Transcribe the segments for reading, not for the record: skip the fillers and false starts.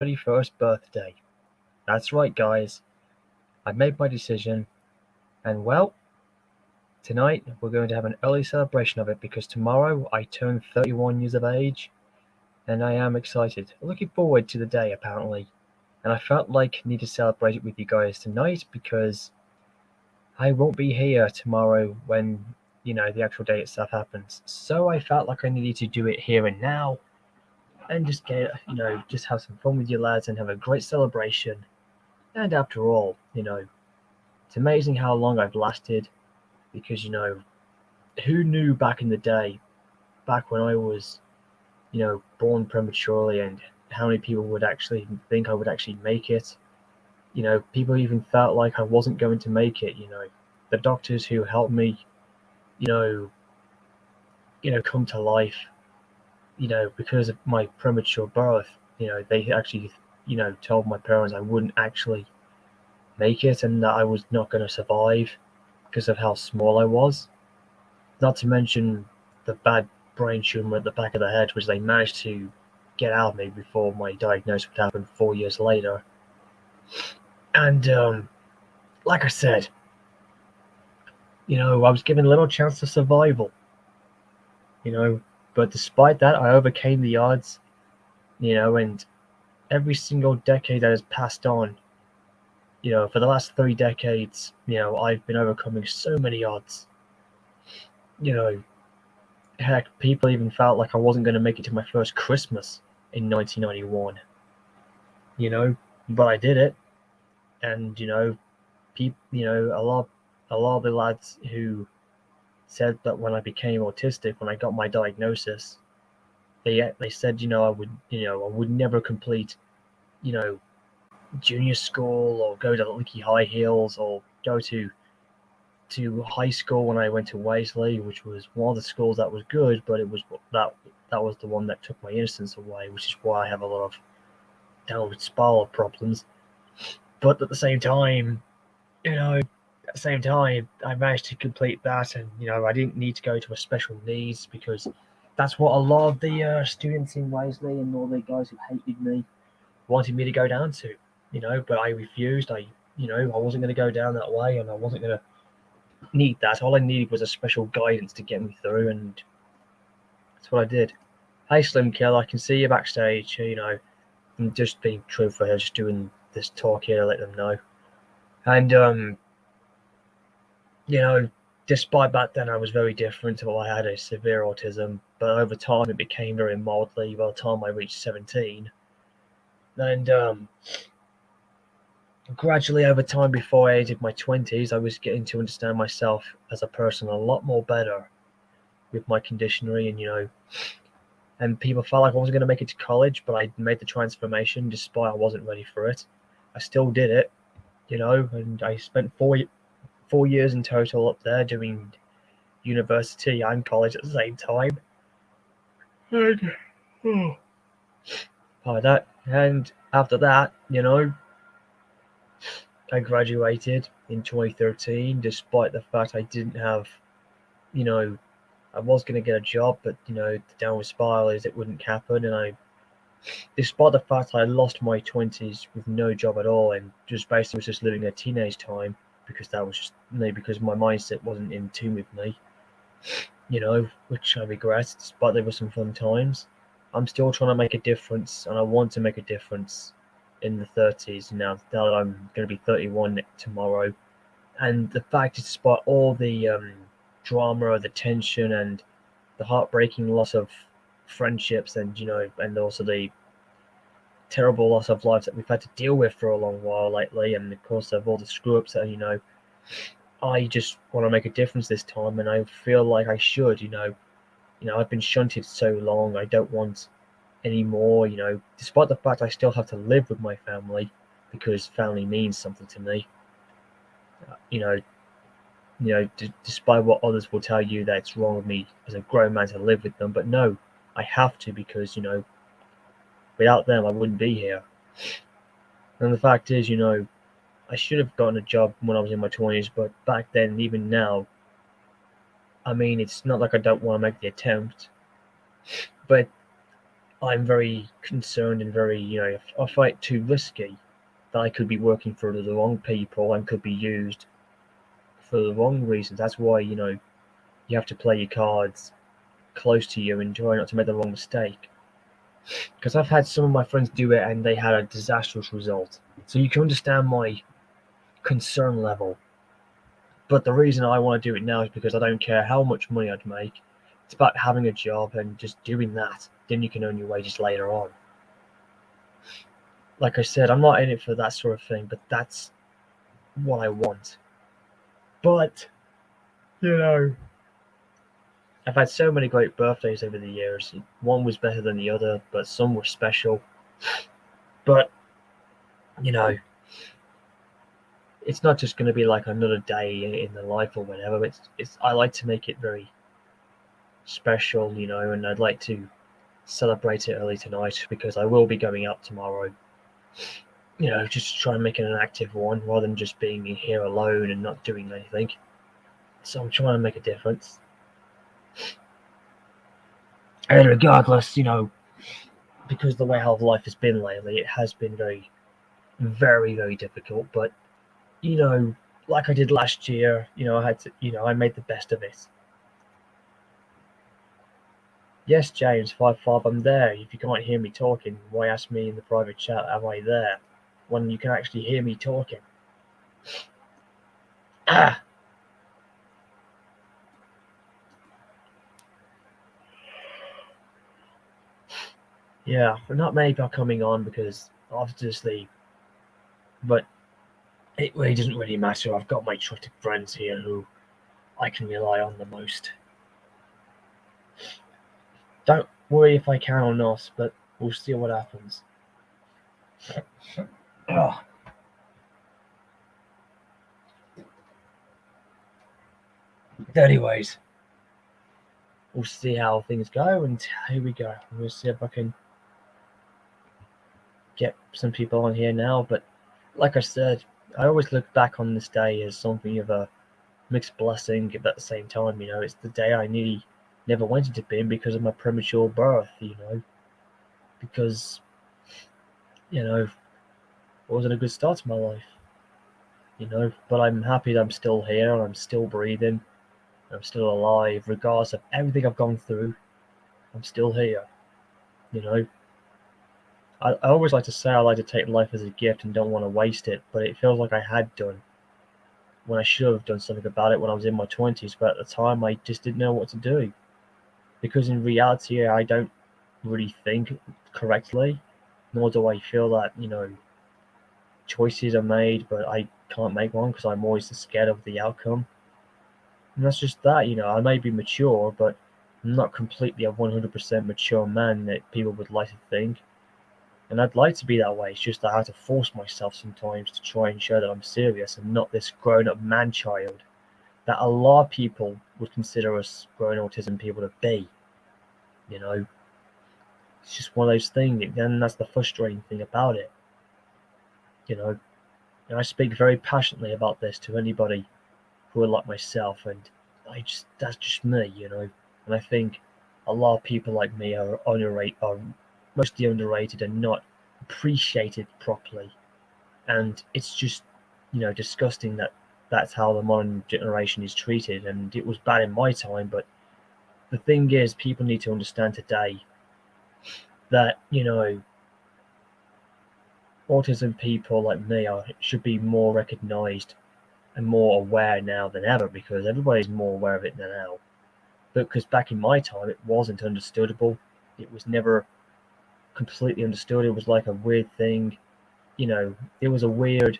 31st birthday. That's right, guys. I made my decision, and well, tonight we're going to have an early celebration of it because tomorrow I turn 31 years of age, and I am excited. Looking forward to the day, apparently. And I felt like I need to celebrate it with you guys tonight because I won't be here tomorrow when, the actual day itself happens. So I felt like I needed to do it here and now and just just have some fun with you lads and have a great celebration. And after all, it's amazing how long I've lasted because, who knew back in the day, back when I was, born prematurely and how many people would actually think I would actually make it. People even felt like I wasn't going to make it, The doctors who helped me, you know, come to life, because of my premature birth, they actually, told my parents I wouldn't actually make it and that I was not going to survive because of how small I was. Not to mention the bad brain tumor at the back of the head, which they managed to get out of me before my diagnosis would happen 4 years later. And like I said, I was given little chance of survival, you know, but despite that, I overcame the odds, and every single decade that has passed on, for the last 3 decades, I've been overcoming so many odds. You know, heck, people even felt like I wasn't going to make it to my first Christmas in 1991, you know, but I did it. And, a lot of the lads who said that when I became autistic, when I got my diagnosis, they said, I would never complete, you know, junior school or go to Licky High Hills or go to high school when I went to Wesley, which was one of the schools that was good, but it was that was the one that took my innocence away, which is why I have a lot of downward spiral problems. But at the same time, I managed to complete that, and I didn't need to go to a special needs because that's what a lot of the students in Wesley and all the guys who hated me wanted me to go down to. But I refused. I wasn't going to go down that way, and I wasn't going to need that. All I needed was a special guidance to get me through, and that's what I did. Hey, Slim Kill, I can see you backstage. I'm just being truthful here, just doing this talk here to let them know. And you know, despite back then I was very different. Well, I had a severe autism, but over time it became very mildly by the time I reached 17. And gradually over time, before I entered my 20s, I was getting to understand myself as a person a lot more better with my conditioning and people felt like I wasn't going to make it to college, but I made the transformation despite I wasn't ready for it. I still did it, and I spent 4 years in total up there doing university and college at the same time. And by that, and after that, I graduated in 2013, despite the fact I didn't have, you know, I was going to get a job, but the downward spiral is it wouldn't happen, and despite the fact I lost my 20s with no job at all, and just basically was just living a teenage time because that was just me, because my mindset wasn't in tune with me, which I regret, despite there were some fun times. I'm still trying to make a difference, and I want to make a difference in the 30s now that I'm going to be 31 tomorrow. And the fact is, despite all the drama, the tension, and the heartbreaking loss of friendships, and also the terrible loss of lives that we've had to deal with for a long while lately, and of course of all the screw ups that I just want to make a difference this time, and I feel like I should. I've been shunted so long. I don't want any more. Despite the fact I still have to live with my family because family means something to me. You know, despite what others will tell you that it's wrong with me as a grown man to live with them, but no, I have to because without them I wouldn't be here. And the fact is, I should have gotten a job when I was in my 20s, but back then, even now, I mean, it's not like I don't want to make the attempt, but I'm very concerned and very, if I fight too risky, that I could be working for the wrong people and could be used for the wrong reasons. That's why, you have to play your cards close to you and try not to make the wrong mistake. Because I've had some of my friends do it and they had a disastrous result. So you can understand my concern level. But the reason I want to do it now is because I don't care how much money I'd make. It's about having a job and just doing that. Then you can earn your wages later on. Like I said, I'm not in it for that sort of thing, but that's what I want. But, I've had so many great birthdays over the years. One was better than the other, but some were special. But, you know, it's not just going to be like another day in the life or whatever. It's I like to make it very special, and I'd like to celebrate it early tonight because I will be going out tomorrow. Just to try and make it an active one rather than just being here alone and not doing anything. So I'm trying to make a difference. And regardless, because the way how life has been lately, it has been very, very, very difficult. But, like I did last year, I had to, I made the best of it. Yes, James 55, I'm there. If you can't hear me talking, why ask me in the private chat, am I there? When you can actually hear me talking. Ah! Yeah, but not many people coming on because obviously, but it really doesn't really matter. I've got my trusted friends here who I can rely on the most. Don't worry if I can or not, but we'll see what happens. Oh. Anyways, we'll see how things go, and here we go. We'll see if I can get some people on here now. But like I said, I always look back on this day as something of a mixed blessing. But at the same time, it's the day I never wanted to be because of my premature birth. Because it wasn't a good start to my life. But I'm happy that I'm still here and I'm still breathing. I'm still alive, regardless of everything I've gone through. I'm still here. You know, I always like to say I like to take life as a gift and don't want to waste it, but it feels like I had done when I should have done something about it when I was in my 20s. But at the time, I just didn't know what to do because in reality, I don't really think correctly, nor do I feel that choices are made, but I can't make one because I'm always scared of the outcome. And that's just that. I may be mature, but I'm not completely a 100% mature man that people would like to think. And I'd like to be that way. It's just I have to force myself sometimes to try and show that I'm serious and not this grown up man child that a lot of people would consider us grown autism people to be. You know, it's just one of those things. And that's the frustrating thing about it. You know, and I speak very passionately about this to anybody who are like myself, and that's just me. And I think a lot of people like me are mostly underrated and not appreciated properly. And it's just disgusting that that's how the modern generation is treated. And it was bad in my time, but the thing is, people need to understand today that autism people like me should be more recognized and more aware now than ever because everybody's more aware of it than now. But because back in my time, it wasn't understandable. It was never completely understood. It was like a weird thing. It was a weird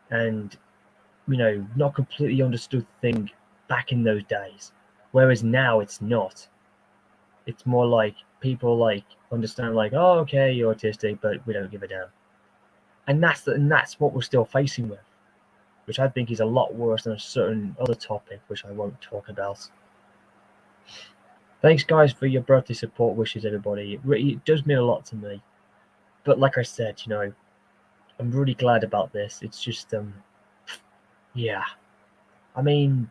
and not completely understood thing back in those days. Whereas now it's not. It's more like people understand oh, okay, you're autistic, but we don't give a damn. And that's what we're still facing with, which I think is a lot worse than a certain other topic, which I won't talk about. Thanks, guys, for your birthday support wishes, everybody. It does mean a lot to me. But like I said, I'm really glad about this. It's just, yeah. I mean,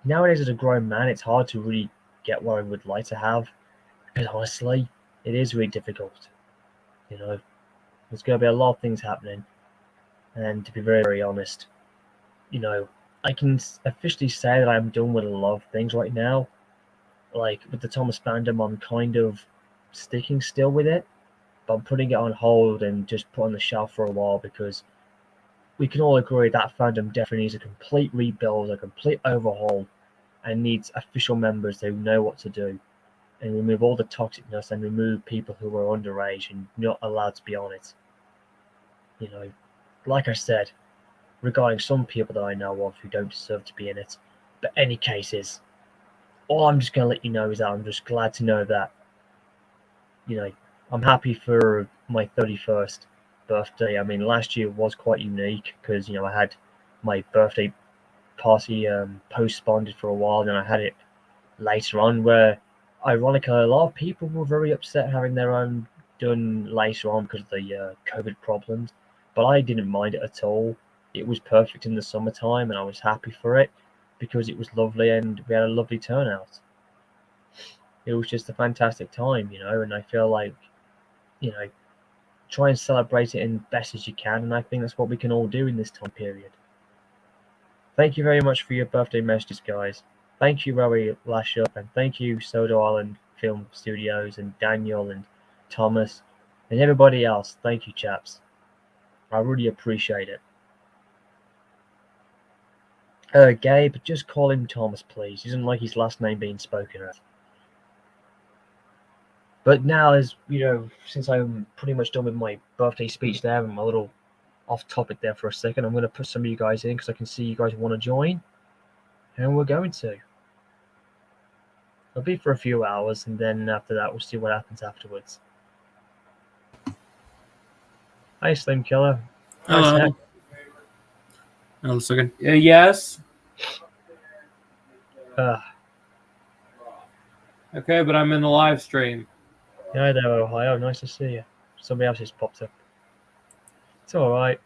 nowadays as a grown man, it's hard to really get what I would like to have. Because honestly, it is really difficult. You know, there's going to be a lot of things happening, and to be very, very honest, you know, I can officially say that I'm done with a lot of things right now. Like with the Thomas fandom, I'm kind of sticking still with it, but I'm putting it on hold and just put on the shelf for a while because we can all agree that fandom definitely needs a complete rebuild, a complete overhaul, and needs official members who know what to do and remove all the toxicness and remove people who are underage and not allowed to be on it. You know, like I said, regarding some people that I know of who don't deserve to be in it. But any cases, all I'm just going to let you know is that I'm just glad to know that, you know, I'm happy for my 31st birthday. I mean, last year was quite unique because, you know, I had my birthday party postponed for a while, then I had it later on where, ironically, a lot of people were very upset having their own done later on because of the COVID problems. But I didn't mind it at all. It was perfect in the summertime and I was happy for it because it was lovely and we had a lovely turnout. It was just a fantastic time, you know, and I feel like, you know, try and celebrate it in best as you can, and I think that's what we can all do in this time period. Thank you very much for your birthday messages, guys. Thank you, Rory Lashup, and thank you, Soda Island Film Studios, and Daniel, and Thomas, and everybody else. Thank you, chaps. I really appreciate it. Gabe, just call him Thomas, please. He doesn't like his last name being spoken of. But now, as you know, since I'm pretty much done with my birthday speech there, and my little off topic there for a second, I'm going to put some of you guys in because I can see you guys want to join, and we're going to. It'll be for a few hours, and then after that, we'll see what happens afterwards. Hi, Slim Killer. Nice Hello. hat. Hold on a second. Yes. Okay, but I'm in the live stream. Hi there, Ohio. Nice to see you. Somebody else just popped up. It's alright.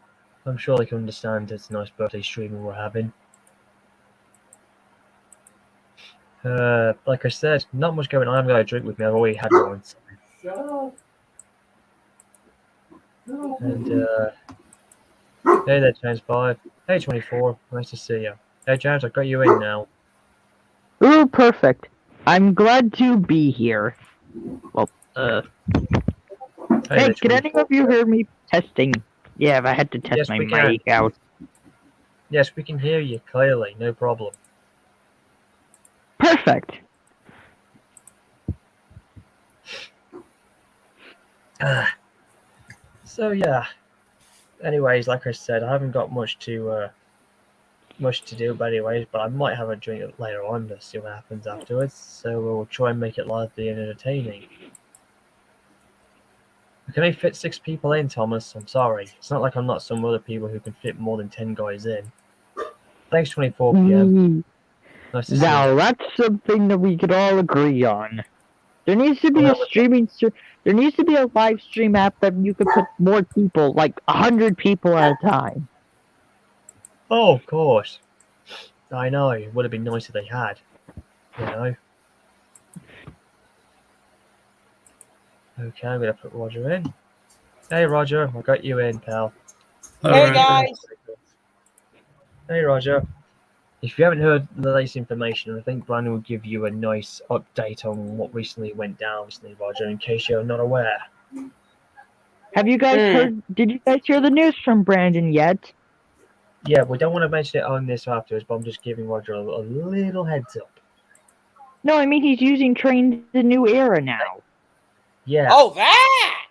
I'm sure they can understand it's a nice birthday stream we're having. Like I said, not much going on. I haven't got a drink with me. I've already had one. And, hey there, James 5. Hey, 24. Nice to see you. Hey, James, I've got you in now. Ooh, perfect. I'm glad to be here. Well, Hey, hey, there, can any 24. of you hear me testing? Yeah, if I had to test Yes, my we can. mic out. Yes, we can hear you clearly. No problem. Perfect. So yeah. Anyways, like I said, I haven't got much to do, but I might have a drink later on to see what happens afterwards. So we'll try and make it lively and entertaining. We can only fit 6 people in, Thomas. I'm sorry. It's not like I'm not some other people who can fit more than 10 guys in. Thanks, 24 PM. Nice to see Now you. that's something that we could all agree on. There needs to be a streaming. There needs to be a live stream app that you could put more people, like 100 people at a time. Oh, of course. I know. It would have been nice if they had. You know. Okay, I'm gonna put Roger in. Hey, Roger. I got you in, pal. Hey guys! Hey, Roger. If you haven't heard the latest information, I think Brandon will give you a nice update on what recently went down recently, Roger, in case you're not aware. Have you guys heard? Did you guys hear the news from Brandon yet? Yeah, we don't want to mention it on this afterwards, but I'm just giving Roger a little heads up. No, I mean he's using Train the New Era now. Yeah. Oh, that!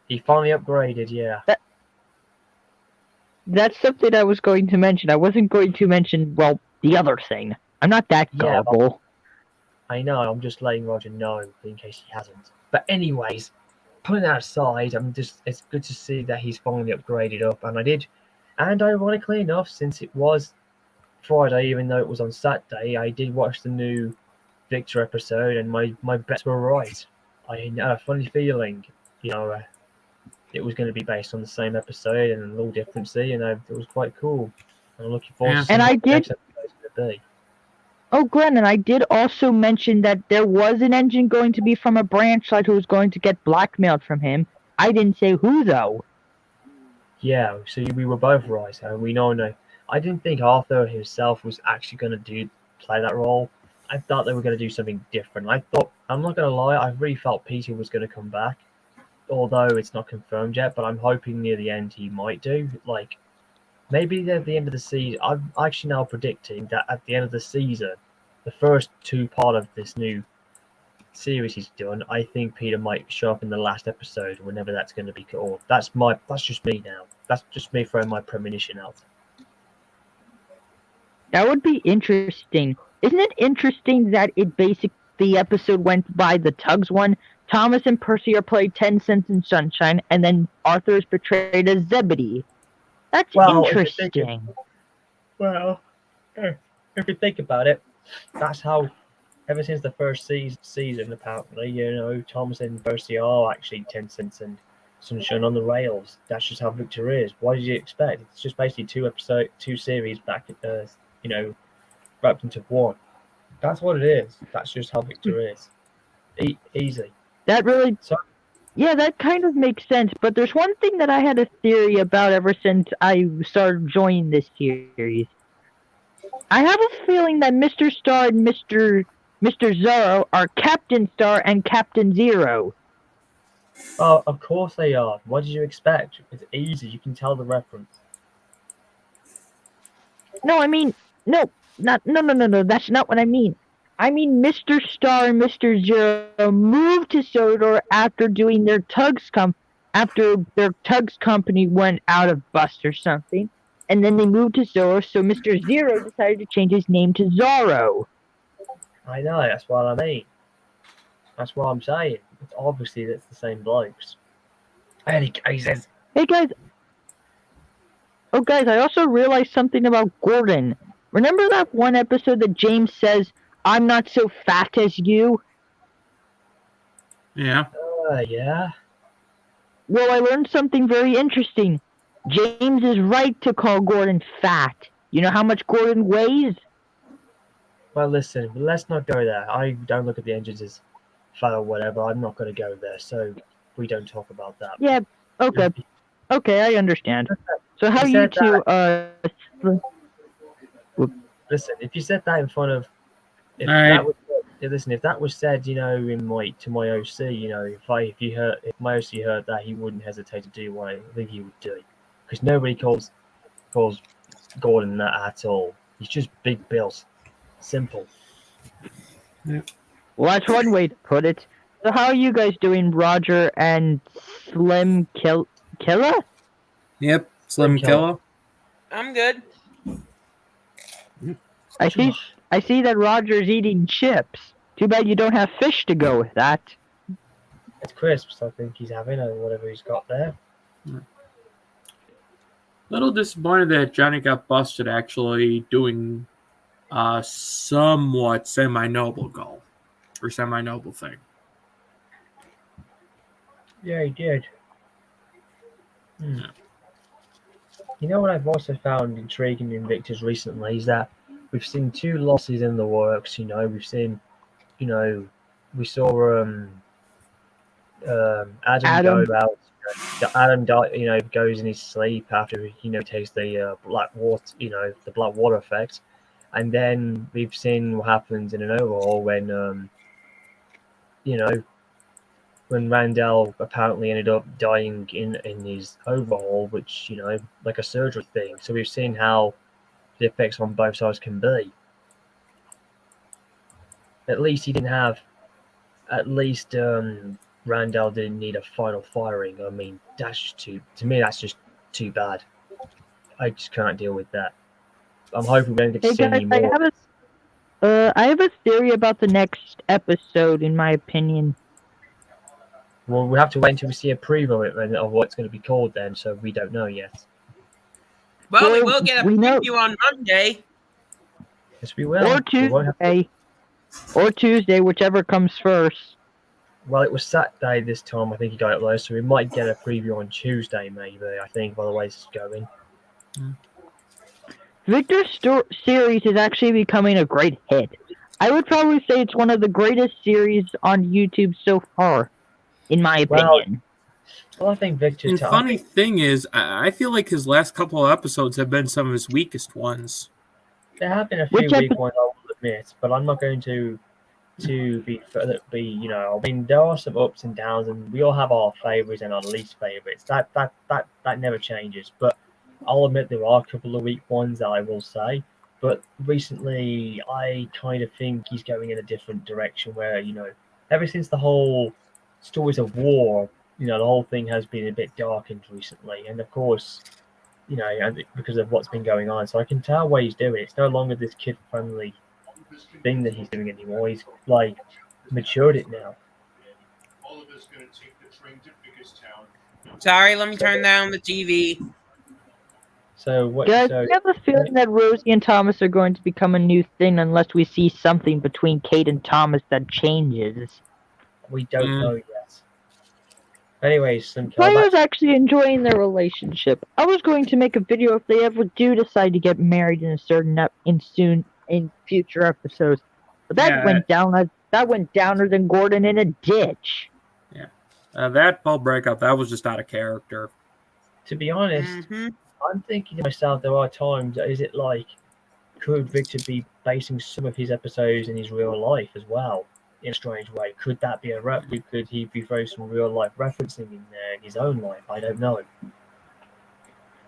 He finally upgraded, yeah. That's something I was going to mention. I wasn't going to mention, well, the other thing. I'm not that gullible. I know, I'm just letting Roger know in case he hasn't. But anyways, putting that aside, it's good to see that he's finally upgraded up, and ironically enough, since it was Friday, even though it was on Saturday, I did watch the new Victor episode, and my bets were right. I had a funny feeling, you know, it was going to be based on the same episode and a little difference, and it was quite cool. I'm looking forward to seeing what the next episode is going to be. Oh, Glenn, and I did also mention that there was an engine going to be from a branch side who was going to get blackmailed from him. I didn't say who, though. Yeah, so we were both right, and we know. No, I didn't think Arthur himself was actually going to play that role. I thought they were going to do something different. I thought, I'm not going to lie, I really felt Peter was going to come back, although it's not confirmed yet. But I'm hoping near the end he might do. Like maybe at the end of the season. I'm actually now predicting that at the end of the season, the first two part of this new series he's done, I think Peter might show up in the last episode, whenever that's going to be called. That's just me now. That's just me throwing my premonition out. That would be interesting. Isn't it interesting that the episode went by the Tugs one? Thomas and Percy are played 10 Cents in Sunshine, and then Arthur is portrayed as Zebedee. That's interesting. Well, if you think about it, that's how, ever since the first season, apparently, Thomas and Percy are actually 10 Cents and Sunshine on the Rails. That's just how Victor is. What did you expect? It's just basically two series back, wrapped into one. That's what it is. That's just how Victor is. Easy. That really... Yeah, that kind of makes sense, but there's one thing that I had a theory about ever since I started joining this series. I have a feeling that Mr. Star and Mr. Zorro are Captain Star and Captain Zero. Oh, of course they are. What did you expect? It's easy. You can tell the reference. No, I mean, no, that's not what I mean. I mean, Mr. Star and Mr. Zero moved to Sodor after doing after their Tugs company went out of bust or something, and then they moved to Sodor, so Mr. Zero decided to change his name to Zorro. I know, that's what I mean. That's what I'm saying. It's obviously that's the same blokes. Any cases. Hey guys. Oh guys, I also realized something about Gordon. Remember that one episode that James says, "I'm not so fat as you"? Yeah. Yeah. Well, I learned something very interesting. James is right to call Gordon fat. You know how much Gordon weighs? Well, listen, let's not go there. I don't look at the engines as fat or whatever. I'm not going to go there, so we don't talk about that. Yeah, okay. Okay, I understand. So how you two, Listen, if you said that in front of... If that was said, to my OC, if my OC heard that, he wouldn't hesitate to do what I think he would do. Because nobody calls Gordon that at all. He's just Big Bills. Simple. Yeah. Well, that's one way to put it. So how are you guys doing, Roger and Slim Killa? Yep. Slim Killa. I'm good. I see that Roger's eating chips. Too bad you don't have fish to go with that. It's crisps, I think he's having, or whatever he's got there. Little disappointed that Johnny got busted actually doing a somewhat semi-noble goal. Or semi-noble thing. Yeah, he did. You know what I've also found intriguing in Victor's recently is that we've seen 2 losses in the works. We've seen, we saw Adam go out. Adam goes in his sleep after he takes the black water, the black water effect, and then we've seen what happens in an overhaul when when Randall apparently ended up dying in his overhaul, which, like a surgery thing. So we've seen how the effects on both sides can be. At least he didn't have, Randall didn't need a final firing. I mean, that's just too bad. I just can't deal with that. I'm hoping we don't get to see any more. I have a theory about the next episode, in my opinion. Well, we have to wait until we see a preview of what it's going to be called then, so we don't know yet. Well, we will get a preview on Monday. Yes, we will. Or Tuesday, whichever comes first. Well, it was Saturday this time. I think he got it there, so we might get a preview on Tuesday, maybe. I think, by the way this is going. Victor's series is actually becoming a great hit. I would probably say it's one of the greatest series on YouTube so far, in my opinion. Well, I think Victor's... The funny thing is, I feel like his last couple of episodes have been some of his weakest ones. There have been a few weak ones, I will admit, but I'm not going to be, you know, I mean, there are some ups and downs, and we all have our favourites and our least favourites. That never changes. But I'll admit there are a couple of weak ones that I will say. But recently, I kind of think he's going in a different direction where, you know, ever since the whole Stories of War, you know, the whole thing has been a bit darkened recently. And of course, you know, because of what's been going on. So I can tell what he's doing. It's no longer this kid-friendly thing that he's doing anymore. He's, like, matured it now. Sorry, let me turn down the TV. So what? Guys, I have a feeling that Rosie and Thomas are going to become a new thing unless we see something between Kate and Thomas that changes. We don't know yet. Anyways, Player's actually enjoying their relationship. I was going to make a video if they ever do decide to get married in a certain in future episodes, but that went down. That went downer than Gordon in a ditch. Yeah, that whole breakup, that was just out of character. To be honest, I'm thinking to myself, there are times, is it like, could Victor be basing some of his episodes in his real life as well? In a strange way, could that be could he be throwing some real life referencing in there in his own life? I don't know.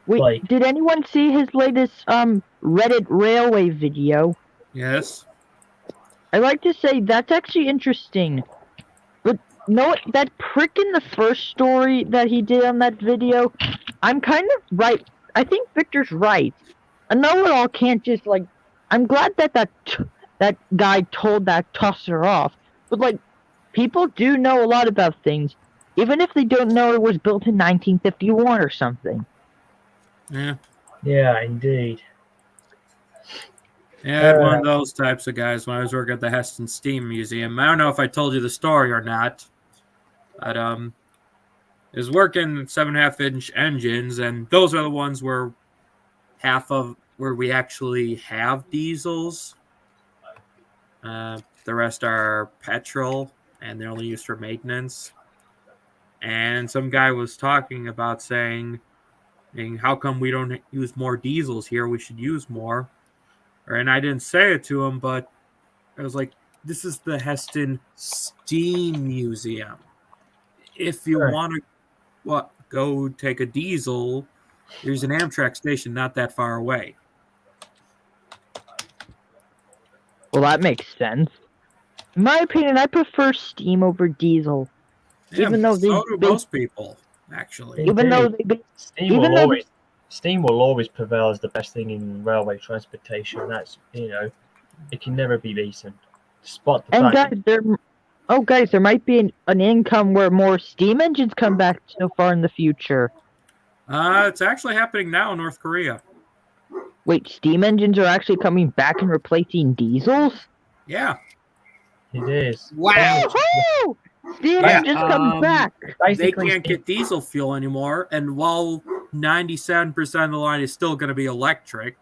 Wait, did anyone see his latest Reddit railway video? Yes. I like to say that's actually interesting. But no, that prick in the first story that he did on that video, I'm kind of right. I think Victor's right. A know-it-all can't just like. I'm glad that guy told that tosser off. But, like, people do know a lot about things, even if they don't know it was built in 1951 or something. Yeah. Yeah, indeed. Yeah, one of those types of guys when I was working at the Heston Steam Museum. I don't know if I told you the story or not, but I was working 7.5-inch engines, and those are the ones where we actually have diesels. The rest are petrol, and they're only used for maintenance. And some guy was talking about saying, how come we don't use more diesels here? We should use more. And I didn't say it to him, but I was like, this is the Heston Steam Museum. If you want to go take a diesel, there's an Amtrak station not that far away. Well, that makes sense. In my opinion, I prefer steam over diesel. Yeah, even though so do most people, actually. Steam will always prevail as the best thing in railway transportation. That's, you know, it can never be decent. Spot the fact. Guys, there might be an income where more steam engines come back so far in the future. It's actually happening now in North Korea. Wait, steam engines are actually coming back and replacing diesels? Yeah. It is. Wow. Woo-hoo! Steam engines come back. They can't get diesel fuel anymore, and while 97% of the line is still going to be electric,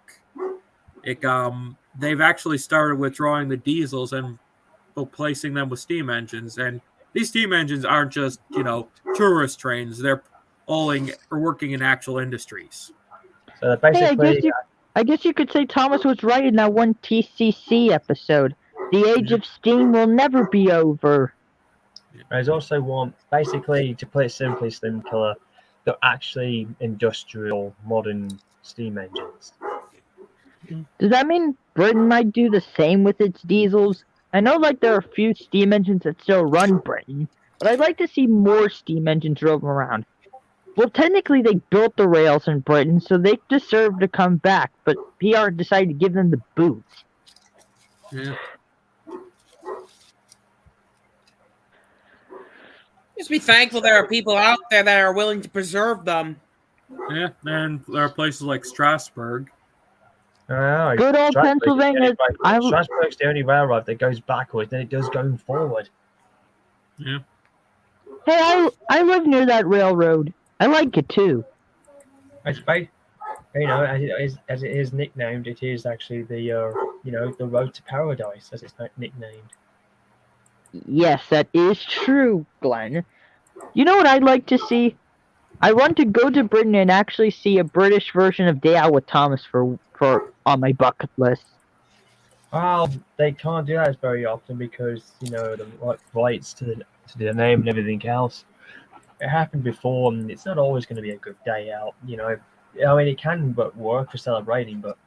they've actually started withdrawing the diesels and replacing them with steam engines. And these steam engines aren't just, tourist trains. They're working in actual industries. So basically, I guess you could say Thomas was right in that one TCC episode. The age of steam will never be over. There's also one, basically, to put it simply, Slim Killer, they're actually industrial, modern steam engines. Does that mean Britain might do the same with its diesels? I know, there are a few steam engines that still run Britain, but I'd like to see more steam engines roam around. Well, technically, they built the rails in Britain, so they deserve to come back, but PR decided to give them the boot. Yeah. Just be thankful there are people out there that are willing to preserve them. Yeah, and there are places like Strasbourg. Good old Pennsylvania. Strasbourg's the only railroad that goes backwards, then it does going forward. Yeah. Hey, I live near that railroad. I like it too. As it is nicknamed, it is actually the the road to paradise, as it's nicknamed. Yes, that is true, Glenn. You know what I'd like to see? I want to go to Britain and actually see a British version of Day Out with Thomas for on my bucket list. Well, they can't do that very often because the rights to the name and everything else. It happened before, and it's not always going to be a good day out. I mean, it can work for celebrating, but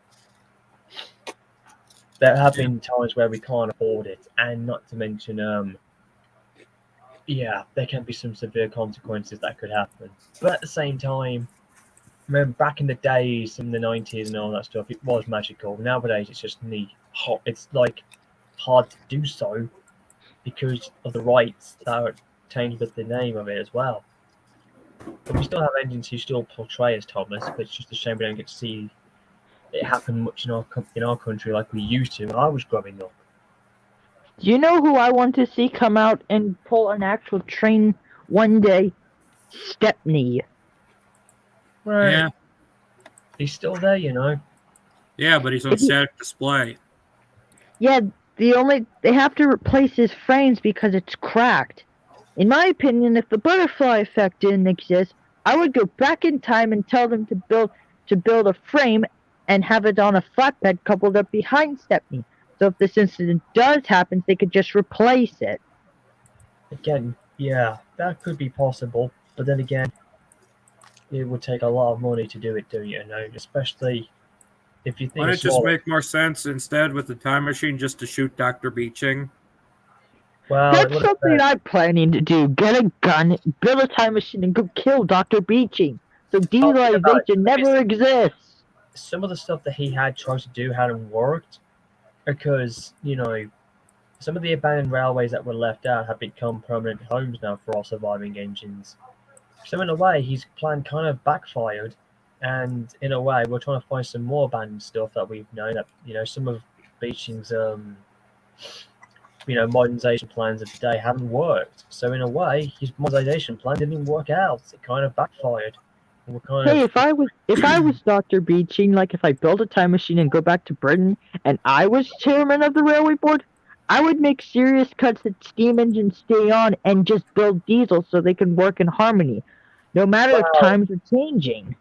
there have Yeah. been times where we can't afford it, and not to mention, yeah, there can be some severe consequences that could happen. But at the same time, remember back in the days in the 90s and all that stuff, it was magical. Nowadays, it's just neat. It's like hard to do so because of the rights that are changed with the name of it as well. But we still have engines who still portray as Thomas, but it's just a shame we don't get to see it happen much in our country like we used to when I was growing up. Do you know who I want to see come out and pull an actual train one day? Stepney. Right. Yeah. He's still there, Yeah, but he's on static display. Yeah, they have to replace his frames because it's cracked. In my opinion, if the butterfly effect didn't exist, I would go back in time and tell them to build a frame and have it on a flatbed coupled up behind Stepney. So if this incident does happen, they could just replace it. Again, yeah, that could be possible, but then again, it would take a lot of money to do it, especially if you think Why don't of it just small. make more sense instead with the time machine just to shoot Dr. Beeching? Well, That's look at something that. I'm planning to do. Get a gun, build a time machine, and go kill Dr. Beeching. So derealization never exists. Some of the stuff that he had tried to do hadn't worked because some of the abandoned railways that were left out have become permanent homes now for our surviving engines. So in a way, his plan kind of backfired, and in a way, we're trying to find some more abandoned stuff that we've known that some of Beeching's modernization plans of today haven't worked. So in a way, his modernization plan didn't work out. It kind of backfired. And we're kind Hey, of if I was Dr. Beeching, like if I built a time machine and go back to Britain and I was chairman of the railway board, I would make serious cuts that steam engines stay on and just build diesel so they can work in harmony, no matter if well, times are changing.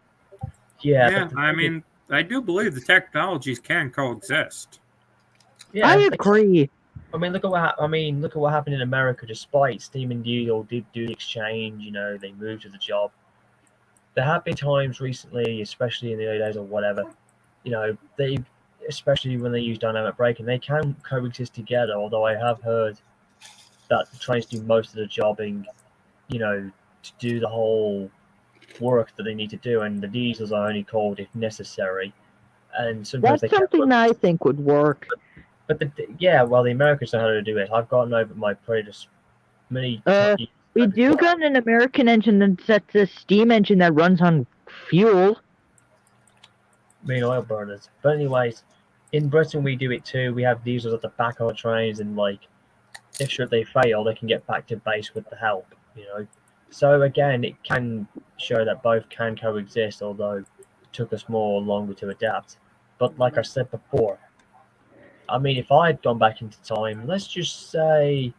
yeah. Yeah, But I mean, I do believe the technologies can coexist. I yeah, agree. I mean, look at what happened in America. Despite steam and diesel did do the exchange, they moved to the job. There have been times recently, especially in the early days or whatever, they, especially when they use dynamic braking, they can coexist together. Although I have heard that the trains do most of the jobbing, to do the whole work that they need to do, and the diesels are only called if necessary. And sometimes That's they can't. something that I think would work. But well, the Americans know how to do it. I've gotten over my previous many. We do got an American engine that's a steam engine that runs on fuel. Main oil burners. But anyways, in Britain we do it too. We have diesels at the back of our trains, and if should they fail, they can get back to base with the help. So again, it can show that both can coexist, although it took us longer to adapt. But like I said before, I mean, if I had gone back into time, let's just say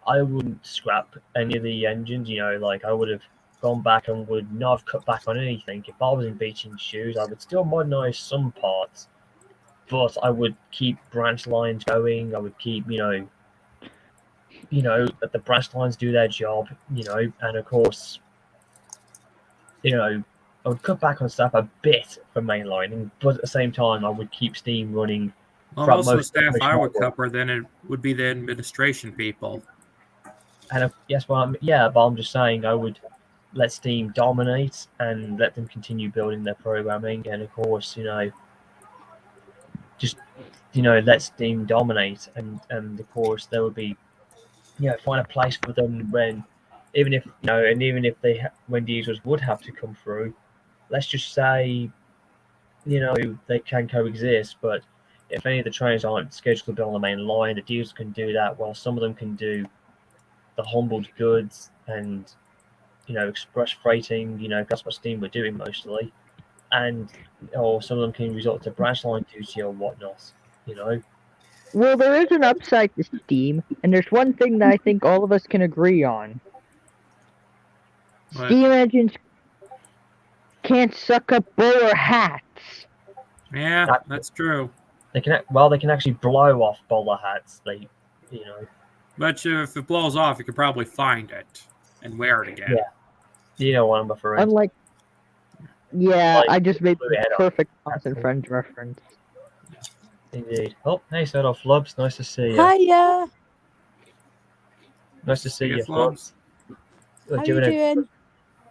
I wouldn't scrap any of the engines. I would have gone back and would not have cut back on anything. If I was in Beeching's shoes, I would still modernize some parts, but I would keep branch lines going. I would keep, that the branch lines do their job, and of course, I would cut back on stuff a bit for mainlining, but at the same time, I would keep steam running. Well, From most of the most staff I would model. cover then it would be the administration people. And yes, well, but I'm just saying I would let Steam dominate and let them continue building their programming, and of course, just let Steam dominate, and of course there would be, find a place for them when, even if when diesels would have to come through, let's just say, they can coexist, but if any of the trains aren't scheduled to be on the main line, the diesels can do that, while some of them can do the humbled goods and express freighting. That's what Steam were doing mostly. and or some of them can resort to branch line duty or whatnot. You know. Well, there is an upside to Steam, and there's one thing that I think all of us can agree on. What? Steam engines can't suck up bowler hats. Yeah, that's true. They can actually blow off bowler hats. You know. But if it blows off, you could probably find it and wear it again. Yeah. You know what I'm referring to. Unlike, yeah, Like, I just made blew the it off. perfect Constant Friends reference. Indeed. Oh, hey, Soto Flubs. Nice to see you. Hiya. Nice to see Yeah, you, Flubs. Flubs. We're How you doing?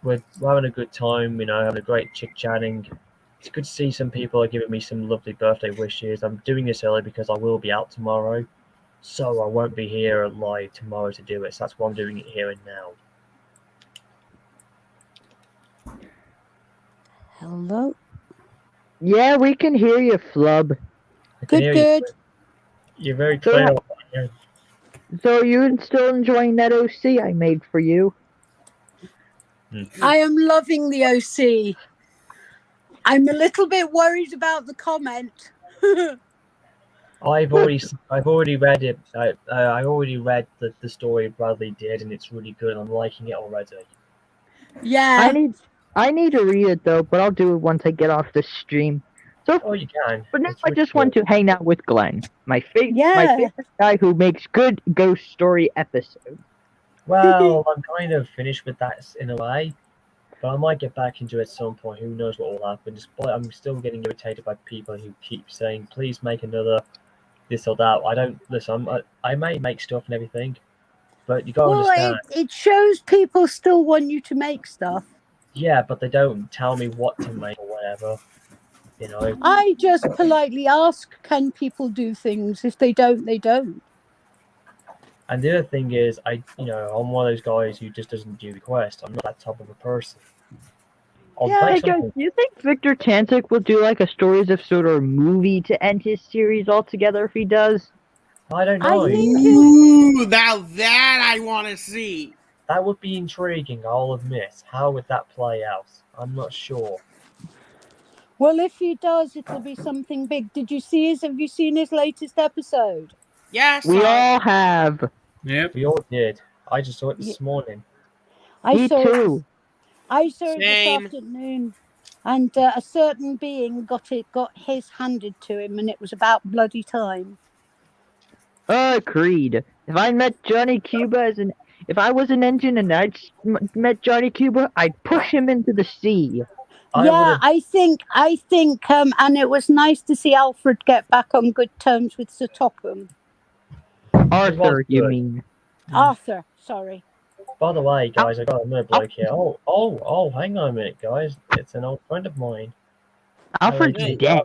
we're having a good time, you know, having a great chit chatting. It's good to see some people are giving me some lovely birthday wishes. I'm doing this early because I will be out tomorrow, so I won't be here live tomorrow to do it. So that's why I'm doing it here and now. Hello. Yeah, we can hear you, Flub. I can hear Good. You're very So- clear. Yeah. So you still enjoying that OC I made for you? I am loving the OC. I'm a little bit worried about the comment. I've already read it. I already read the story Bradley did, and it's really good. I'm liking it already. Yeah. I need to read it though, but I'll do it once I get off the stream. So, Oh, you can. but now It's I really just want to hang out with Glenn, my Yeah. favorite guy who makes good ghost story episodes. Well, I'm kind of finished with that in a way, but I might get back into it at some point. Who knows what will happen? Despite I'm still getting irritated by people who keep saying, "Please make another this or that." I don't listen. I may make stuff and everything, but you gotta Well, understand. it shows people still want you to make stuff. Yeah, but they don't tell me what to make or whatever. You know. I just politely ask, can people do things? If they don't, they don't. And the other thing is, I'm one of those guys who just doesn't do requests. I'm not that type of a person. I'll Yeah, make Hey guys, something. do you think Victor Tantic will do like a Stories of Sodor movie to end his series altogether if he does? I don't I know. think Ooh, now that I want to see. That would be intriguing, I'll admit. How would that play out? I'm not sure. Well, if he does, it'll be something big. Have you seen his latest episode? Yes, We all have. Yep. We all did. I just saw it this morning. Me saw too. I saw it this Same. afternoon, and a certain being got his handed to him, and it was about bloody time. Agreed. If I met Johnny Cuba if I was an engine and I'd met Johnny Cuba, I'd push him into the sea. I think, and it was nice to see Alfred get back on good terms with Sir Topham. Arthur, you good. mean? Arthur, sorry. By the way, guys, I got another bloke here. Oh, hang on a minute, guys. It's an old friend of mine. Alfred's Hey, dead.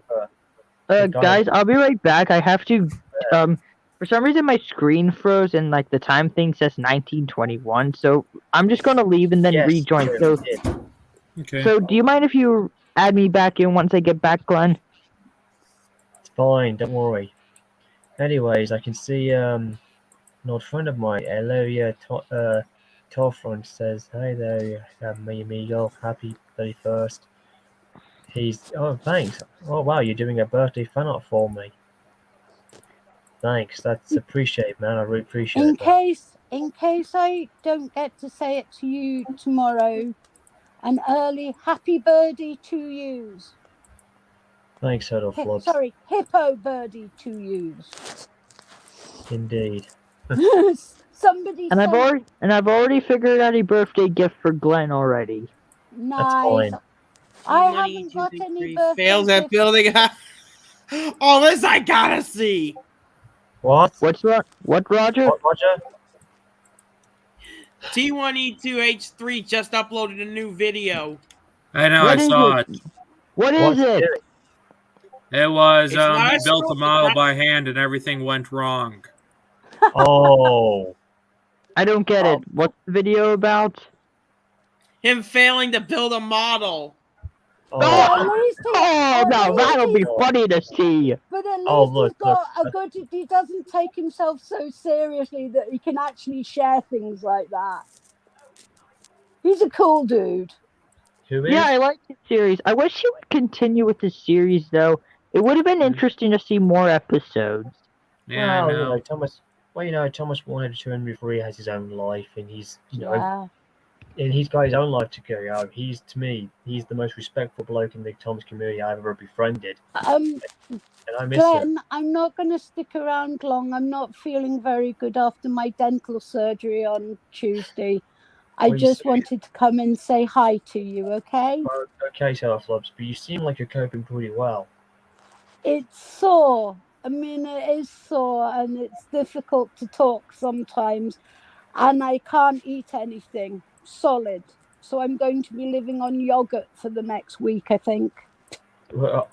Arthur. Guys, I'll be right back. I have to, for some reason my screen froze and like the time thing says 1921, so I'm just gonna leave and then Yes, rejoin. sure, So, it did. Okay. so do you mind if you add me back in once I get back, Glenn? It's fine, don't worry. Anyways, I can see an old friend of mine, Eloria Torfront, says, "Hi there, mi amigo. Happy 31st." Thanks. Oh wow, you're doing a birthday fan art for me. Thanks, that's appreciated, man. I really appreciate In that. case I don't get to say it to you tomorrow, an early happy birdie to yous. Thanks, Huddle Flubs. Sorry, hippo birdie to yous. Indeed. Somebody And sent- I've already figured out a birthday gift for Glenn already. nice. fine. I Money, haven't two, got three, any three. birthday Fails at gifts. building. All this I gotta see. What? What, Roger? What, Roger? T1E2H3 just uploaded a new video. I know, What I is saw it? it. What is What's it? doing? It was, It's not he a built a scroll, model it's by hand and everything went wrong. Oh. I don't get it. What's the video about? Him failing to build a model. Oh. At least he- Oh at no, least that'll be he- funny to see. But at least Oh, look, he's got look. a good. He doesn't take himself so seriously that he can actually share things like that. He's a cool dude. Who is? Yeah, I like the series. I wish he would continue with the series, though. It would have been interesting to see more episodes. Yeah, I Well, know. Thomas. Well, Thomas wanted to turn before he has his own life, and he's, Yeah. and he's got his own life to carry out. To me, he's the most respectful bloke in the Thomas community I've ever befriended, and I miss him. Glenn, I'm not going to stick around long. I'm not feeling very good after my dental surgery on Tuesday. I Well, you just see- wanted to come and say hi to you, okay? Well, okay, Selflubs, but you seem like you're coping pretty well. It's sore. I mean, it is sore and it's difficult to talk sometimes. And I can't eat anything solid. So I'm going to be living on yogurt for the next week, I think.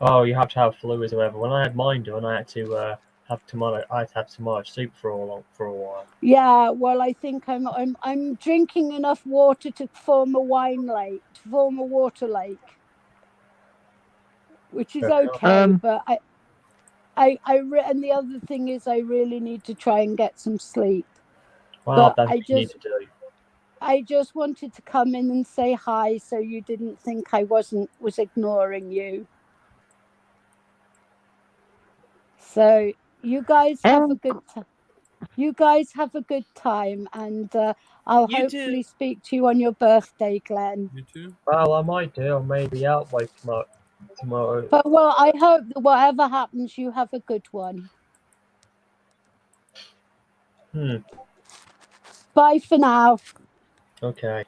Oh, you have to have fluids or whatever. When I had mine done, I had to have tomato. I had to have tomato soup for a while. Yeah, well, I think I'm drinking enough water to form a wine lake, to form a water lake, which is Fair enough. okay. But and the other thing is, I really need to try and get some sleep. Well, But that's what you need to do. I just wanted to come in and say hi, so you didn't think I was ignoring you. So you guys have a good time. You guys have a good time, and I'll You hopefully too. speak to you on your birthday, Glenn. You too. Well, I might do. I may be out by tomorrow. But well, I hope that whatever happens, you have a good one. Bye for now. Okay.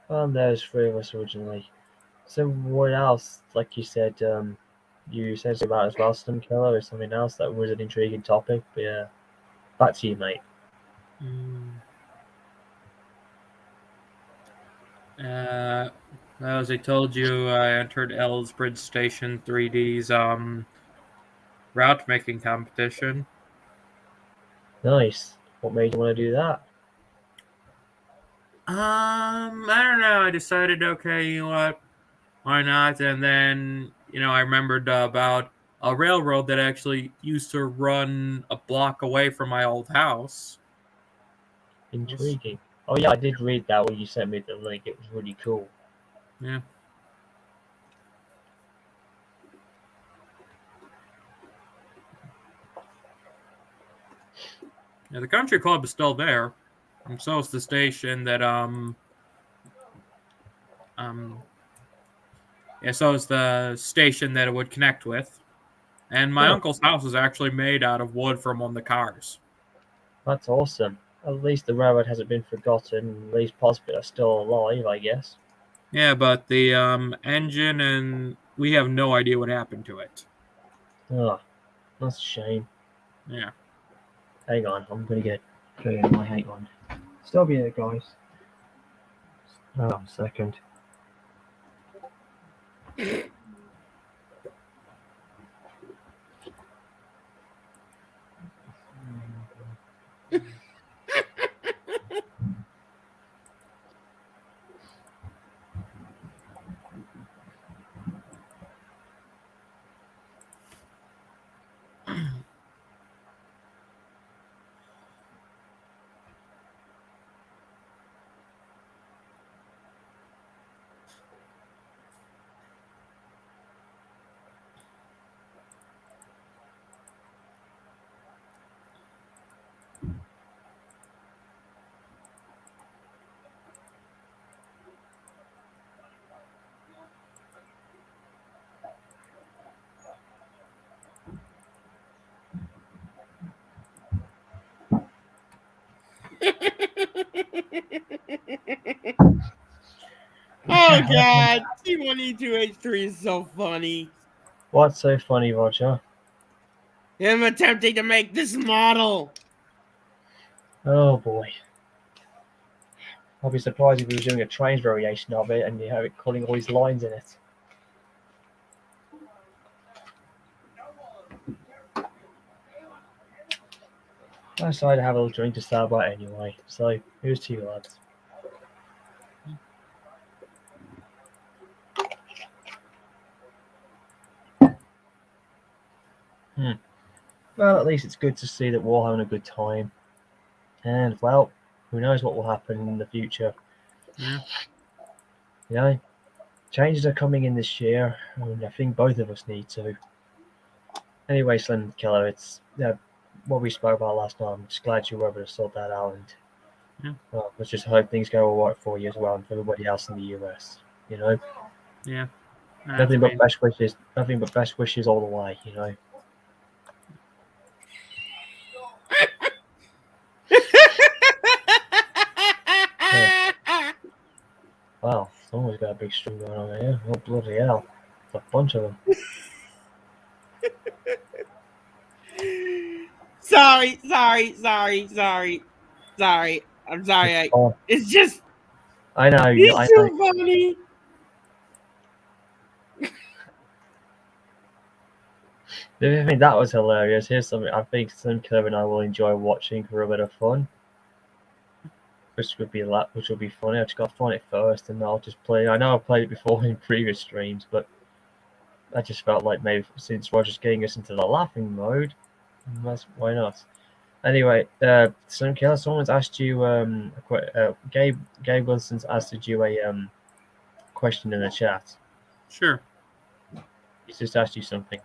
There's three of us originally. So what else? Like you said, you said something about as well, Slim Killer or something else that was an intriguing topic. But yeah, back to you, mate. As I told you, I entered Elsbridge Station 3D's route making competition. Nice. What made you want to do that? I don't know. I decided, okay, you know what? Why not? And then, I remembered about a railroad that actually used to run a block away from my old house. Intriguing. Oh yeah, I did read that when you sent me the link. It was really cool. Yeah. Yeah, the country club is still there. And so is the station that so is the station that it would connect with. And my uncle's house is actually made out of wood from one of the cars. That's awesome. At least the railroad hasn't been forgotten. At least possibly are still alive, I guess. Yeah, but the engine, and we have no idea what happened to it. Oh, that's a shame. Yeah. Hang on, I'm gonna get my hang on. Still be there, guys. Hold on a second. Oh god, T1E2H3 is so funny. What's so funny, Roger? Him attempting to make this model. Oh boy. I'll be surprised if he was doing a trains variation of it and you have it calling all these lines in it. I decided to have a little drink to celebrate anyway, so here's to you lads. Well, at least it's good to see that we're all having a good time. And, well, who knows what will happen in the future. Yeah. You know, changes are coming in this year, and I think both of us need to. Anyway, Slim Killer, it's what we spoke about last night. I'm just glad you were able to sort that out, and Yeah. well, let's just hope things go all right for you as well, and for everybody else in the US. You know, Yeah. nothing but best wishes. Nothing but best wishes all the way. You know. Wow, someone's got a big stream going on here. Oh bloody hell! It's a bunch of them. Sorry. I'm sorry. Oh, It's just, I know. it's so funny. I think that was hilarious. Here's something I think Slim Killer and I will enjoy watching for a bit of fun. Which would be funny. I just got to find it first, and I'll just play. I know I've played it before in previous streams, but I just felt like maybe since Roger's getting us into the laughing mode, why not? Anyway, Slim Killer, someone's asked you. Gabe Wilson's asked you a question in the chat. Sure. He's just asked you something.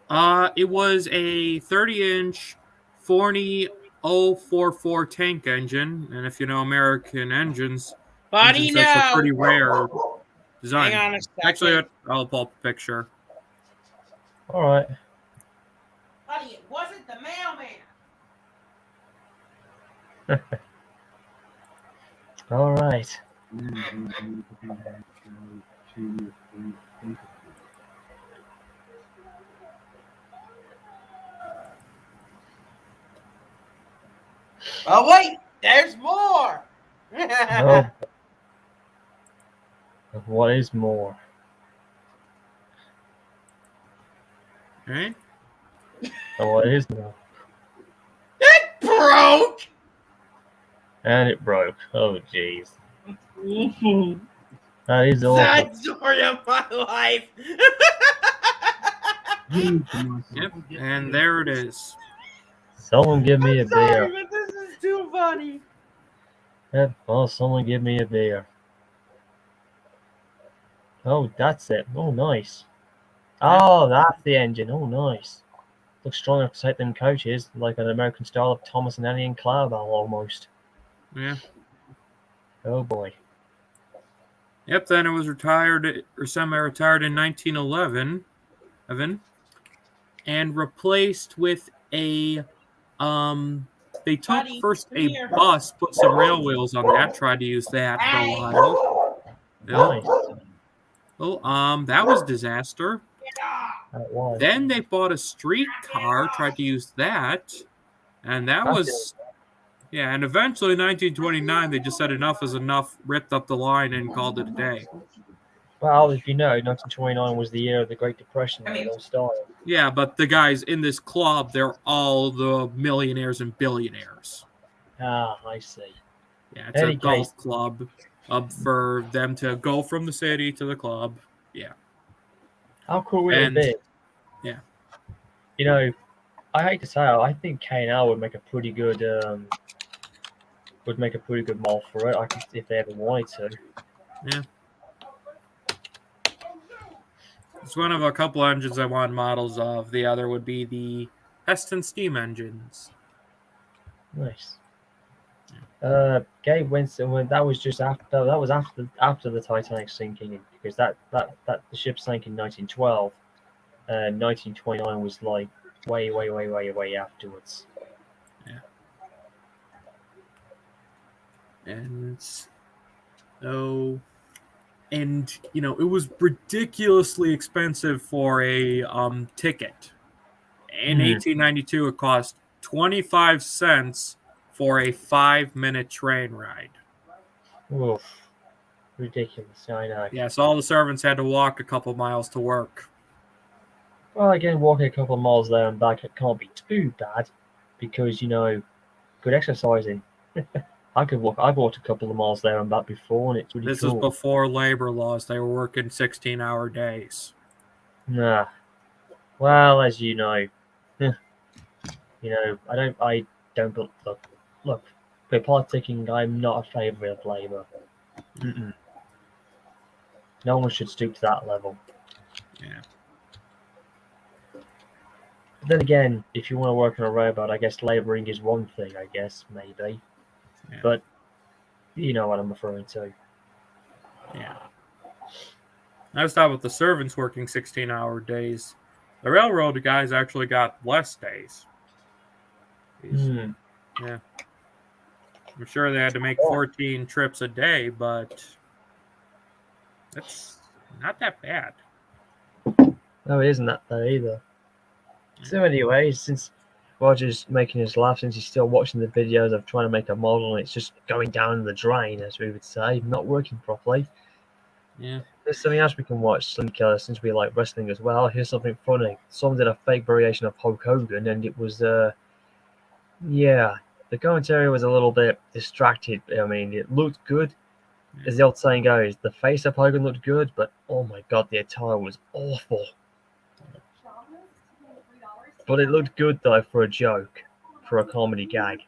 It was a 30-inch Forney 044 tank engine, and if you know American engines, Buddy, that's a no. pretty rare design. Hang on a second. Actually, I'll pull up a picture. All right. Buddy, it wasn't the mailman. All right. Oh wait, there's more. Oh. What is more? Okay. Oh, what is more? It broke. And it broke. Oh, jeez. That is awful. Sad story of my life. Yep, and there it is. Someone give me a Sorry, beer. but this is too funny. Yep. Oh, someone give me a beer. Oh, that's it. Oh, nice. Oh, that's the engine. Oh, nice. Looks strong enough to take them coaches, like an American style of Thomas and Annie and Clarabelle almost. Yeah. Oh boy. Yep, then it was retired or semi-retired in 1911, and replaced with a they took Buddy, first come a here. bus, put some rail wheels on that, tried to use that for a while. Nice. Well, that was disaster. That was. Then they bought a streetcar, tried to use that, and that was yeah, and eventually in 1929 they just said enough is enough, ripped up the line and called it a day. Well, if you know, 1929 was the year of the Great Depression. They all started. Yeah, but the guys in this club, they're all the millionaires and billionaires. Ah, I see. Yeah, it's a golf club for them to go from the city to the club. Yeah. How cool would it be? Yeah. You know, I hate to say it, I think K&L would make a pretty good mold for it. I could, if they ever wanted to. Yeah. It's one of a couple engines I want models of. The other would be the Heston steam engines. Nice. Gabe Winston, that was after the Titanic sinking, because that the ship sank in 1912, and 1929 was like way afterwards. Yeah. And so, and you know, it was ridiculously expensive for a ticket. In 1892, it cost 25 cents for a 5-minute train ride. Oof. Ridiculous, I know. Yeah, so all the servants had to walk a couple miles to work. Well, again, walking a couple of miles there and back, it can't be too bad, because, you know, good exercising. I've walked a couple of miles there and back before, and it's really This cool. is before labor laws. They were working 16-hour days. Nah. Well, as you know, you know, I don't look, for politicking, I'm not a favourite of Labour. No one should stoop to that level. Yeah. But then again, if you want to work on a robot, I guess labouring is one thing, I guess, maybe. Yeah. But you know what I'm referring to. Yeah. I was talking about the servants working 16-hour days. The railroad guys actually got less days. Hmm. Yeah. I'm sure they had to make 14 trips a day, but that's not that bad. No, it isn't that bad either. So anyways, since Roger's making us laugh, since he's still watching the videos of trying to make a model and it's just going down the drain, as we would say, not working properly. Yeah. There's something else we can watch, Slim Killer, since we like wrestling as well. Here's something funny. Someone did a fake variation of Hulk Hogan, and it was, yeah, the commentary was a little bit distracted. I mean, it looked good. As the old saying goes, the face of Hogan looked good, but oh my god, the attire was awful. But it looked good, though, for a joke, for a comedy gag.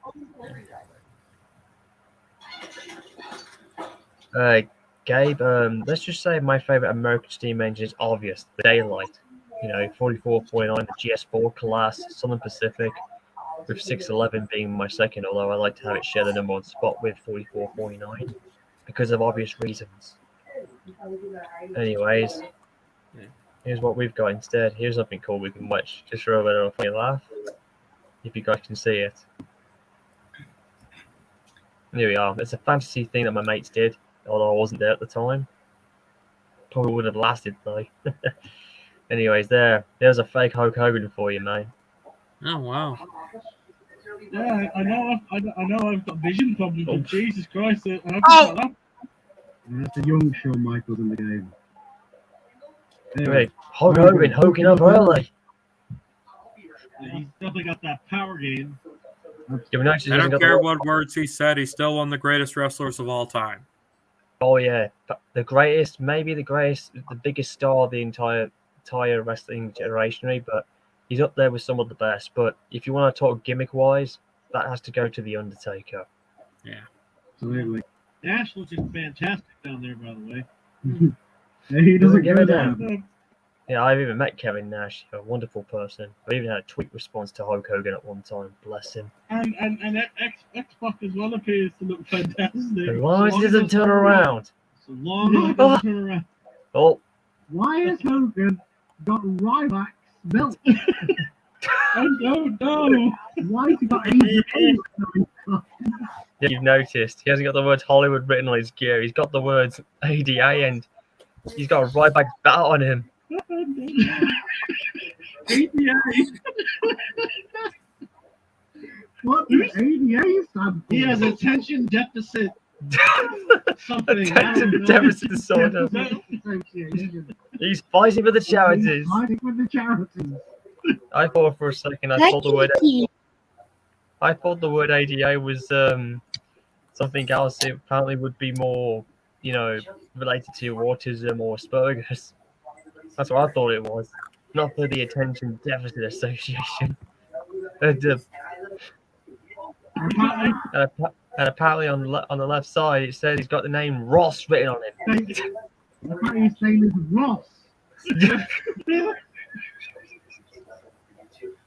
Gabe, let's just say my favorite American steam engine is obvious, the Daylight. You know, 4449, the GS4 class, Southern Pacific, with 611 being my second, although I like to have it share the number one spot with 4449 because of obvious reasons. Anyways, here's what we've got instead. Here's something cool we can watch, just for a bit of a funny laugh, if you guys can see it. Here we are. It's a fantasy thing that my mates did, although I wasn't there at the time. Probably would have lasted though. Anyways, there's a fake Hulk Hogan for you, man. Oh, wow. Yeah, I know I've got vision problems, but Jesus Christ. Oh! That's a young Shawn Michaels in the game. Anyway, Hulk Hogan hulking up early. He's definitely got that power game. You notice he I hasn't don't got care the- what words he said, he's still one of the greatest wrestlers of all time. Oh yeah, the greatest, maybe the greatest, the biggest star of the entire wrestling generation, but he's up there with some of the best. But if you want to talk gimmick-wise, that has to go to The Undertaker. Yeah. Absolutely. Ash looks fantastic down there, by the way. Yeah, he doesn't Give go it down. Yeah, I've even met Kevin Nash, a wonderful person. I even had a tweet response to Hulk Hogan at one time. Bless him. And X-Pac as well appears to look fantastic. As long as he doesn't turn around. So long as he doesn't turn around. Oh, Why has Hogan got Ryback's belt? I don't know. Why has he got AJ? yeah, you've noticed. He hasn't got the words Hollywood written on his gear. He's got the words ADA and he's got a Ryback bat on him. ADA. What does ADA stand for? He has attention deficit something. Attention deficit disorder. Association. He's fighting for the charities. Fighting with the charities. I thought for a second I thought the word ADA was something else. It apparently would be more, related to autism or Asperger's. That's what I thought it was. Not for the Attention Deficit Association. And apparently on the left side it says he's got the name Ross written on him. I thought his name is Ross.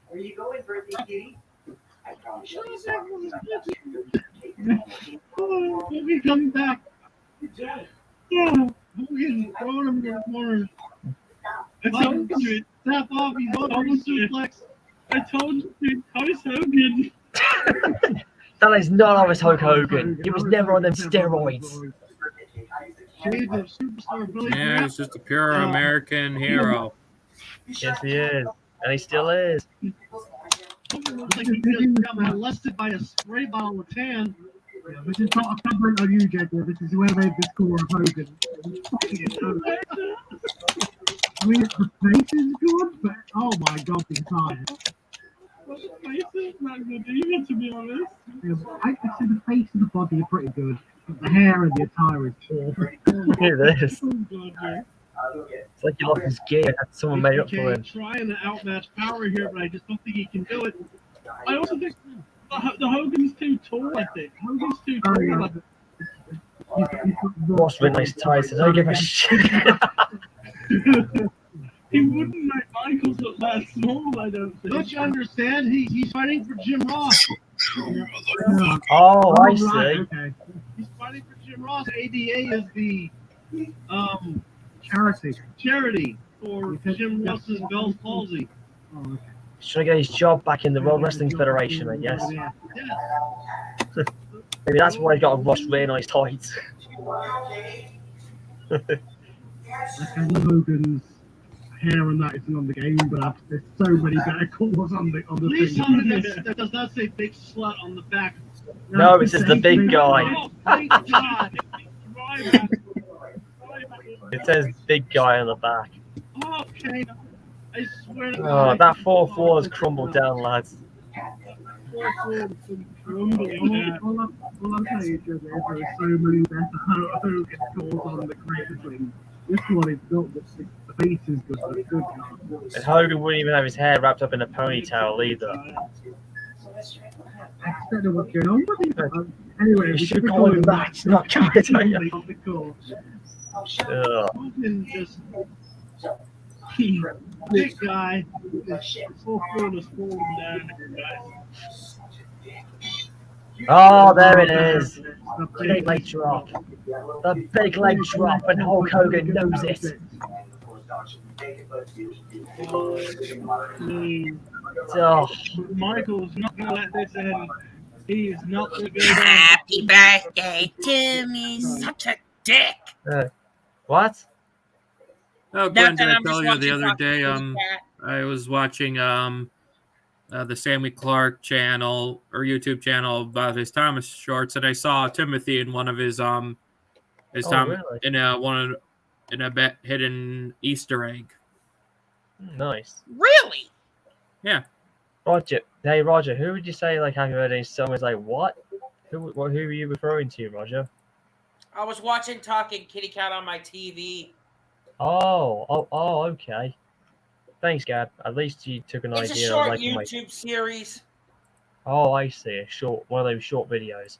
Where you going, birthday kitty? I promise you. Let me come back. Oh, Hogan throwing him in the corner. I told you, step off, he's on suplex. I told you, Horace Hogan. That is not Horace Hulk Hogan. He was never on them steroids. Shades of superstar Billy Yeah, Graham. he's just a pure American hero. Yes, he is. And he still is. Hogan looks like he just got molested by a spray bottle of tan. Yeah, this is not a comment on you, Jacob. This is whoever made this call of Hogan. I mean, the face is good, but oh my god, the entire. Well, the face is not good either, to be honest. I can see the face and the body are pretty good, but the hair and the attire is awful. It is. Oh, God, yeah. It's like he lost his gear. That someone made up for him. Trying to outmatch power here, but I just don't think he can do it. I also think the Hogan's too tall, I think. Hogan's too tall. Ross really nice ties. I don't give a shit. He wouldn't make Michaels look that small, I don't think. Don't you understand? He's fighting for Jim Ross. Oh, I Right, see. okay. He's fighting for Jim Ross. ADA is the Charity. for Jim Ross's Bell's palsy. Oh, okay. He's trying to get his job back in the World Wrestling Federation, I guess. Yeah. Yes. Maybe that's why he got Ross really nice tights. Like I know Hogan's hair and that isn't on the game, but there's so many better calls on the Please thing. tell me that does not say big slut on the back. No, it says the big guy. Oh, thank God. It says big guy on the back. Okay. I swear to Oh, God. that 4th wall has crumbled down, lads. Crumbling. All I'm saying is there are so many better Hogan calls on the creative thing. This one is not the face is good, but it's good. And Hogan wouldn't even have his hair wrapped up in a ponytail either. I don't know what's going on with him. Anyway, You should call him that, not Carter. Ugh. Hogan just big guy. Full floor is falling down here, guys. Oh, there it is. Big leg drop. The big leg drop, and Hulk Hogan knows it. Oh, Michael's not gonna let this end. He is not gonna go down. Happy birthday to me, such a dick. what? Oh, Glenn, did Nothing, I I'm tell just you the watching other Fox day? News Chat. I was watching the Sammy Clark channel or YouTube channel about his Thomas shorts, and I saw Timothy in one of his Really? in a hidden Easter egg. Nice. Really? Roger. Hey, Roger, who would you say, like, happy birthday? Someone's like, what? Who are you referring to, Roger? I was watching Talking Kitty Cat on my TV. Oh, okay. Thanks, Gab. At least you took an It's a idea short of, like, my... YouTube series. Oh, I see. One of those short videos.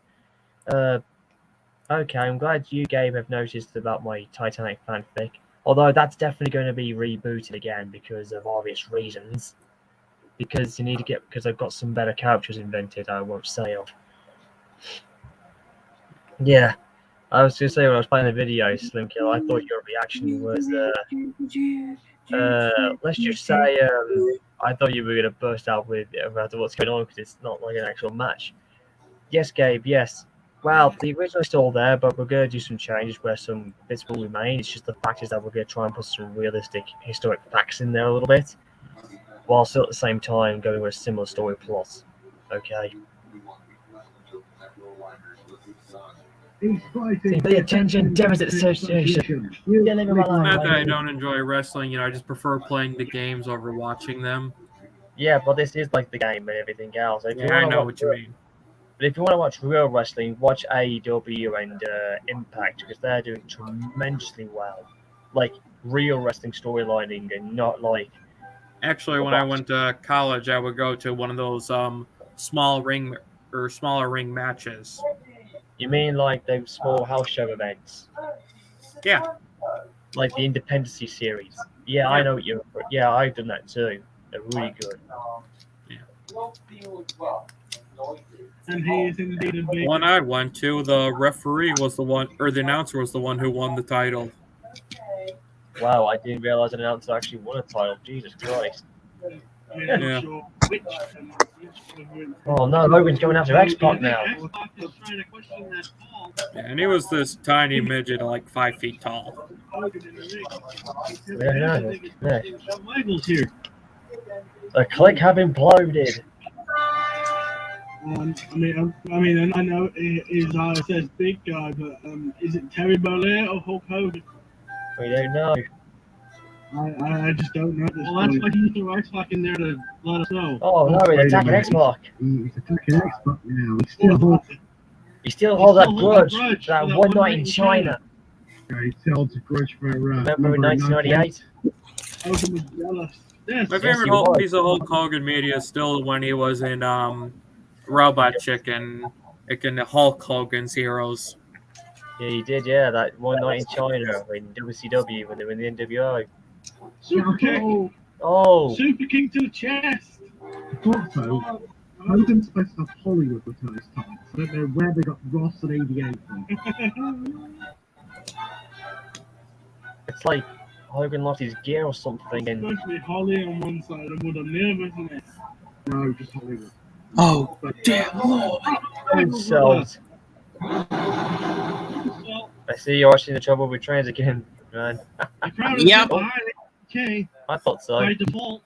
Okay, I'm glad you, Gabe, have noticed about my Titanic fanfic. Although that's definitely going to be rebooted again because of obvious reasons. Because I've got some better characters invented. I won't say of. Yeah, I was going to say when I was playing the video, Slim Kill, I thought your reaction was let's just say I thought you were going to burst out with about what's going on because it's not like an actual match. Yes, Gabe. Yes. Well, the original's still there, but we're going to do some changes where some bits will remain. It's just the fact is that we're going to try and put some realistic historic facts in there a little bit, while still at the same time going with a similar story plot. Okay. The Attention Deficit Association. Not that I don't enjoy wrestling, I just prefer playing the games over watching them. Yeah, but this is like the game and everything else. If you Yeah, I wanna know watch- what you mean. But if you want to watch real wrestling, watch AEW and Impact because they're doing tremendously well. Like real wrestling storylining and not like. Actually, when I went to college, I would go to one of those smaller ring matches. You mean like those small house show events? Yeah. Like the Independency series. Yeah, I know what you're. Yeah, I've done that too. They're really good. And he is indeed a big. One I went to, the referee was the one, or the announcer was the one who won the title. Wow, I didn't realize an announcer actually won a title. Jesus Christ. Yeah. Oh no, Logan's going after X-Pac now. Yeah, and he was this tiny midget, like 5 feet tall. Yeah. Michael's here. The click have imploded. I mean, I know it says big guy, but is it Terry Bollea or Hulk Hogan? We don't know. I just don't know. Well, that's why he threw X-Pac in there to let us know. Oh no, he's attacking X-Pac. He's attacking X-Pac now. He still holds that grudge for that one night in China. Yeah, he still holds a grudge for. Remember in 1998? Hogan was jealous. Yes. My favorite he was. piece of Hulk Hogan media is still when he was in Robot Chicken, like in the Hulk Hogan's Heroes. Yeah, he did. Yeah, that one night in China in WCW when they were in the NWO. Super kick. Oh, Super kick to the chest. Also, Hogan's supposed to have Hollywood return his tights. I don't know where they got Ross and 88 from. it's like Hogan lost his gear or something, and Supposed to be Holly on one side and Wood on the other, isn't it? No, just Hollywood. Oh, But damn Lord. insults. Well, I see you're watching the Trouble with Trains again, man. the crowd is Yep. behind it. Okay, I thought so. by default.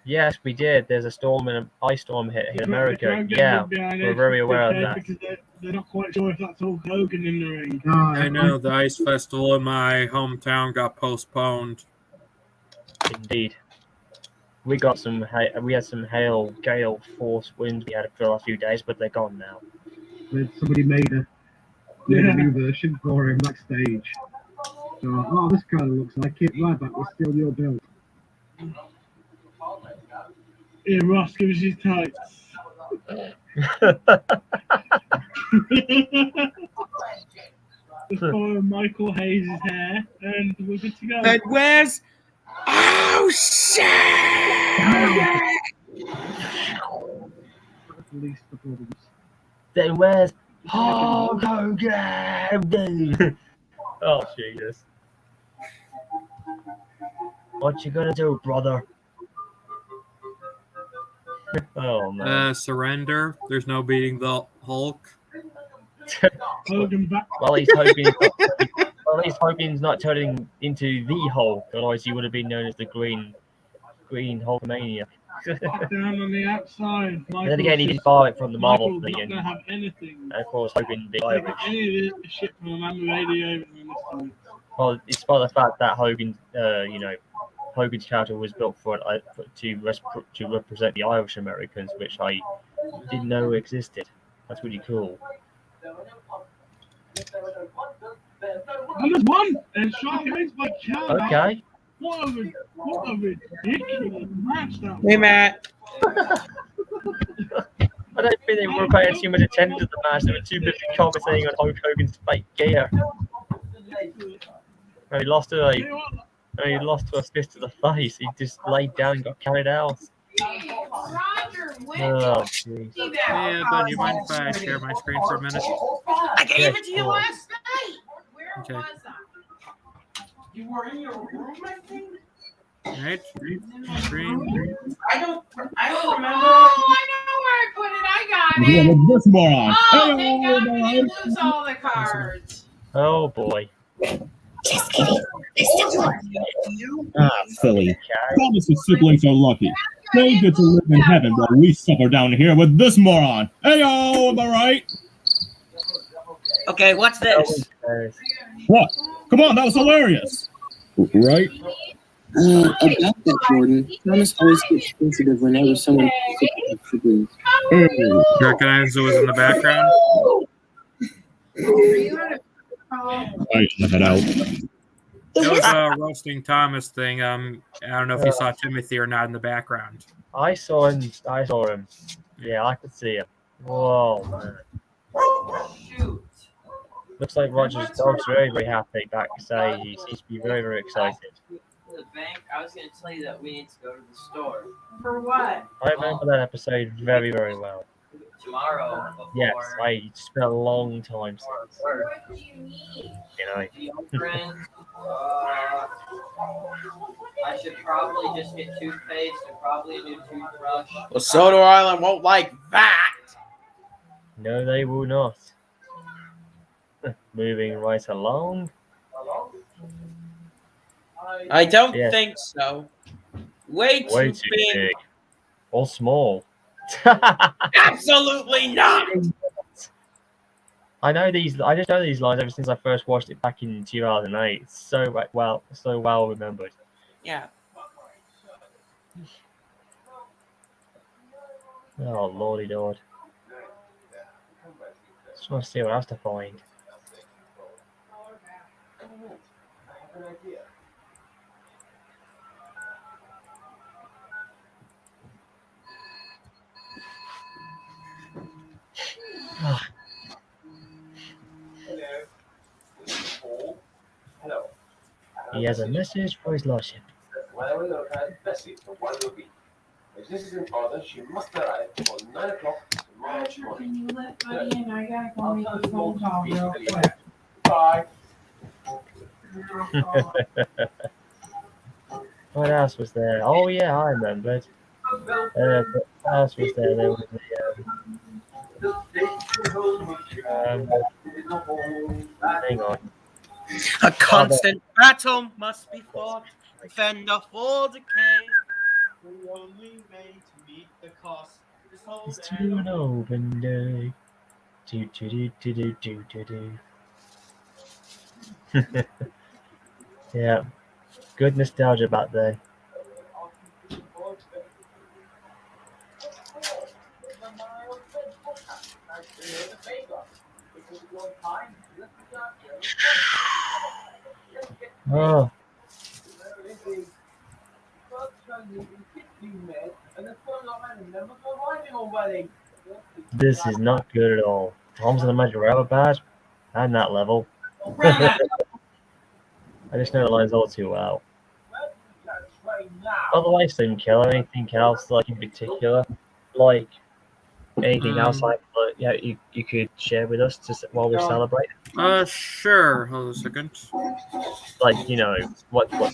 Yes, we did. There's a storm and an ice storm hit The America. crowd gets Yeah, behind we're it, very aware of okay, that. Because they're not quite sure if that's Hulk Hogan in the ring. I know the ice festival in my hometown got postponed. Indeed. We got some. We had some hail, gale, force winds we had for the last few days, but they're gone now. Somebody made a new version for him backstage. So, oh, this kind of looks like it. Right back, we're still your build. Yeah, Ross gives his tights. Before Michael Hayes' hair, and we're good to go. Then where's? Oh shit! Release the problems. Then where's Hulk Hogan? Oh Jesus! What you gonna do, brother? Oh man. Surrender. There's no beating the Hulk. Hogan back. Well, he's hoping. Well, he's hoping he's not turning into the Hulk. Otherwise, he would have been known as the Green Hulkamania. Down on the outside. And then again, he didn't buy it from the Marvel Michael's thing, not and going to have anything. of course, Hogan being Taking Irish. any of this shit from a man with 88 in this time. Well, it's by the fact that Hogan, Hogan's character was built to represent the Irish Americans, which I didn't know existed. That's really cool. And there's one! And Shark Hayes by Cal. Okay. What a ridiculous match that Hey was. Matt. I don't think they were paying too much attention to the match. They were too busy commentating on Hulk Hogan's fake gear. And he lost to a fist to the face. He just laid down and got carried out. Oh, jeez. Yeah, but you mind if I share my screen for a minute? I gave it to you last night. Where Okay. was I? You were in your room, I think. Right? Screen. I don't remember. Oh, I know where I put it. I got Yeah, it. with this moron. Oh, thank God we didn't lose all the cards. Oh boy. Just kidding. Ah, silly. Thomas's siblings are lucky. They get to live in heaven while we suffer down here with this moron. Hey-o, am I right? Okay, what's this? What? Come on, that was hilarious. Right? About that, Jordan. Thomas always gets sensitive whenever someone picks up siblings. You recognize who was in the background? Alright, let it out. It was a roasting Thomas thing. I don't know if you saw Timothy or not in the background. I saw him. Yeah, I could see him. Whoa, man. Shoot. Looks like Roger's dog's very, very happy backstage. He seems to be very, very excited. The bank. I was going to tell you that we need to go to the store For what? I remember that episode very, very well. tomorrow. Before Yes, I spent a long time since. work. What do you need? Deodorant. I should probably just get toothpaste and probably a new toothbrush. Well, Soda Island won't like that. No, they will not. Moving right along. I don't Yes. think so. Way Way too too big. big. Or small. Absolutely not. I just know these lines ever since I first watched it back in 2008. It's so well remembered. Yeah. Oh lordy lord. Just want to see what else to find. He has a message for his lordship. Whenever we look at Bessie, the one will be. If this is in order, she must arrive for 9 o'clock tomorrow morning. Can you let Buddy in? I gotta go make a phone call real quick. Bye. What else was there? Oh yeah, I remembered. What else was there? There was hang on. A constant battle must be fought. Fend off all decay. Only made to meet the cost. It's to an open day. Do do do do do do do do. Yeah, good nostalgia back then. Oh, this is not good at all. Tom's and the Magic Rabbit bad? I'm that level. I just know the lines all too well. Otherwise, didn't kill anything else, like in particular, like anything else, like yeah, you could share with us just while we celebrate. Sure. Hold on a second. Like, you know, what we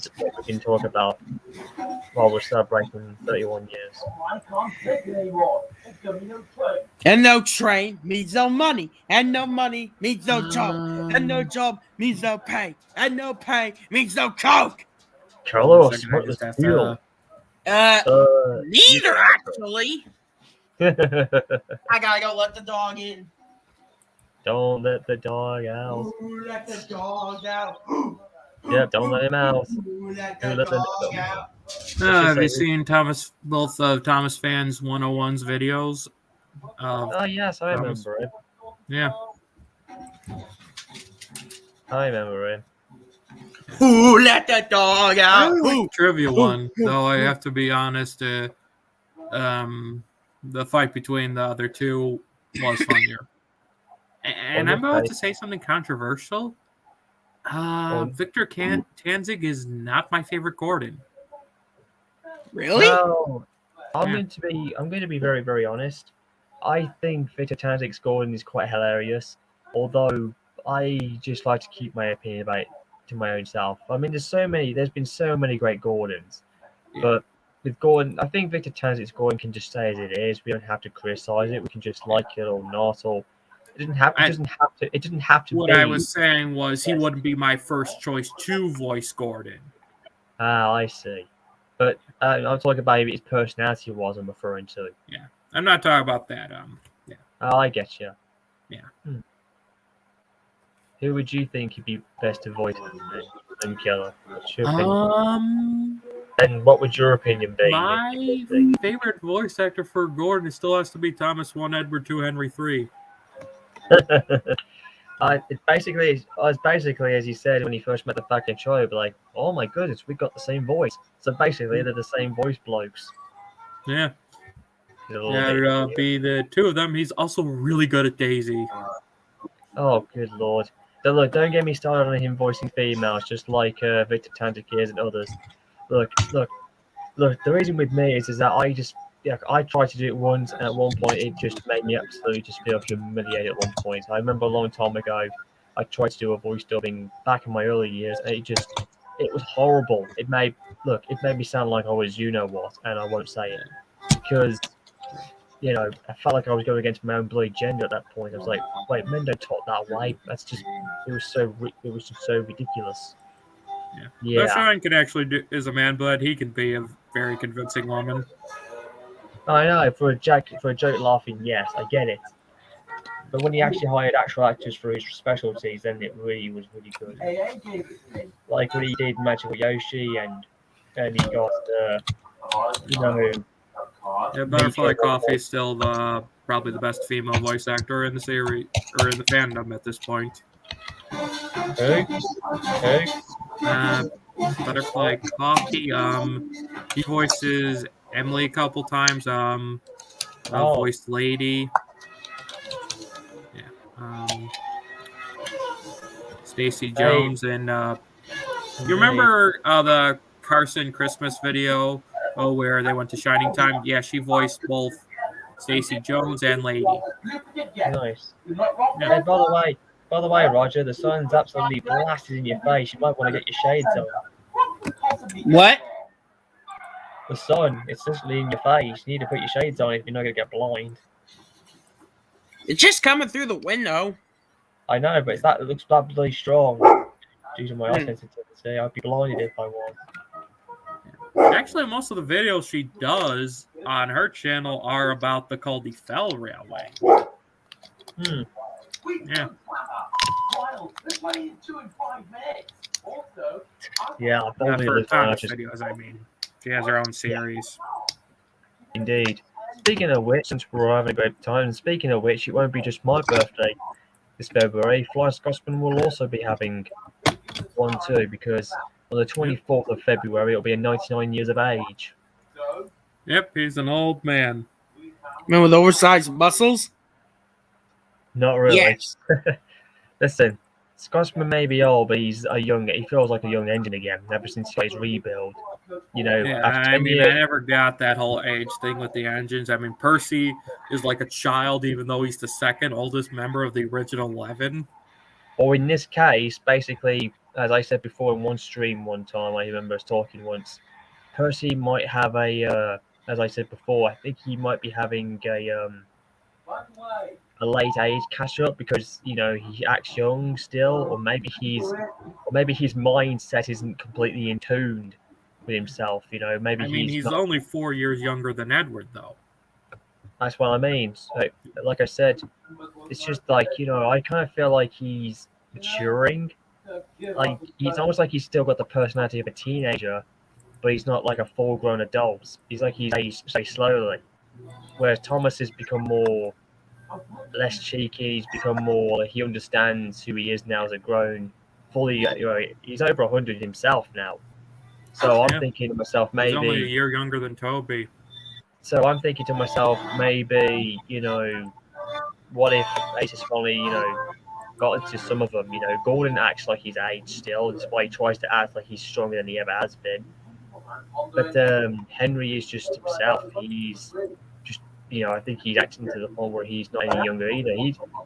can talk about while we're celebrating 31 years. I can't take it anymore. It's giving no train. And no train means no money. And no money means no job. And no job means no pay. And no pay means no coke. Carlos, what was real? Neither actually. I gotta go let the dog in. Don't let the dog out. Ooh, let the dog out. Yep, don't let him out. Ooh, let the dog out. Have you seen both of Thomas Fans 101's videos? Oh yes, I remember it. Yeah. I remember it. Ooh, let the dog out. Ooh. Trivia one, though I have to be honest, the fight between the other two was funnier. And I'm about to say something controversial. Victor Tanzig is not my favorite Gordon. Really? No, I'm going to be very, very honest. I think Victor Tanzig's Gordon is quite hilarious, although I just like to keep my opinion about it to my own self. I mean, there's been so many great Gordons, but with Gordon, I think Victor Tanzig's Gordon can just stay as it is. We don't have to criticize it. We can just like it or not, or it doesn't have to. What I was saying was he wouldn't be my first choice to voice Gordon. Ah, I see. But I'm talking about his personality. Was I'm referring to. Yeah, I'm not talking about that. Yeah. Oh, I get you. Yeah. Who would you think would be best to voice than Killer? And what would your opinion be? My favorite voice actor for Gordon still has to be Thomas 1 Edward 2 Henry 3. It's basically as he said when he first met the fucking show, but like, oh my goodness, we got the same voice. So basically, they're the same voice blokes. Yeah. It'll be the two of them. He's also really good at Daisy. Oh, good lord. Look, don't get me started on him voicing females, just like Victor Tanzig is and others. Look. The reason with me is that I tried to do it once, and at one point it just made me absolutely just feel humiliated at one point. I remember a long time ago, I tried to do a voice dubbing back in my early years, and it was horrible. It made me sound like I was you know what, and I won't say it because, you know, I felt like I was going against my own bloody gender at that point. I was like, wait, men don't talk that way. It was just so ridiculous. Yeah. Sean can actually do is a man, but he can be a very convincing woman. I know, for a joke laughing, yes, I get it. But when he actually hired actual actors for his specialties, then it really was really good. Like when he did Magical Yoshi, and he got Butterfly Coffee is still probably the best female voice actor in the series or in the fandom at this point. Butterfly Coffee. He voices Emily a couple times. Voiced Lady. Yeah. Stacey Jones and You remember the Carson Christmas video where they went to Shining Time? Yeah, she voiced both Stacey Jones and Lady. Nice. Hey, by the way, Roger, the sun's absolutely blasted in your face. You might want to get your shades on. What? The sun, it's literally in your face. You need to put your shades on if you're not going to get blind. It's just coming through the window. I know, but it looks bloody strong. Due to my eye sensitivity, I'd be blinded if I was. Actually, most of the videos she does on her channel are about the Caldy Fell Railway. Yeah. Yeah, I Not probably for look Thomas just... videos, I mean. She has her own series. Indeed. Speaking of which, since we're having a great time, speaking of which, it won't be just my birthday this February. Flying Scotsman will also be having one too, because on the 24th of February, it'll be 99 years of age. Yep, he's an old man. Man with oversized muscles? Not really. Yes. Listen, Scotsman may be old, but he feels like a young engine again, ever since he got his rebuild. You know, Yeah, after I 10 mean, years, I never got that whole age thing with the engines. I mean, Percy is like a child, even though he's the second oldest member of the original 11. or in this case, basically, as I said before in one stream one time, I remember us talking once, Percy might have as I said before, I think he might be having a late age catch up because he acts young still, or maybe his mindset isn't completely in tune with himself. Maybe he's not, only 4 years younger than Edward, though. That's what I mean. So, like I said, it's just like I kind of feel like he's maturing. Like it's almost like he's still got the personality of a teenager, but he's not like a full-grown adult. He's aged slowly. Whereas Thomas has become less cheeky. He's become more. He understands who he is now as a grown, fully. He's over 100 himself now. So I'm thinking to myself, maybe He's only a year younger than Toby. So I'm thinking to myself, maybe what if Ace has finally got into some of them? Gordon acts like he's aged still. That's why he tries to act like he's stronger than he ever has been. But Henry is just himself. He's just, I think he's acting to the point where he's not any younger either.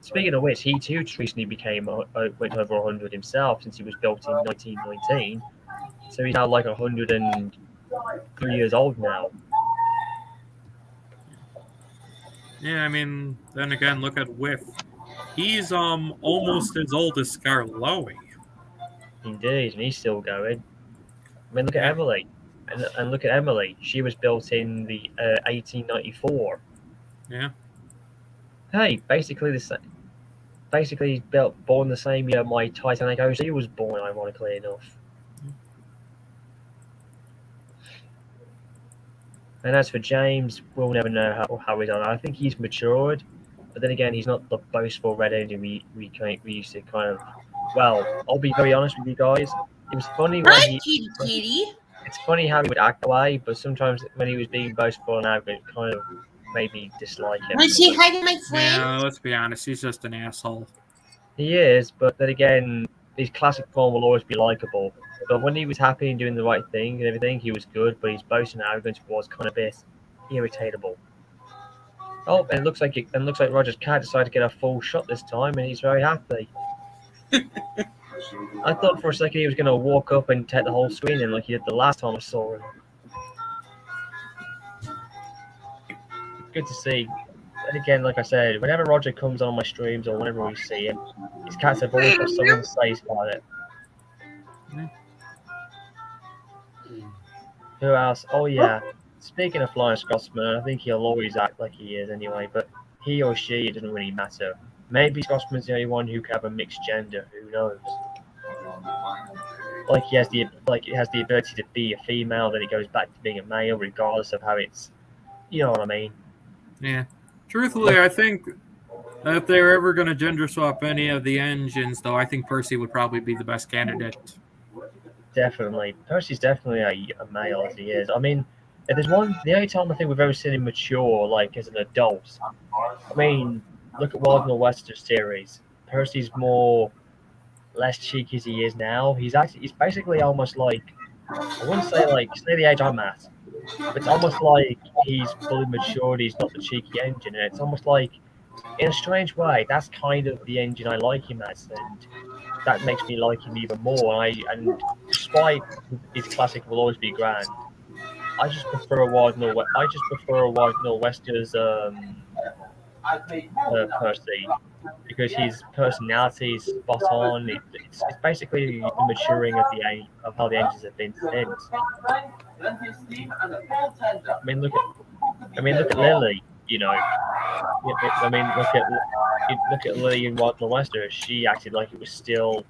Speaking of which, he too recently went over 100 himself since he was built in 1919. So he's now like 103 years old now. Yeah, I mean, then again, look at Whiff. He's almost as old as Scarlowy. Indeed, and he's still going. I mean, look at Emily. And look at Emily. She was built in the 1894. Yeah. Hey, basically the same. Basically, born the same year my Titanic OC was born, ironically enough. And as for James, we'll never know how he's on. I think he's matured, but then again, he's not the boastful red engine we used to kind of. Well, I'll be very honest with you guys. It was funny when It's funny how he would act away, but sometimes when he was being boastful and arrogant, it kind of made me dislike him. Want to say hi to my friend? Yeah, let's be honest, he's just an asshole. He is, but then again, his classic form will always be likable. But when he was happy and doing the right thing and everything, he was good, but his boasting and arrogance was kind of a bit irritable. Oh, and it looks like Roger's cat decided to get a full shot this time, and he's very happy. I thought for a second he was going to walk up and take the whole screen in like he did the last time I saw him. Good to see. And again, like I said, whenever Roger comes on my streams or whenever we see him, his cats have always got something to say about it. Who else? Oh yeah. Speaking of Flying Scotsman, I think he'll always act like he is anyway, but he or she, it doesn't really matter. Maybe Scotsman's the only one who can have a mixed gender, who knows? Like he has the ability to be a female, then he goes back to being a male, regardless of how it's, you know what I mean? Yeah. Truthfully, I think that if they're ever going to gender swap any of the engines, though, I think Percy would probably be the best candidate. Definitely. Percy's definitely a male as he is. I mean, if there's the only time I think we've ever seen him mature, like as an adult, I mean, look at Wild in the Western series. Percy's more less cheeky as he is now. He's basically almost like, I wouldn't say like say the age I'm at, but it's almost like he's fully matured. He's not the cheeky engine, and it's almost like, in a strange way, that's kind of the engine I like him as, and that makes me like him even more. And despite his classic will always be grand, I just prefer a Wild Northwester's Percy, because his personality is spot on. It's basically the maturing of how the engines have been since. I mean, look at Lily. You know, I mean, look at Lily in Wild Northwester. She acted like it was still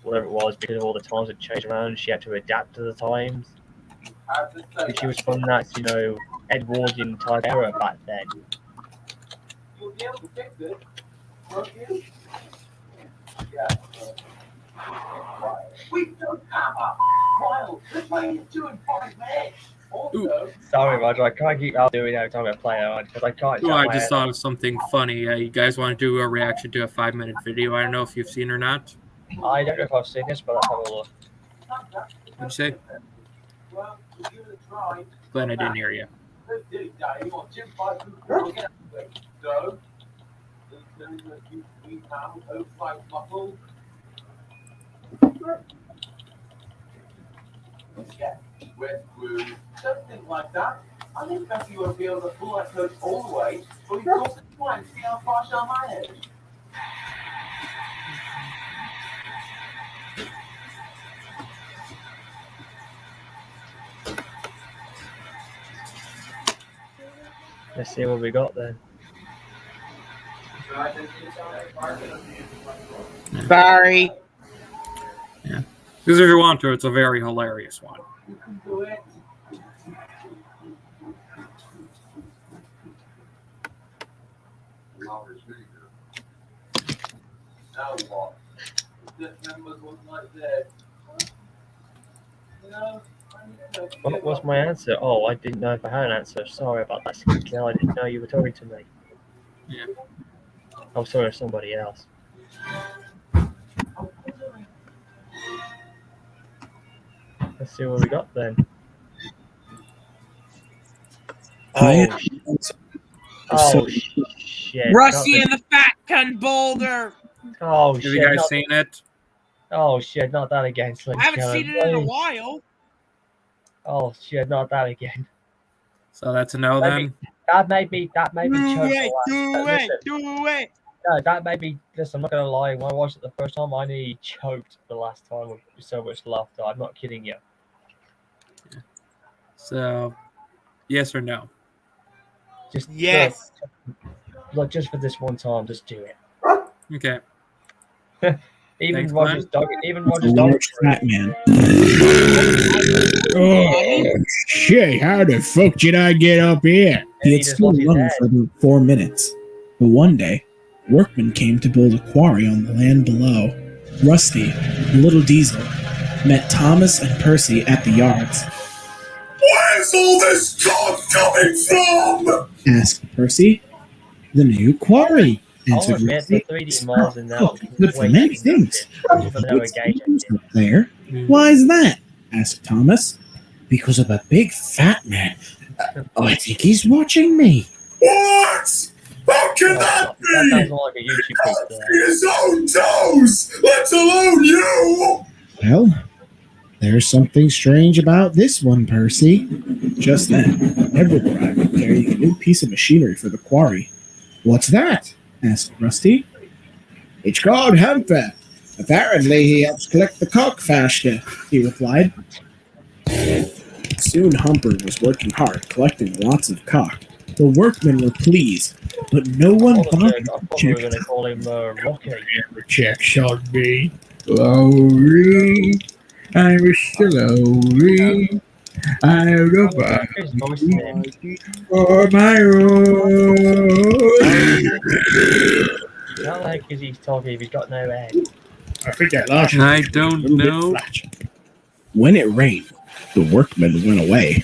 whatever it was because of all the times it changed around. She had to adapt to the times. And she was from that, you know, Edwardian type era back then. You'll be able to fix it, won't you? Yeah. We don't have a while. This way is 2 and 5 minutes. Also, sorry, Roger, I can't keep out doing every time I play it because I can't. Oh, I just thought of something funny. You guys want to do a reaction to a 5-minute video? I don't know if you've seen or not. I don't know if I've seen this, but let's have a look. What'd you say? well, we'll give it a try. Glenn, I didn't hear you. So, we have 05 bottle. Yeah, wet glue, something like that. I think Becky won't be able to pull that coat all the way, but we've got to try and see how far she'll manage. Let's see what we got then. Sorry. Yeah. Because if you want to, it's a very hilarious one. You can do it. Now what? The members wasn't like that. You know, What was my answer? Oh, I didn't know if I had an answer. Sorry about that, Skill. I didn't know you were talking to me. Yeah. Oh, sorry, somebody else. Let's see what we got then. Oh, shit. Rusty and the Fat Gun Boulder. Oh, Have shit. you guys seen it? Oh, shit, not that again, Slim I haven't Killer, seen it in a please. while. Oh, shit, not that again. So that's a no then? That made me choke. Do it. No, that made me. Listen, I'm not gonna lie. When I watched it the first time, I nearly choked the last time with so much laughter. I'm not kidding you. So, yes or no? Just Yes. Look, just for this one time, just do it. Okay. Even Thanks, Roger's Glenn. dog. Even Roger's dog. Fat man. Oh shit! How the fuck did I get up here? He had still run for about 4 minutes, but one day, workmen came to build a quarry on the land below. Rusty, Little Diesel, met Thomas and Percy at the yards. Where's all this talk coming from? Asked Percy. The new quarry, I'll answered admit the Rusty. 3D models in that. Good for many things. For no engagement. Up there. Why is that? Asked Thomas. Because of a big fat man. I think he's watching me. What? How can that be? That sounds more like a YouTube clip there. His own toes, let alone you! Well, there's something strange about this one, Percy. Just then, Edward arrived carrying a new piece of machinery for the quarry. What's that? Asked Rusty. It's called Humper. Apparently he helps collect the cock faster, he replied. Soon Humper was working hard, collecting lots of cock. The workmen were pleased, but no one bothered to check. We're gonna call him Rocky. Checks on me. Slowly, I was slowly. I have nobody for my own. How the heck is he talking if he's got no head? I think I lost you. I don't know. When it rained, the workmen went away.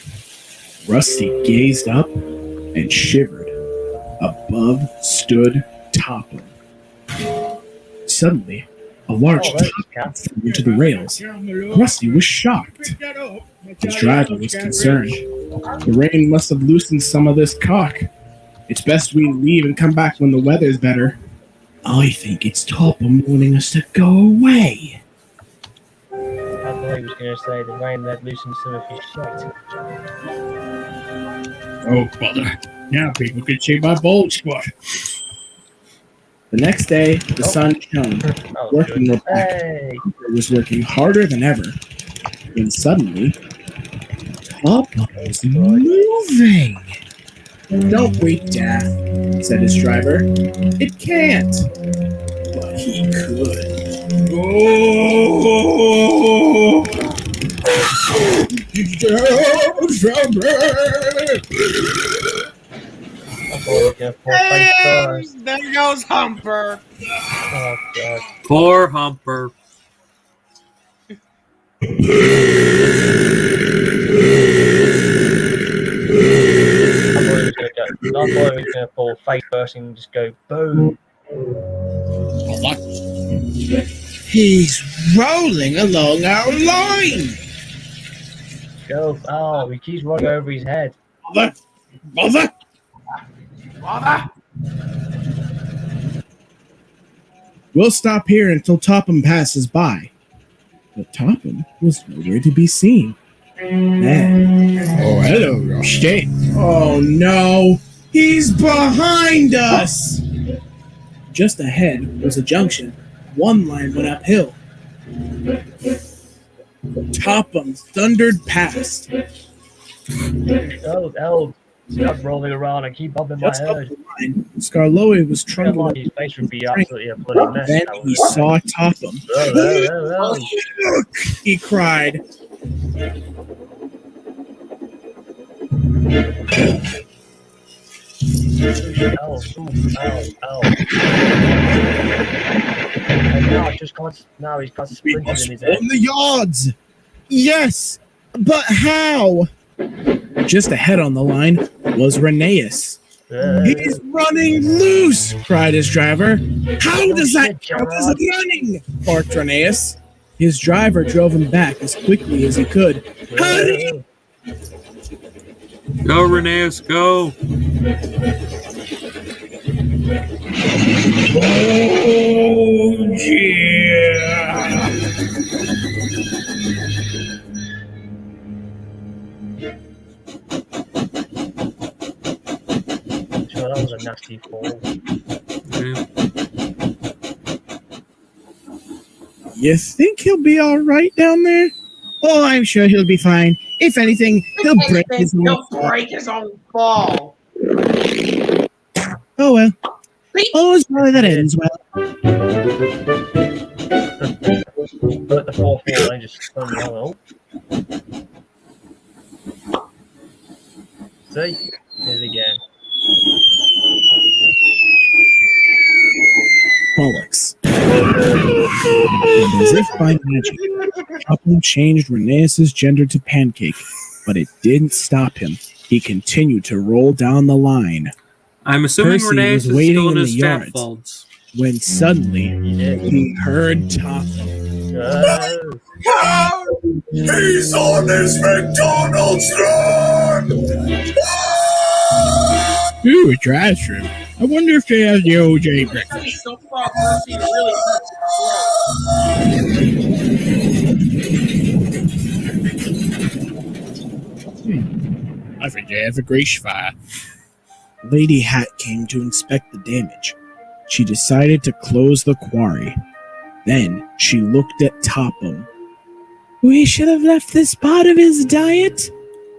Rusty gazed up and shivered. Above stood Topham. Suddenly, A large Oh, there's top Cat. flew into the rails. Rusty was shocked. His driver was concerned. The rain must have loosened some of this caulk. It's best we leave and come back when the weather's better. I think it's Topham wanting us to go away. I thought he was going to say the rain that loosened some of his shit. Oh, bother. Now people can see my bald spot. The next day, the sun shone. Working with Hey! was working harder than ever. When suddenly, Topham was moving. Don't wait, Daff, said his driver. It can't. But he could. Oh! Hey, there goes Humper. Oh, God. Poor Humper. I thought he was going to pull face first and just go boom. He's rolling along our line. Go. Oh, he keeps running over his head. Bother! We'll stop here until Topham passes by. But Topham was nowhere to be seen. Then, oh, hello, Rusty. Oh, no. He's behind us. Just ahead was a junction. One line went uphill. Topham thundered past. Oh, stop rolling around and keep bumping my Just up head. the line, Scarloe was trundling. His face would be absolutely a bloody mess. Then he saw Topham. Oh. Look! He cried. Ow. And now he's got splinters in his head. On the yards! Yes! But how? Just ahead on the line was Rheneas. He's running loose! Cried his driver. How does that count as running? Barked Rheneas. His driver drove him back as quickly as he could. Hurry! Go, Rheneas, go. Oh, yeah. So that was a nasty fall. You think he'll be all right down there? Oh, I'm sure he'll be fine. If anything, he'll break his own fall. Oh well. All's well that ends well. But the 4-4 line just spun down. Oh. See? Did it again. Bollocks. And as if by magic, Topham changed Rheneas' gender to Pancake, but it didn't stop him. He continued to roll down the line. I'm assuming Percy Rheneas was is waiting still in in his the fat yards folds. when suddenly he heard Topham. He's on his McDonald's run! Ooh, a drive-thru. I wonder if they have the OJ breakfast. So far, Percy really I think they have a grease fire. Lady Hat came to inspect the damage. She decided to close the quarry. Then she looked at Topham. We should have left this part of his diet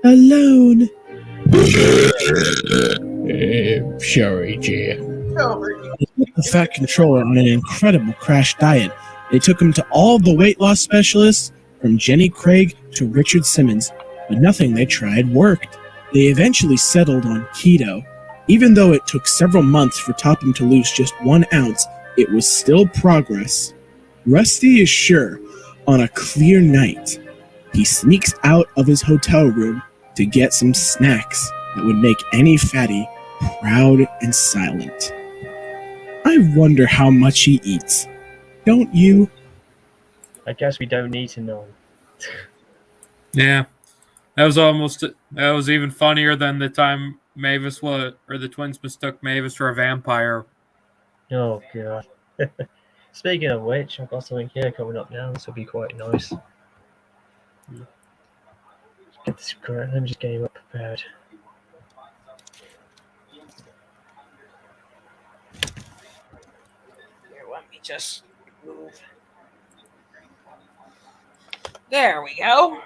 alone. Sorry, Jay. They put the fat controller on an incredible crash diet. They took him to all the weight loss specialists, from Jenny Craig to Richard Simmons, but nothing they tried worked. They eventually settled on keto. Even though it took several months for Topham to lose just 1 ounce, it was still progress. Rusty is sure, on a clear night, he sneaks out of his hotel room to get some snacks that would make any fatty proud and silent. I wonder how much he eats. Don't you? I guess we don't need to know. Yeah, that was even funnier than the time the twins mistook Mavis for a vampire. Oh god. Speaking of which, I've got something here coming up now. This will be quite nice. Get this correct. Let me just get you up prepared. Here, let me just move. There we go.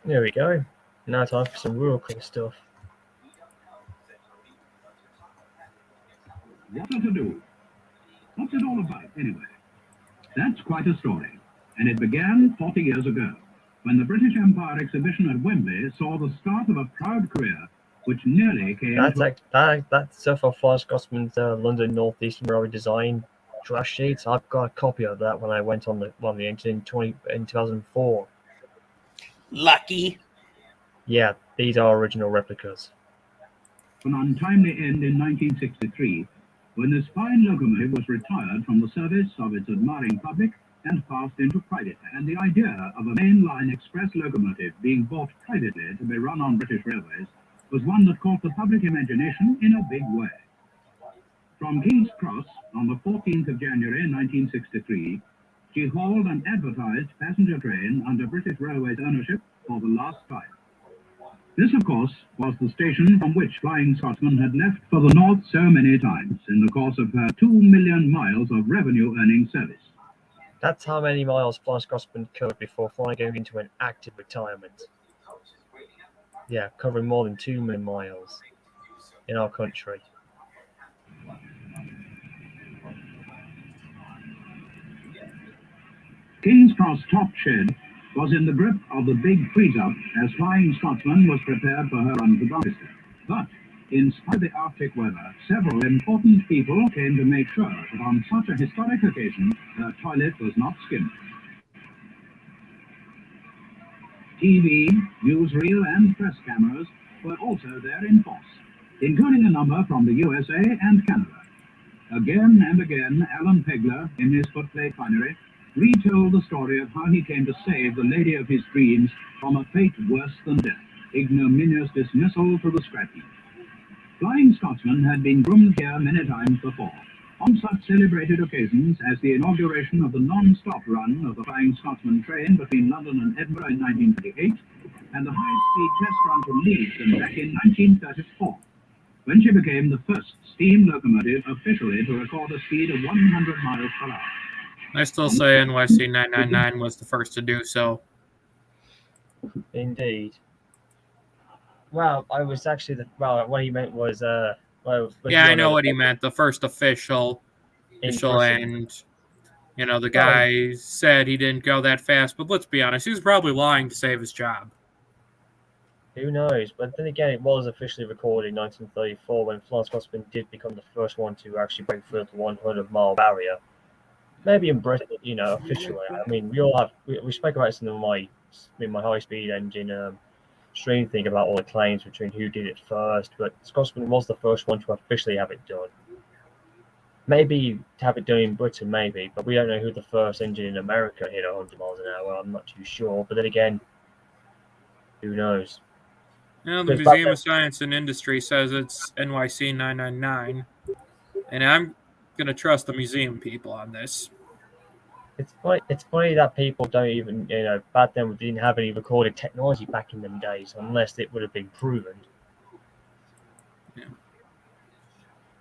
There we go. Now time for some real cool stuff. What to do? What's it all about, anyway? That's quite a story, and it began 40 years ago, when the British Empire exhibition at Wembley saw the start of a proud career which nearly came That's stuff of Florence Scotsman's London North Eastern Railway design draft sheets. I've got a copy of that when I went on the internet in 2004. Lucky. Yeah, these are original replicas. An untimely end in 1963, when this fine locomotive was retired from the service of its admiring public and passed into private, and the idea of a mainline express locomotive being bought privately to be run on British railways was one that caught the public imagination in a big way. From King's Cross on the 14th of January 1963, she hauled an advertised passenger train under British Railways ownership for the last time. This, of course, was the station from which Flying Scotsman had left for the north so many times in the course of her 2 million miles of revenue-earning service. That's how many miles Flying Scotsman covered before finally going into an active retirement. Yeah, covering more than 2 million miles in our country. King's Cross top shed was in the grip of the big freeze-up as Flying Scotsman was prepared for her run to Doncaster. But, in spite of the Arctic weather, several important people came to make sure that on such a historic occasion, her toilet was not skimmed. TV, newsreel, and press cameras were also there in force, including a number from the USA and Canada. Again and again, Alan Pegler, in his footplate finery, retold the story of how he came to save the lady of his dreams from a fate worse than death, ignominious dismissal to the scrap heap. Flying Scotsman had been groomed here many times before, on such celebrated occasions as the inauguration of the non-stop run of the Flying Scotsman train between London and Edinburgh in 1928, and the high-speed test run to Leeds back in 1934, when she became the first steam locomotive officially to record a speed of 100 miles per hour. I still say NYC 999 was the first to do so. Indeed. Well, I was actually what he meant was yeah, I know what he meant. The first official, and the guy said he didn't go that fast. But let's be honest, he was probably lying to save his job. Who knows? But then again, it was officially recorded in 1934 when Flying Scotsman did become the first one to actually break through the 100-mile barrier. Maybe in Britain, officially. I mean, we spoke about this in my high-speed engine stream thing about all the claims between who did it first, but Scotsman was the first one to officially have it done. Maybe to have it done in Britain, maybe, but we don't know who the first engine in America hit 100 miles an hour. I'm not too sure, but then again, who knows? The Museum of Science and Industry says it's NYC 999, and I'm going to trust the museum people on this. It's funny that people don't even, back then we didn't have any recorded technology back in them days, unless it would have been proven. Yeah.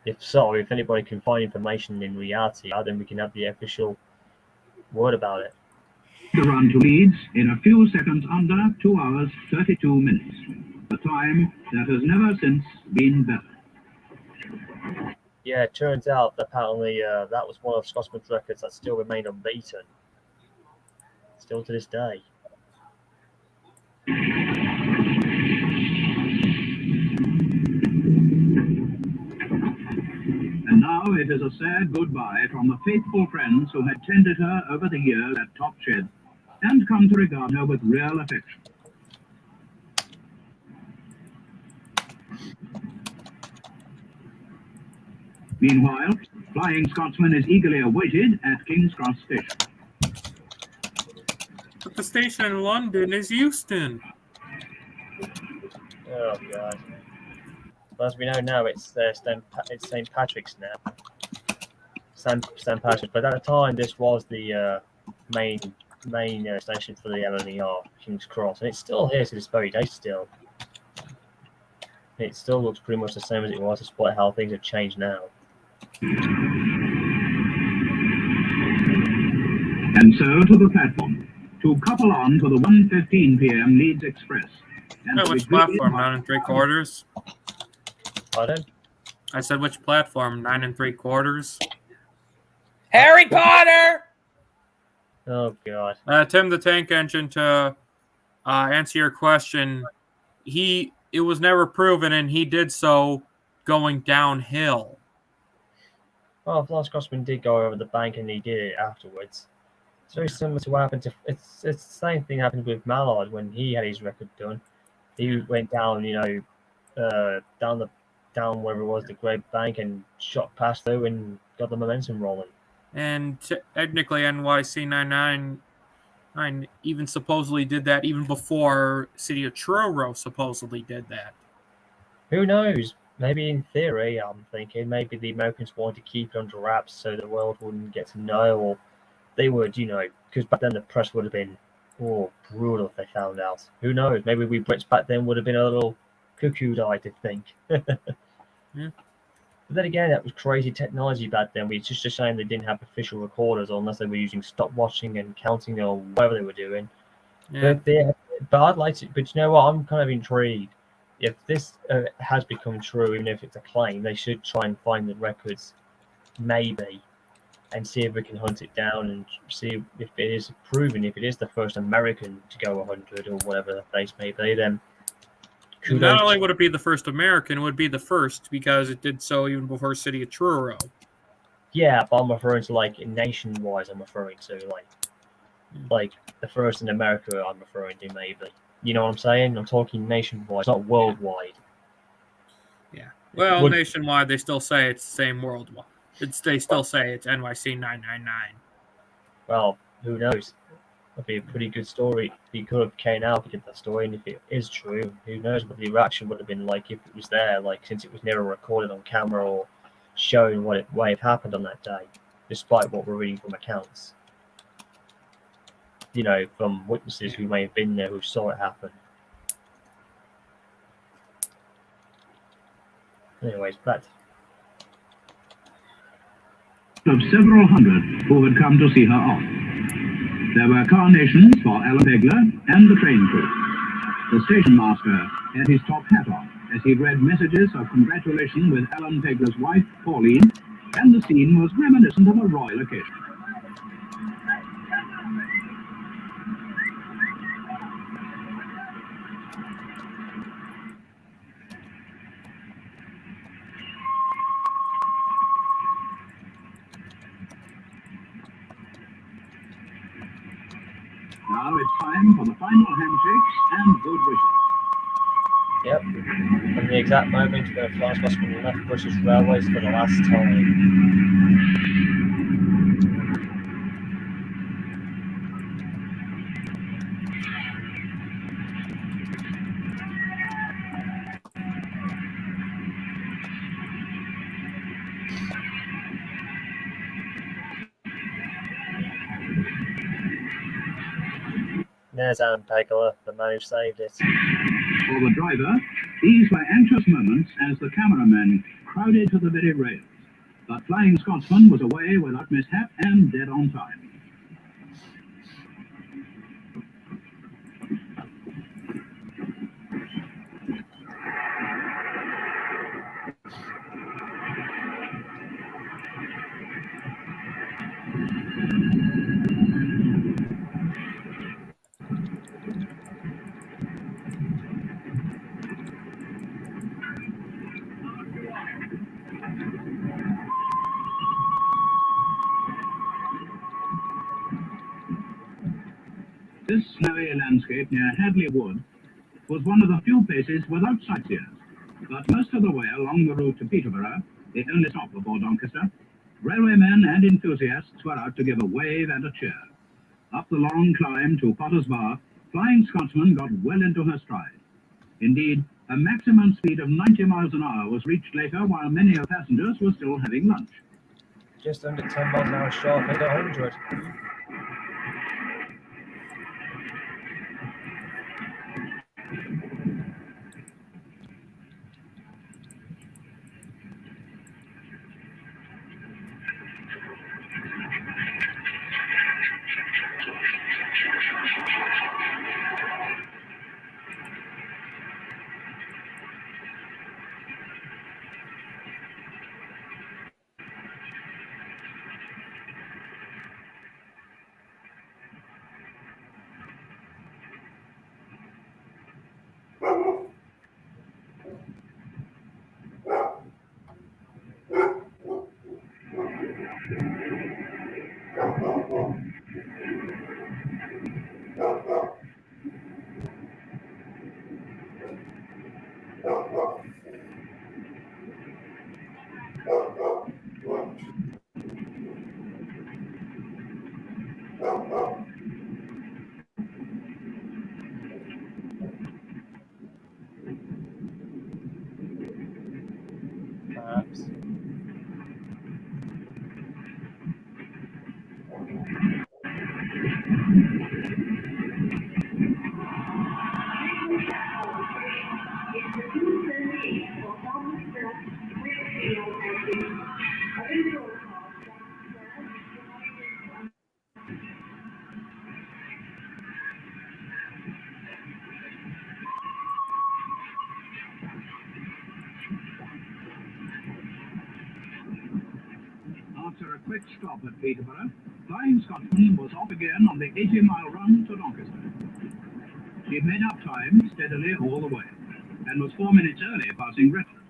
If anybody can find information in reality, then we can have the official word about it. The run to Leeds in a few seconds under 2 hours 32 minutes, a time that has never since been better. Yeah, it turns out that apparently that was one of Scotsman's records that still remained unbeaten. Still to this day. And now it is a sad goodbye from the faithful friends who had tended her over the years at Top Shed and come to regard her with real affection. Meanwhile, Flying Scotsman is eagerly awaited at King's Cross Station. But the station in London is Euston. Oh god. Well, as we know now, it's St. Patrick's now. St. Patrick's, but at the time, this was the main station for the LNER, King's Cross, and it's still here to this very day. Still, it still looks pretty much the same as it was, despite how things have changed now. And so to the platform, to couple on to the 1:15 p.m. Leeds Express. And Oh, to which be greeted platform? by- 9 3/4. Pardon? I said which platform? 9 3/4. Harry Potter! Oh god. Tim the Tank Engine, to answer your question, it was never proven, and he did so going downhill. Well, Flying Scotsman did go over the bank, and he did it afterwards. It's very similar to what happened to. It's the same thing happened with Mallard when he had his record done. He went down, down wherever it was, the Great Bank, and shot past through and got the momentum rolling. And technically, NYC 999 even supposedly did that even before City of Truro supposedly did that. Who knows? Maybe in theory, I'm thinking maybe the Americans wanted to keep it under wraps so the world wouldn't get to know, or they would, because back then the press would have been brutal if they found out. Who knows? Maybe we Brits back then would have been a little cuckoo-eyed to think. Yeah. But then again, that was crazy technology back then. It's just a shame they didn't have official recorders, unless they were using stopwatching and counting or whatever they were doing. Yeah. But I'd like to. But you know what? I'm kind of intrigued. If this has become true, even if it's a claim, they should try and find the records, maybe, and see if we can hunt it down and see if it is proven. If it is the first American to go 100 or whatever the case may be, then kudos. Not only would it be the first American, it would be the first because it did so even before City of Truro. Yeah, but I'm referring to nation-wise. I'm referring to like the first in America. I'm referring to maybe. You know what I'm saying? I'm talking nationwide, not worldwide. Yeah. Well, Would- nationwide, they still say it's the same worldwide. They still say it's NYC 999. Well, who knows? That'd be a pretty good story. He could have came out and did that story, and if it is true, who knows what the reaction would have been like if it was there, since it was never recorded on camera or shown what it may have happened on that day, despite what we're reading from accounts. From witnesses who may have been there who saw it happen. Anyways, back. Of several hundred who had come to see her off. There were carnations for Alan Pegler and the train crew. The station master had his top hat on as he read messages of congratulation with Alan Pegler's wife, Pauline, and the scene was reminiscent of a royal occasion. Now it's time for the final handshakes and good wishes. Yep. And the exact moment where Flying Scotsman left British Railways for the last time. There's Alan Pegler, the man who saved it. For the driver, these were anxious moments as the cameramen crowded to the very rails. But Flying Scotsman was away without mishap and dead on time. This snowy landscape near Hadley Wood was one of the few places without sightseers, but most of the way along the route to Peterborough, the only stop before Doncaster, railwaymen and enthusiasts were out to give a wave and a cheer. Up the long climb to Potter's Bar, Flying Scotsman got well into her stride. Indeed, a maximum speed of 90 miles an hour was reached later while many of passengers were still having lunch. Just under 10 miles an hour short of 100. Perhaps. After a quick stop at Peterborough, Flying Scotsman was off again on the 80-mile run to Doncaster. She made up time steadily all the way, and was 4 minutes early passing Retford.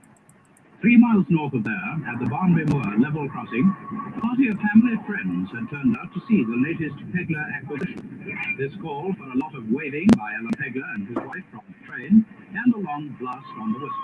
3 miles north of there, at the Barnby Moor level crossing, a party of family friends had turned out to see the latest Pegler acquisition. This called for a lot of waving by Alan Pegler and his wife from the train, and a long blast on the whistle.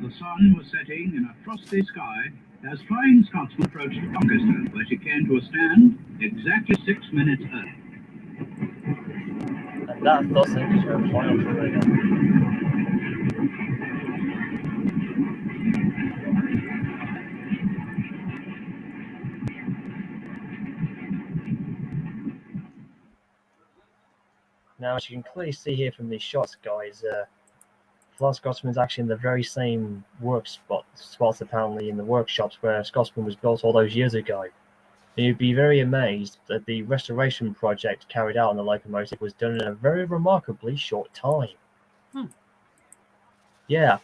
The sun was setting in a frosty sky as Flying Scotsman approached Doncaster, where she came to a stand exactly 6 minutes early. And that doesn't show final trigger. Now, as you can clearly see here from these shots, guys, Flying Scotsman's actually in the very same spots apparently in the workshops where Scotsman was built all those years ago. And you'd be very amazed that the restoration project carried out on the locomotive was done in a very remarkably short time. Yeah,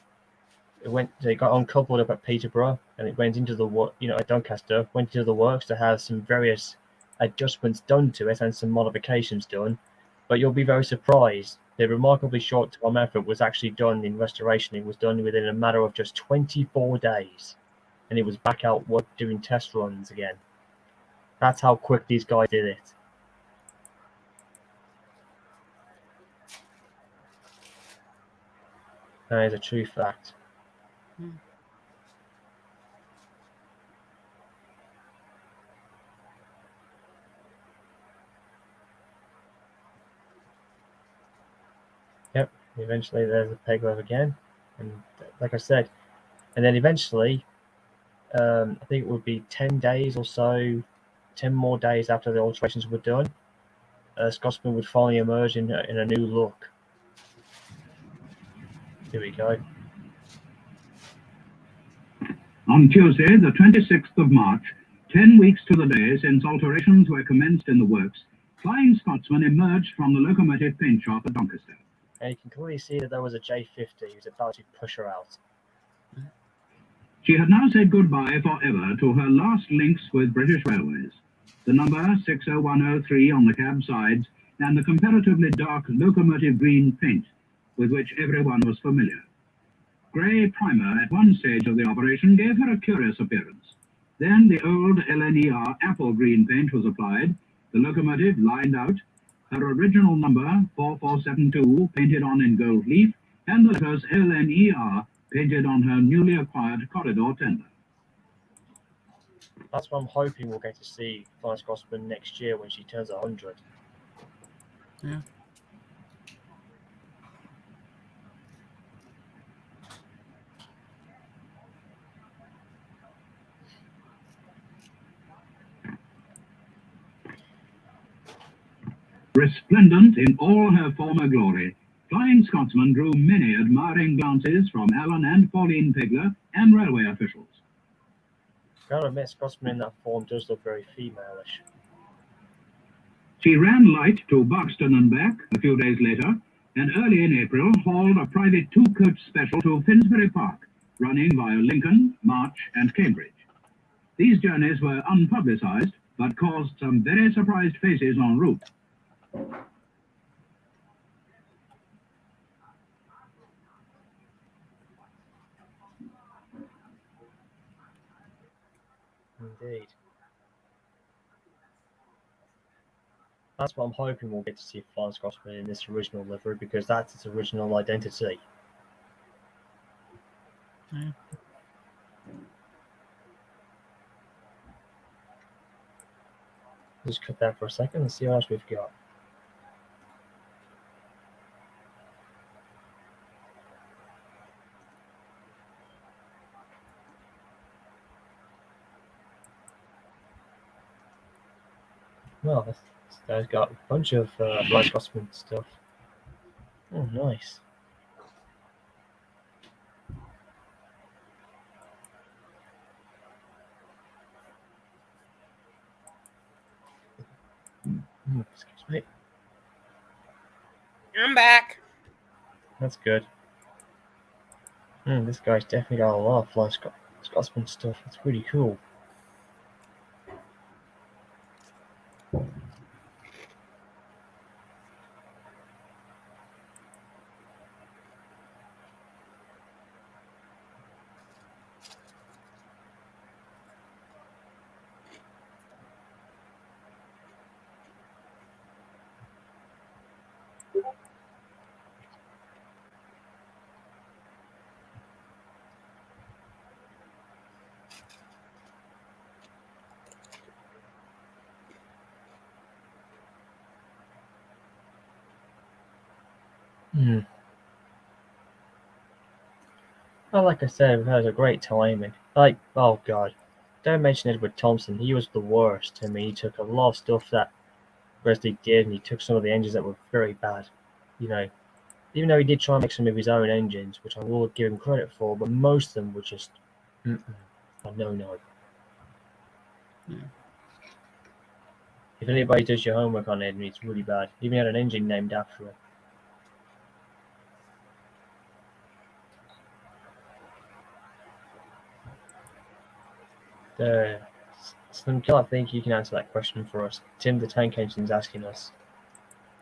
it got uncoupled up at Peterborough, and it went into the at Doncaster, went into the works to have some various adjustments done to it and some modifications done. But you'll be very surprised. The remarkably short time effort was actually done in restoration. It was done within a matter of just 24 days, and it was back out doing test runs again. That's how quick these guys did it. That is a true fact. Yep, eventually there's a peg leg again, And like I said, and then eventually, I think it would be 10 days or so, 10 more days after the alterations were done, Scotsman would finally emerge in a new look. Here we go. On Tuesday, the 26th of March, 10 weeks to the day since alterations were commenced in the works, Flying Scotsman emerged from the locomotive paint shop at Doncaster. And you can clearly see that there was a J50 who's about to push her out. She had now said goodbye forever to her last links with British Railways. The number 60103 on the cab sides and the comparatively dark locomotive green paint with which everyone was familiar. Grey primer at one stage of the operation gave her a curious appearance. Then the old LNER apple green paint was applied, the locomotive lined out, her original number 4472 painted on in gold leaf, and the letters LNER painted on her newly acquired corridor tender. That's what I'm hoping we'll get to see Flying Scotsman next year when she turns 100. Yeah. Resplendent in all her former glory, Flying Scotsman drew many admiring glances from Alan and Pauline Pegler and railway officials. Gotta admit, Scotsman in that form does look very female-ish. She ran light to Buxton and back a few days later, and early in April hauled a private two-coach special to Finsbury Park, running via Lincoln, March, and Cambridge. These journeys were unpublicized, but caused some very surprised faces en route. Indeed. That's what I'm hoping we'll get to see Flying Scotsman in this original livery, because that's its original identity. Yeah. Just cut that for a second and see what else we've got. Well, this guy's got a bunch of Flying Scotsman stuff. Oh, nice. Excuse me. I'm back. That's good. This guy's definitely got a lot of Flying Scotsman stuff. It's pretty cool. Well, like I said, we've had a great time. And oh god, don't mention Edward Thompson. He was the worst. I mean, he took a lot of stuff that Wesley did, and he took some of the engines that were very bad. You know, even though he did try and make some of his own engines, which I will give him credit for, but most of them were just a no. Yeah. If anybody does your homework on Edwin, it's really bad. He even had an engine named after him. Slim Kill, I think you can answer that question for us. Tim the Tank Engine's asking us.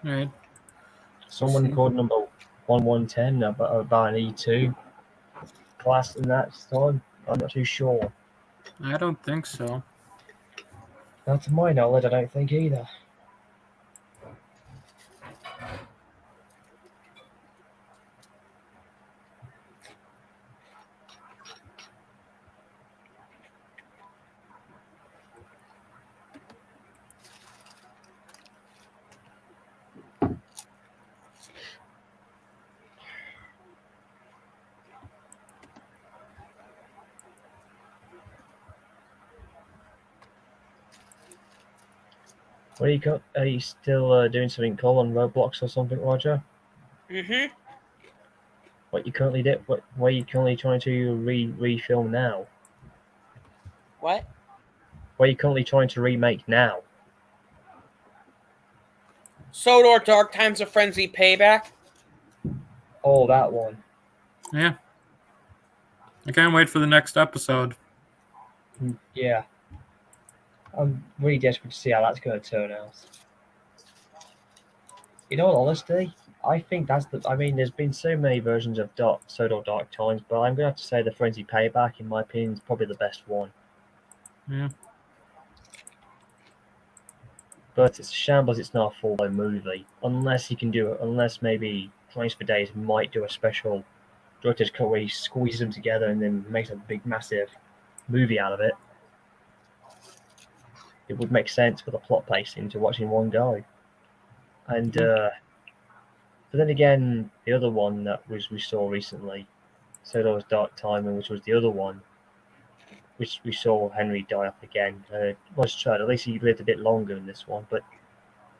All right. Someone called number 1110 about an E2 class in that storm. I'm not too sure. I don't think so. Not to my knowledge, I don't think either. Are you still doing something cool on Roblox or something, Roger? Mm-hmm. What you currently did? What are you currently trying to refilm now? What? What are you currently trying to remake now? Sodor Dark Times of Frenzy Payback. Oh, that one. Yeah. I can't wait for the next episode. Yeah. I'm really desperate to see how that's going to turn out. In all honesty, I think that's the. I mean, there's been so many versions of Sodor Dark Times, but I'm going to have to say the Frenzy Payback, in my opinion, is probably the best one. Yeah. But it's a shambles. It's not a full-blown movie, unless you can do it. Unless maybe Frames for Days might do a special director's cut where he squeezes them together and then makes a big, massive movie out of it. It would make sense for the plot pacing to watch in one go. And but then again, the other one that we saw recently, Sodor's Dark Timing, which was the other one, which we saw Henry die off again. Was tried. At least he lived a bit longer in this one. But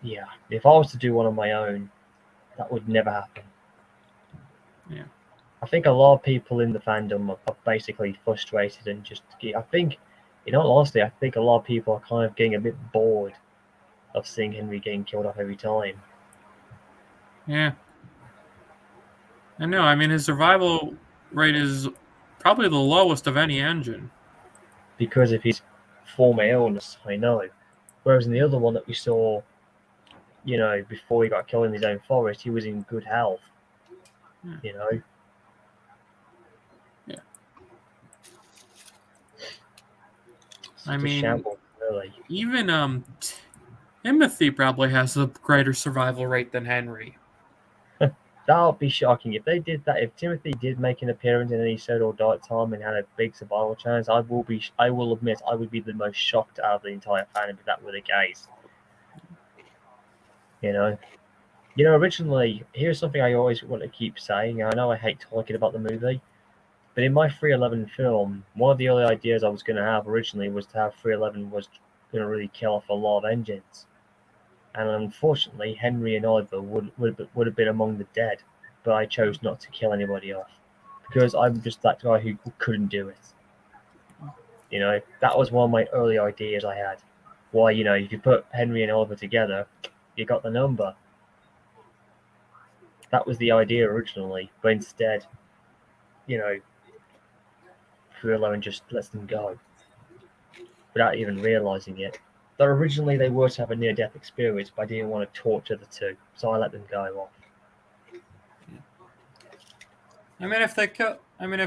yeah, if I was to do one on my own, that would never happen. Yeah. I think a lot of people in the fandom are basically frustrated and just. I think, in all honesty, I think a lot of people are kind of getting a bit bored of seeing Henry getting killed off every time. Yeah. I know. I mean, his survival rate is probably the lowest of any engine. Because of his former illness, I know. Whereas in the other one that we saw, before he got killed in his own forest, he was in good health. You know? Yeah. It's I a mean, shambles, really. even Timothy probably has a greater survival rate than Henry. That would be shocking if they did that. If Timothy did make an appearance in any Sodor Dark Time and had a big survival chance, I will admit I would be the most shocked out of the entire fandom if that were the case. Originally, here's something I always want to keep saying. I know I hate talking about the movie, but in my 311 film, one of the early ideas I was going to have originally was to have 311 was going to really kill off a lot of engines. And unfortunately, Henry and Oliver would have been among the dead, but I chose not to kill anybody off because I'm just that guy who couldn't do it. That was one of my early ideas I had. Why, if you put Henry and Oliver together, you got the number. That was the idea originally, but instead, 311 just lets them go without even realizing it. But originally they were to have a near-death experience, but I didn't want to torture the two, so I let them go off. I mean, if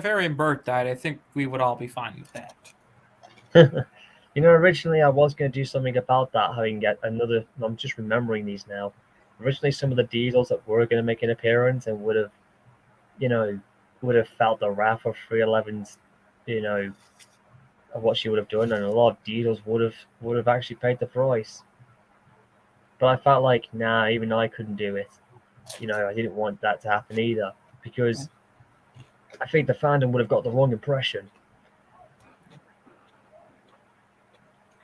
Harry and Bert died, I think we would all be fine with that. Originally I was going to do something about that, I'm just remembering these now. Originally some of the Diesels that were going to make an appearance and would have felt the wrath of 311's, of what she would have done, and a lot of Diesels would have actually paid the price. But I felt like, nah, even I couldn't do it. I didn't want that to happen either, because I think the fandom would have got the wrong impression.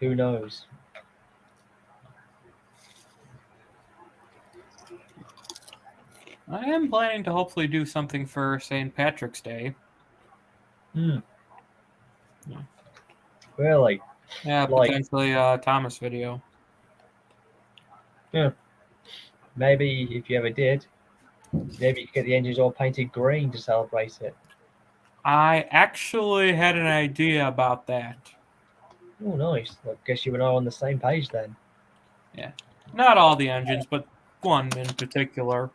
Who knows? I am planning to hopefully do something for St. Patrick's Day. Yeah. Really? Yeah, potentially a Thomas video. Yeah. Maybe if you ever did, maybe you could get the engines all painted green to celebrate it. I actually had an idea about that. Oh, nice. Well, I guess you and I are on the same page then. Yeah. Not all the engines, but one in particular.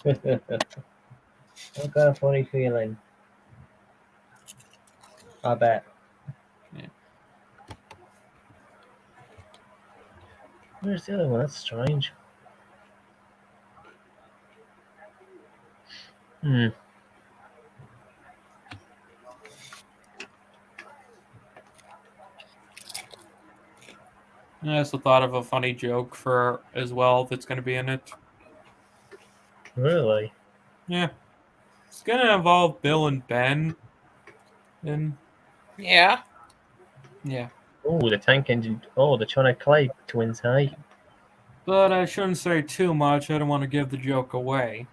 I've got a funny feeling. I bet. Yeah. Where's the other one? That's strange. I also thought of a funny joke for as well that's going to be in it. Really? Yeah. It's going to involve Bill and Ben. And yeah. Yeah. Oh, the tank engine. Oh, the China Clay twins, hey? But I shouldn't say too much. I don't want to give the joke away.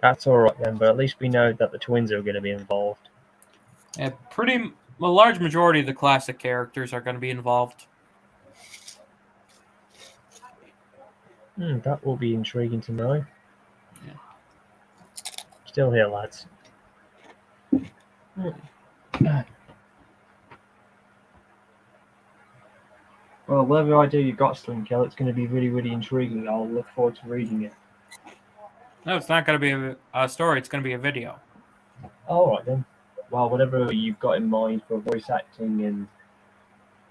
That's alright then, but at least we know that the twins are going to be involved. A large majority of the classic characters are going to be involved. That will be intriguing to know. Yeah. Still here, lads. Well, whatever idea you got, Slinkill, it's going to be really, really intriguing. I'll look forward to reading it. No, it's not going to be a story. It's going to be a video. Alright then. Well, whatever you've got in mind for voice acting, and,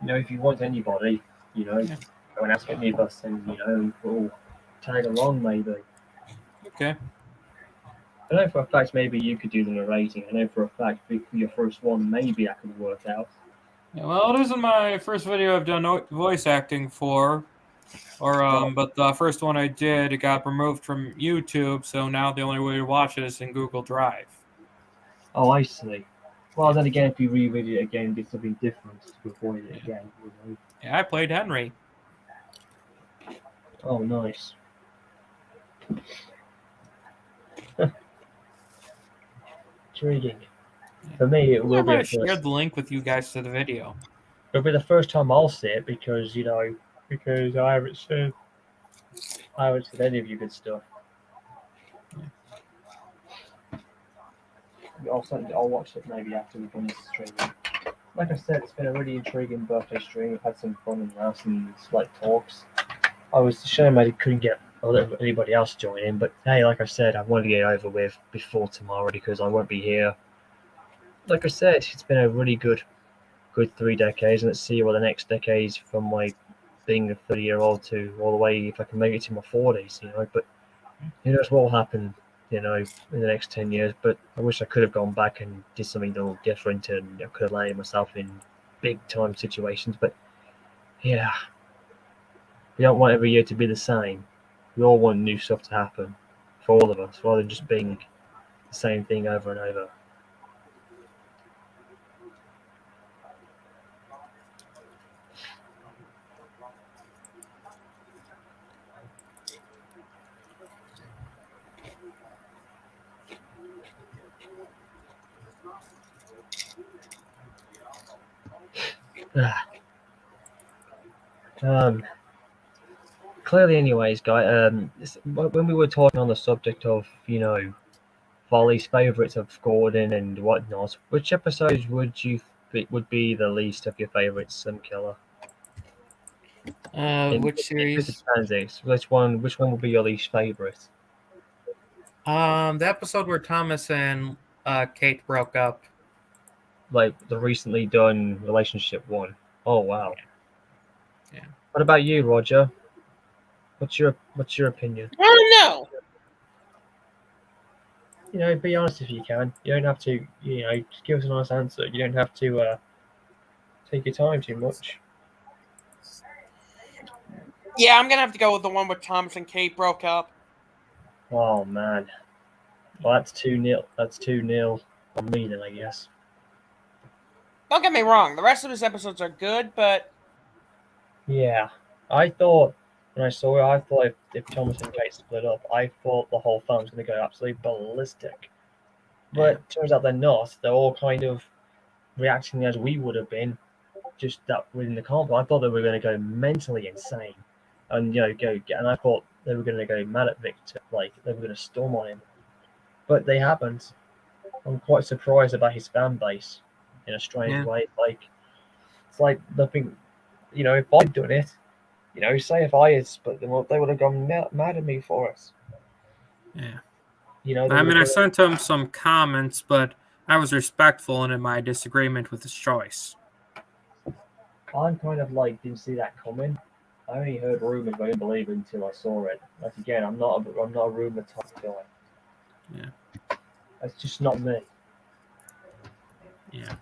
if you want anybody, go and ask any of us, and, we'll tag along maybe. Okay. I know for a fact maybe you could do the narrating. I know for a fact for your first one maybe I could work out. Yeah, well, it isn't my first video I've done voice acting for, but the first one I did, it got removed from YouTube, so now the only way to watch it is in Google Drive. Oh, I see. Well, then again, if you reread it again, do something different to avoid it again. Yeah, I played Henry. Oh, nice. Intriguing. For me, it will be. I shared the link with you guys to the video. It'll be the first time I'll see it because because I haven't seen any of you good stuff. I'll watch it maybe after we've done this stream. Like I said, it's been a really intriguing birthday stream. We've had some fun and laughs and slight talks. I was ashamed I couldn't get anybody else to join in, but hey, like I said, I wanted to get it over with before tomorrow because I won't be here. Like I said, it's been a really good 3 decades, and let's see what the next decades from my being a 30-year-old to all the way if I can make it to my 40s, but who knows what will happen, in the next 10 years, but I wish I could have gone back and did something a little different and I could have landed myself in big time situations, but yeah, we don't want every year to be the same. We all want new stuff to happen for all of us, rather than just being the same thing over and over. Clearly, anyways, guys, when we were talking on the subject of, Volley's favourites of Gordon and whatnot, which episodes would be the least of your favourites, Killer? Which series? Which one would be your least favourite? The episode where Thomas and Kate broke up. Like the recently done relationship one. Oh wow. Yeah. What about you, Roger? What's your opinion? I don't know. Be honest if you can. You don't have to, just give us a nice answer. You don't have to take your time too much. Yeah, I'm gonna have to go with the one where Thomas and Kate broke up. Oh man. Well, that's 2-0. That's 2-0 on me then, I guess. Don't get me wrong. The rest of his episodes are good, but yeah, I thought when I saw it, I thought if Thomas and Kate split up, I thought the whole film was going to go absolutely ballistic. But it turns out they're not. They're all kind of reacting as we would have been, just that within the conflict. I thought they were going to go mentally insane, and and I thought they were going to go mad at Victor, like they were going to storm on him. But they haven't. I'm quite surprised about his fan base in a strange way. It's like nothing. If I'd done it, say if I had split them up, they would have gone mad at me for it. Yeah. I sent him some comments, but I was respectful in my disagreement with his choice. I'm kind of didn't see that coming. I only heard rumors, but I didn't believe it until I saw it. Like again, I'm not a rumor type guy. Yeah. That's just not me. Yeah.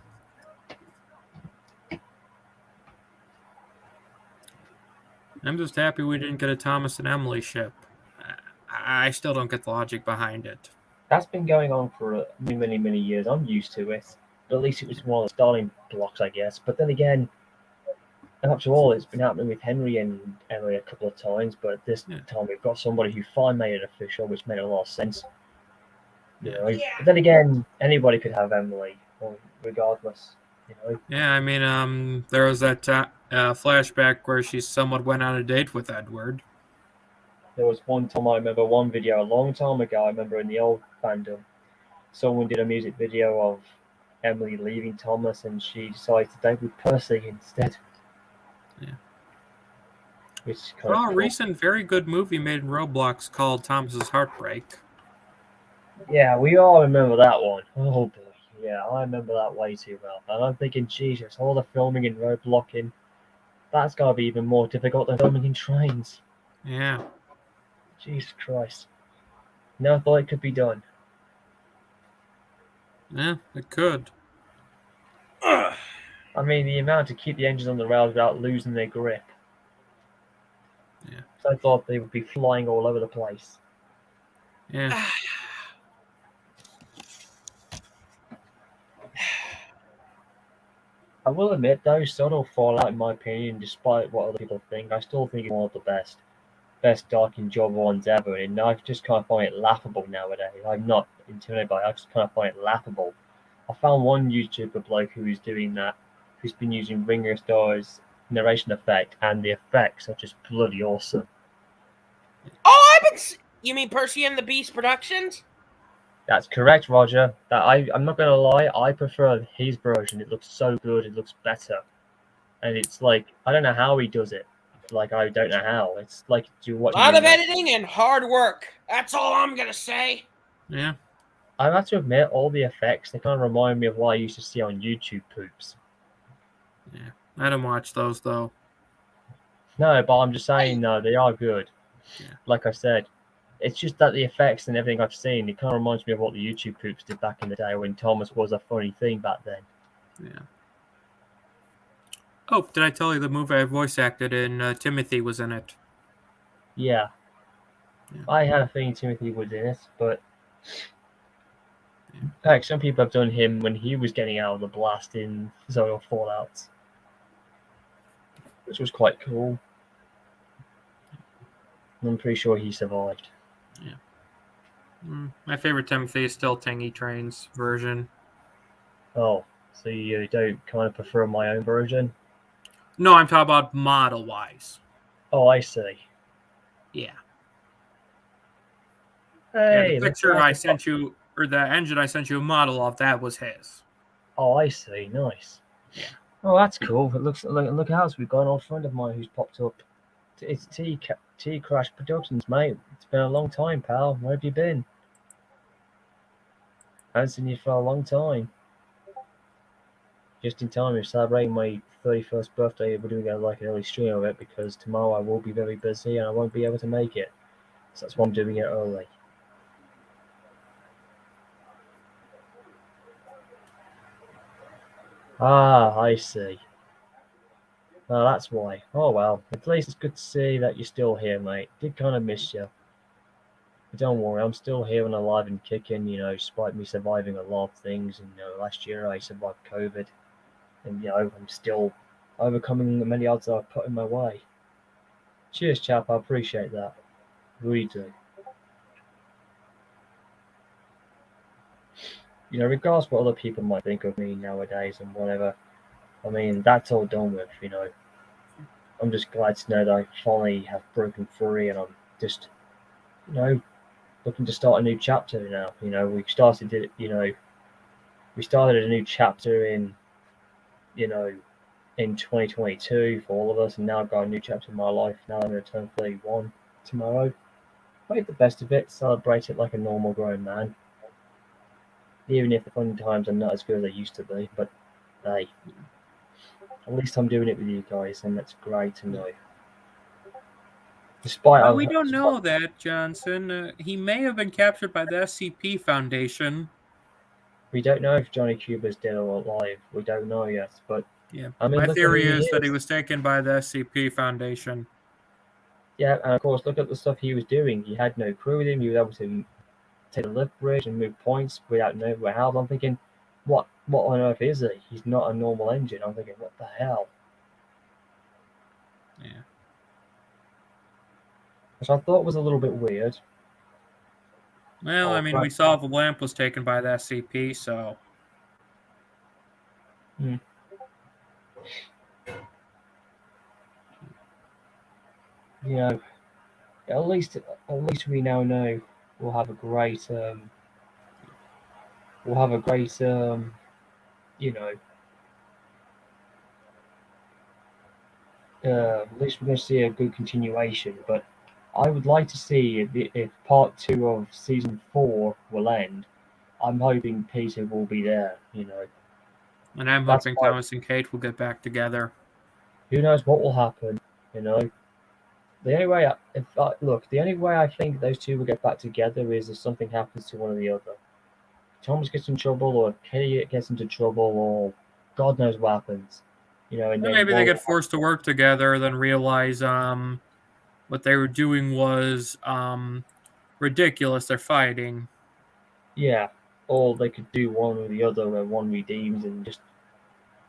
I'm just happy we didn't get a Thomas and Emily ship. I still don't get the logic behind it. That's been going on for many, many years. I'm used to it. But at least it was one of the starting blocks, I guess. But then again, after all, it's been happening with Henry and Emily a couple of times, but this time we've got somebody who finally made it official, which made a lot of sense. You know, but then again, anybody could have Emily, regardless. You know. Yeah, I mean, there was that flashback where she somewhat went on a date with Edward. There was one time I remember one video a long time ago. I remember in the old fandom, someone did a music video of Emily leaving Thomas, and she decided to date with Percy instead. Yeah. Which is kind of a cool. recent very good movie made in Roblox called Thomas's Heartbreak. Yeah, we all remember that one. Oh boy, yeah, I remember that way too well. And I'm thinking, Jesus, all the filming in roadblocking, that's gotta be even more difficult than filming in trains. Yeah. Jesus Christ. Never thought it could be done. Yeah, it could. I mean, the amount to keep the engines on the rails without losing their grip. Yeah. So I thought they would be flying all over the place. Yeah. I will admit, though, Subtle Fallout, in my opinion, despite what other people think, I still think it's one of the best docking job ones ever, and I just kind of find it laughable nowadays. I'm not intimidated by it, I just kind of find it laughable. I found one YouTuber bloke who is doing that, who's been using Ringo Starr's narration effect, and the effects are just bloody awesome. Oh, you mean Percy and the Beast Productions? That's correct, Roger. I'm not gonna lie, I prefer his version. It looks so good, it looks better. And it's like, I don't know how he does it. Like, I don't know how. It's like A lot of editing and hard work. That's all I'm gonna say. Yeah. I have to admit, all the effects, they kind of remind me of what I used to see on YouTube poops. Yeah. I didn't watch those, though. No, but I'm just saying, no, they are good. Yeah. Like I said, it's just that the effects and everything I've seen, it kind of reminds me of what the YouTube poops did back in the day when Thomas was a funny thing back then. Yeah. Oh, did I tell you the movie I voice acted in? Timothy was in it. Yeah. I had a feeling Timothy was in it, but heck, some people have done him when he was getting out of the blast in Zonal Fallout, which was quite cool. I'm pretty sure he survived. Yeah. My favorite Timothy is still Tangy Train's version. Oh, so you don't kind of prefer my own version? No, I'm talking about model-wise. Oh, I see. Yeah. Hey, the picture I sent you, or the engine I sent you a model of, that was his. Oh, I see. Nice. Yeah. Oh, that's cool. It looks look else. We've got an old friend of mine who's popped up. It's T Crash Productions, mate. It's been a long time, pal. Where have you been? I haven't seen you for a long time. Just in time, we're celebrating my 31st birthday. We're doing like an early stream of it because tomorrow I will be very busy and I won't be able to make it. So that's why I'm doing it early. Ah, I see. Oh, that's why. Oh well, at least it's good to see that you're still here, mate. Did kind of miss you. But don't worry, I'm still here and alive and kicking, you know, despite me surviving a lot of things. And, you know, last year I survived COVID. And, you know, I'm still overcoming the many odds that I've put in my way. Cheers, chap. I appreciate that. Really do. You know, regardless of what other people might think of me nowadays and whatever, I mean, that's all done with, you know. I'm just glad to know that I finally have broken free and I'm just, you know, looking to start a new chapter now. You know, we started a new chapter in 2022 for all of us, and now I've got a new chapter in my life. Now I'm going to turn 31 tomorrow. Make the best of it, celebrate it like a normal grown man. Even if the fun times are not as good as they used to be, but hey, at least I'm doing it with you guys, and that's great to know. Well, we don't know that, Johnson. He may have been captured by the SCP Foundation. We don't know if Johnny Cuba's dead or alive. We don't know yet, but yeah, I mean, my theory is that he was taken by the SCP Foundation. Yeah, and of course, look at the stuff he was doing. He had no crew with him. He was able to take a lift bridge and move points without knowing where help. I'm thinking, what on earth is he? He's not a normal engine. I'm thinking, what the hell? Yeah. Which I thought was a little bit weird. Well, I mean, we saw the lamp was taken by the SCP, so. Hmm. You know, at least we now know we'll have a great you know, at least we're going to see a good continuation. But I would like to see if part 2 of season 4 will end. I'm hoping Peter will be there. You know, And I'm That's hoping why- Thomas and Kate will get back together. who knows what will happen? You know, the only way the only way I think those two will get back together is if something happens to one or the other. Thomas gets in trouble, or Katie gets into trouble, or God knows what happens. You know, and Then then maybe they get forced to work together, then realize what they were doing was ridiculous. They're fighting. yeah, or they could do one or the other, where one redeems and just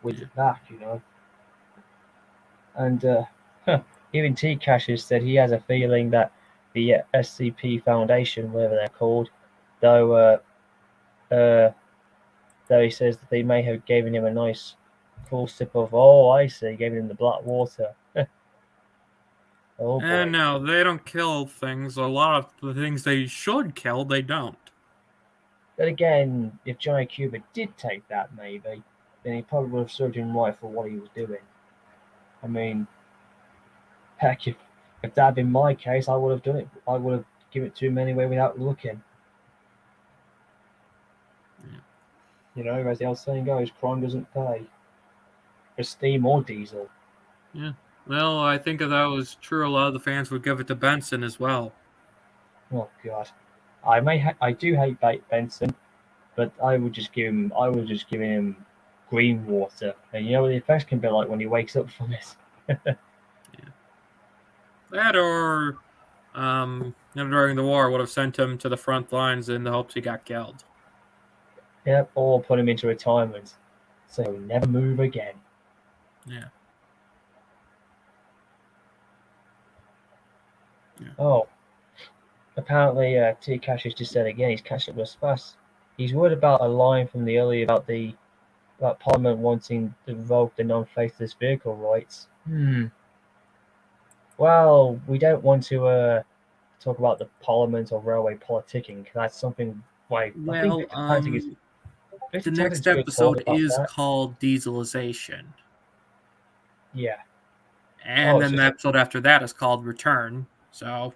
wins it back. You know, and even T. Cassius said he has a feeling that the SCP Foundation, whatever they're called, though he says that they may have given him a nice cool sip of, oh, I see, gave him the black water. Oh boy. And no, they don't kill things. A lot of the things they should kill, they don't. Then again, if Johnny Cuba did take that, maybe, then he probably would have served him right for what he was doing. I mean, heck, if that had been my case, I would have done it. I would have given it to him anyway without looking. Yeah. You know, as the old saying goes, crime doesn't pay. For steam or diesel. Yeah. Well, I think if that was true, a lot of the fans would give it to Benson as well. Oh God, I do hate Benson, but I would just give him green water, and you know what the effects can be like when he wakes up from it. That or, during the war, would have sent him to the front lines in the hopes he got killed. Yep, or put him into retirement, so he'll never move again. Yeah. Oh, apparently T. Cassius just said again he's catching up with Spas. He's worried about a line from the earlier about Parliament wanting to revoke the non-faithless vehicle rights. Well, we don't want to talk about the Parliament or railway politicking. That's something like Well, the next episode is called Dieselization. Yeah. And then the episode after that is called Return. So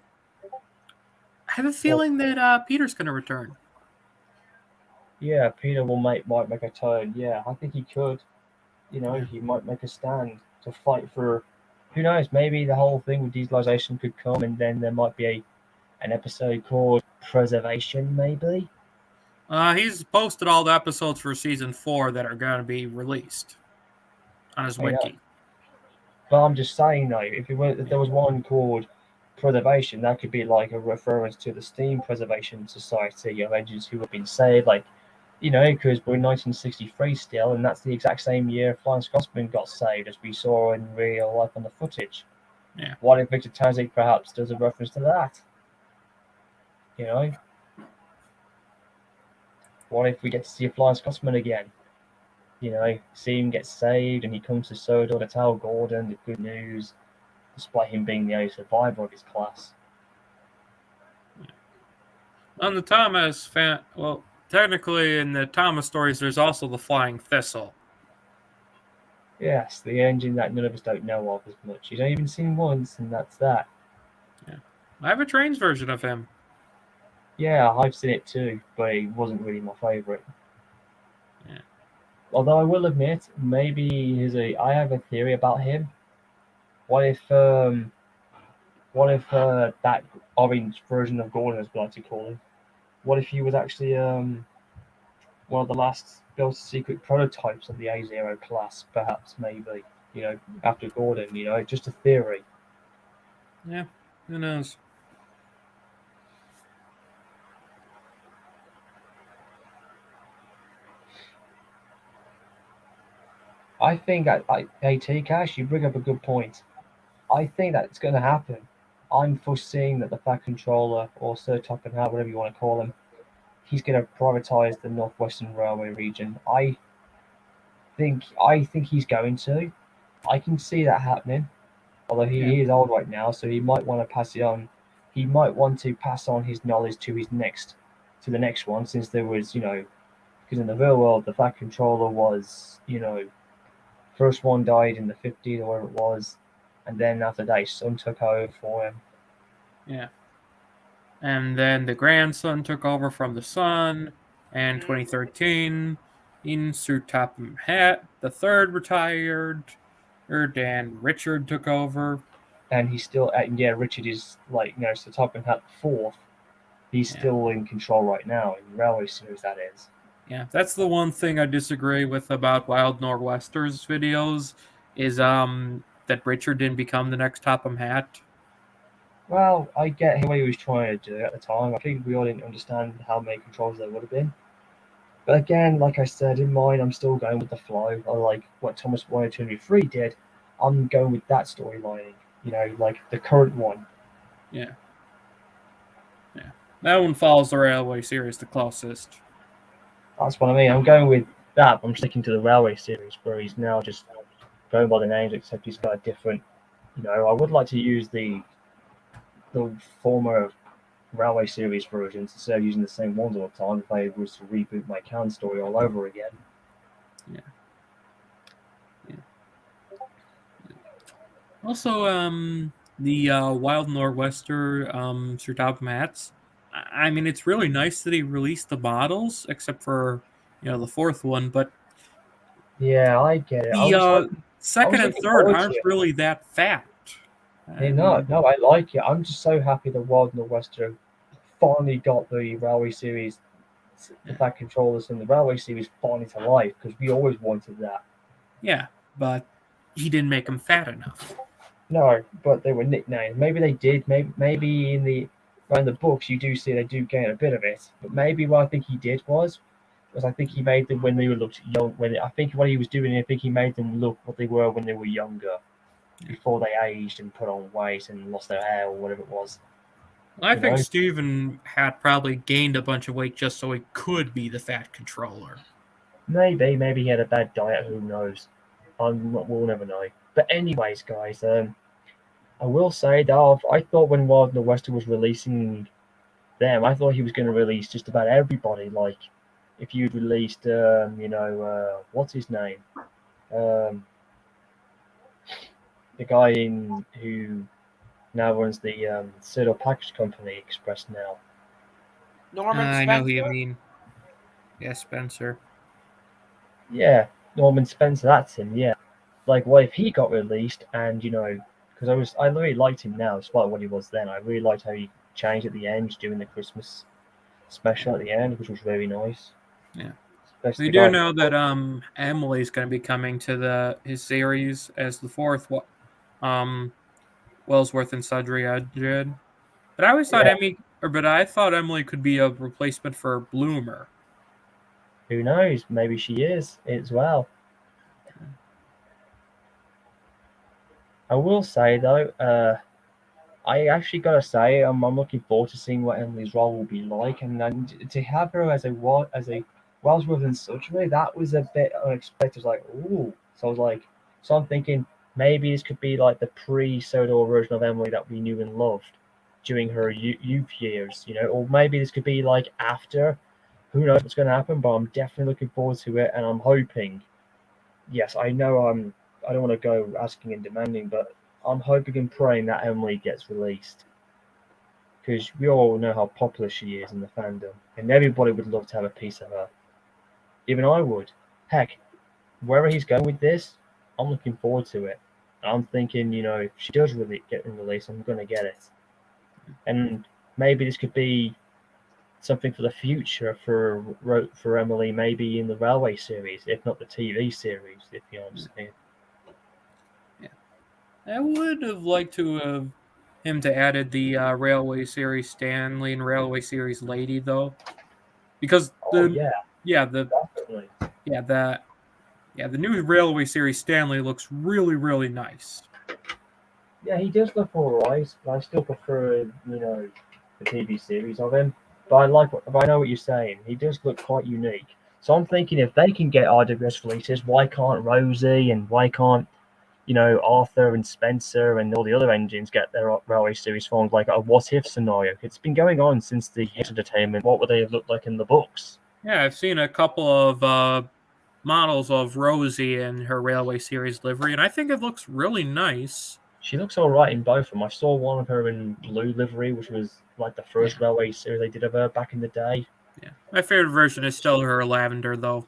I have a feeling that Peter's going to return. Yeah, Peter might make a turn. Yeah, I think he could. You know, he might make a stand to fight for. Who knows? Maybe the whole thing with dieselization could come, and then there might be an episode called Preservation. Maybe. He's posted all the episodes for season 4 that are going to be released on his wiki. But I'm just saying though, if there was one called Preservation, that could be like a reference to the Steam Preservation Society of engines who have been saved, like, you know, because we're in 1963 still, and that's the exact same year Flying Scotsman got saved, as we saw in real life on the footage. Yeah. What if Victor Taussig perhaps does a reference to that? You know? What if we get to see a Flying Scotsman again? You know, see him get saved, and he comes to Sodor to tell Gordon the good news, despite him being the only survivor of his class. On the Thomas technically in the Thomas stories, there's also the Flying Thistle. Yes, the engine that none of us don't know of as much. He's only even seen once, and that's that. Yeah, I have a trains version of him. Yeah, I've seen it too, but it wasn't really my favourite. Yeah. Although I will admit, maybe I have a theory about him. What if that orange version of Gordon, as we like to call him, what if he was actually one of the last built secret prototypes of the A0 class, perhaps, maybe, you know, after Gordon, you know, just a theory. Yeah, who knows? I think, hey, T-Cash, you bring up a good point. I think that's going to happen. I'm foreseeing that the Fat Controller, or Sir Topham Hatt, whatever you want to call him, he's going to privatise the Northwestern Railway region. I think he's going to. I can see that happening. Although he is old right now, so he might want to pass it on. He might want to pass on his knowledge to the next one, since there was, because in the real world, the Fat Controller was, first one died in the 50s or whatever it was, and then after that, his son took over for him. Yeah. And then the grandson took over from the son, and 2013, Sir Topham Hatt the third retired, and Richard took over. And he's still, Richard is Sir Topham Hatt the fourth. He's still in control right now in the Railway series, that is. Yeah, that's the one thing I disagree with about Wild Northwester's videos, is that Richard didn't become the next Topham Hatt. Well, I get what he was trying to do at the time. I think we all didn't understand how many controls there would have been. But again, like I said, in mine, I'm still going with the flow. I like what Thomas 103 did. I'm going with that storyline, like the current one. Yeah. Yeah. That one follows the Railway series the closest. That's what I mean. I'm going with that. I'm sticking to the Railway series, where he's now just going by the names, except he's got a different. I would like to use the former Railway series versions instead of using the same ones all the time. If I was to reboot my Khan story all over again. Yeah. Also, the Wild Northwester Sir Topham Hatts. I mean, it's really nice that he released the models, except for the fourth one. But yeah, I get it. The second and third aren't really that fat. They're not. No, I like it. I'm just so happy that Wild Northwester finally got the Railway series, the Fat Controllers in the Railway series finally to life, because we always wanted that. Yeah, but he didn't make them fat enough. No, but they were nicknamed. Maybe they did. Maybe in the books you do see they do gain a bit of it. But maybe what I think he did was I think he made them when they looked young. I think what he was doing, I think he made them look what they were when they were younger, before they aged and put on weight and lost their hair or whatever it was. I think Stephen had probably gained a bunch of weight just so he could be the Fat Controller. Maybe he had a bad diet. Who knows? We'll never know. But anyways, guys, I will say that I thought when Wild Northwester was releasing them, I thought he was going to release just about everybody. Like, if you'd released, what's his name? The guy who now runs the Cedo Package Company, Express now. Norman Spencer? I know who you mean. Yeah, Spencer. Yeah, Norman Spencer, that's him, yeah. Like, what if he got released and, because I really liked him now, despite what he was then. I really liked how he changed at the end, doing the Christmas special at the end, which was very nice. Yeah. Especially We do know that Emily's going to be coming to his series as the fourth Wellsworth and Sudrey did. But I always thought I thought Emily could be a replacement for Bloomer. Who knows? Maybe she is as well. I will say though, I actually gotta say I'm looking forward to seeing what Emily's role will be like, and to have her as a Wellsworth and Sudrey, that was a bit unexpected. Like, ooh, so I'm thinking maybe this could be like the pre-Sodor version of Emily that we knew and loved during her youth years, or maybe this could be like after. Who knows what's going to happen? But I'm definitely looking forward to it, and I'm hoping. Yes, I know I don't want to go asking and demanding, but I'm hoping and praying that Emily gets released, because we all know how popular she is in the fandom, and everybody would love to have a piece of her. Even I would. Heck, wherever he's going with this, I'm looking forward to it. I'm thinking, if she does really get released, I'm going to get it. And maybe this could be something for the future for Emily, maybe in the Railway series, if not the TV series, if you know what I'm saying. I would have liked to have him to added the Railway series Stanley and Railway series Lady, though, because the new Railway series Stanley looks really, really nice. Yeah, he does look alright, but I still prefer, the TV series of him. But I know what you're saying. He does look quite unique. So I'm thinking if they can get RWS releases, why can't Rosie and why can't, Arthur and Spencer and all the other engines get their railway series formed like a what if scenario? It's been going on since the Hit Entertainment. What would they have looked like in the books? Yeah, I've seen a couple of models of Rosie in her Railway Series livery, and I think it looks really nice. She looks all right in both of them. I saw one of her in blue livery, which was like the first Railway series they did of her back in the day. Yeah, my favorite version is still her lavender, though.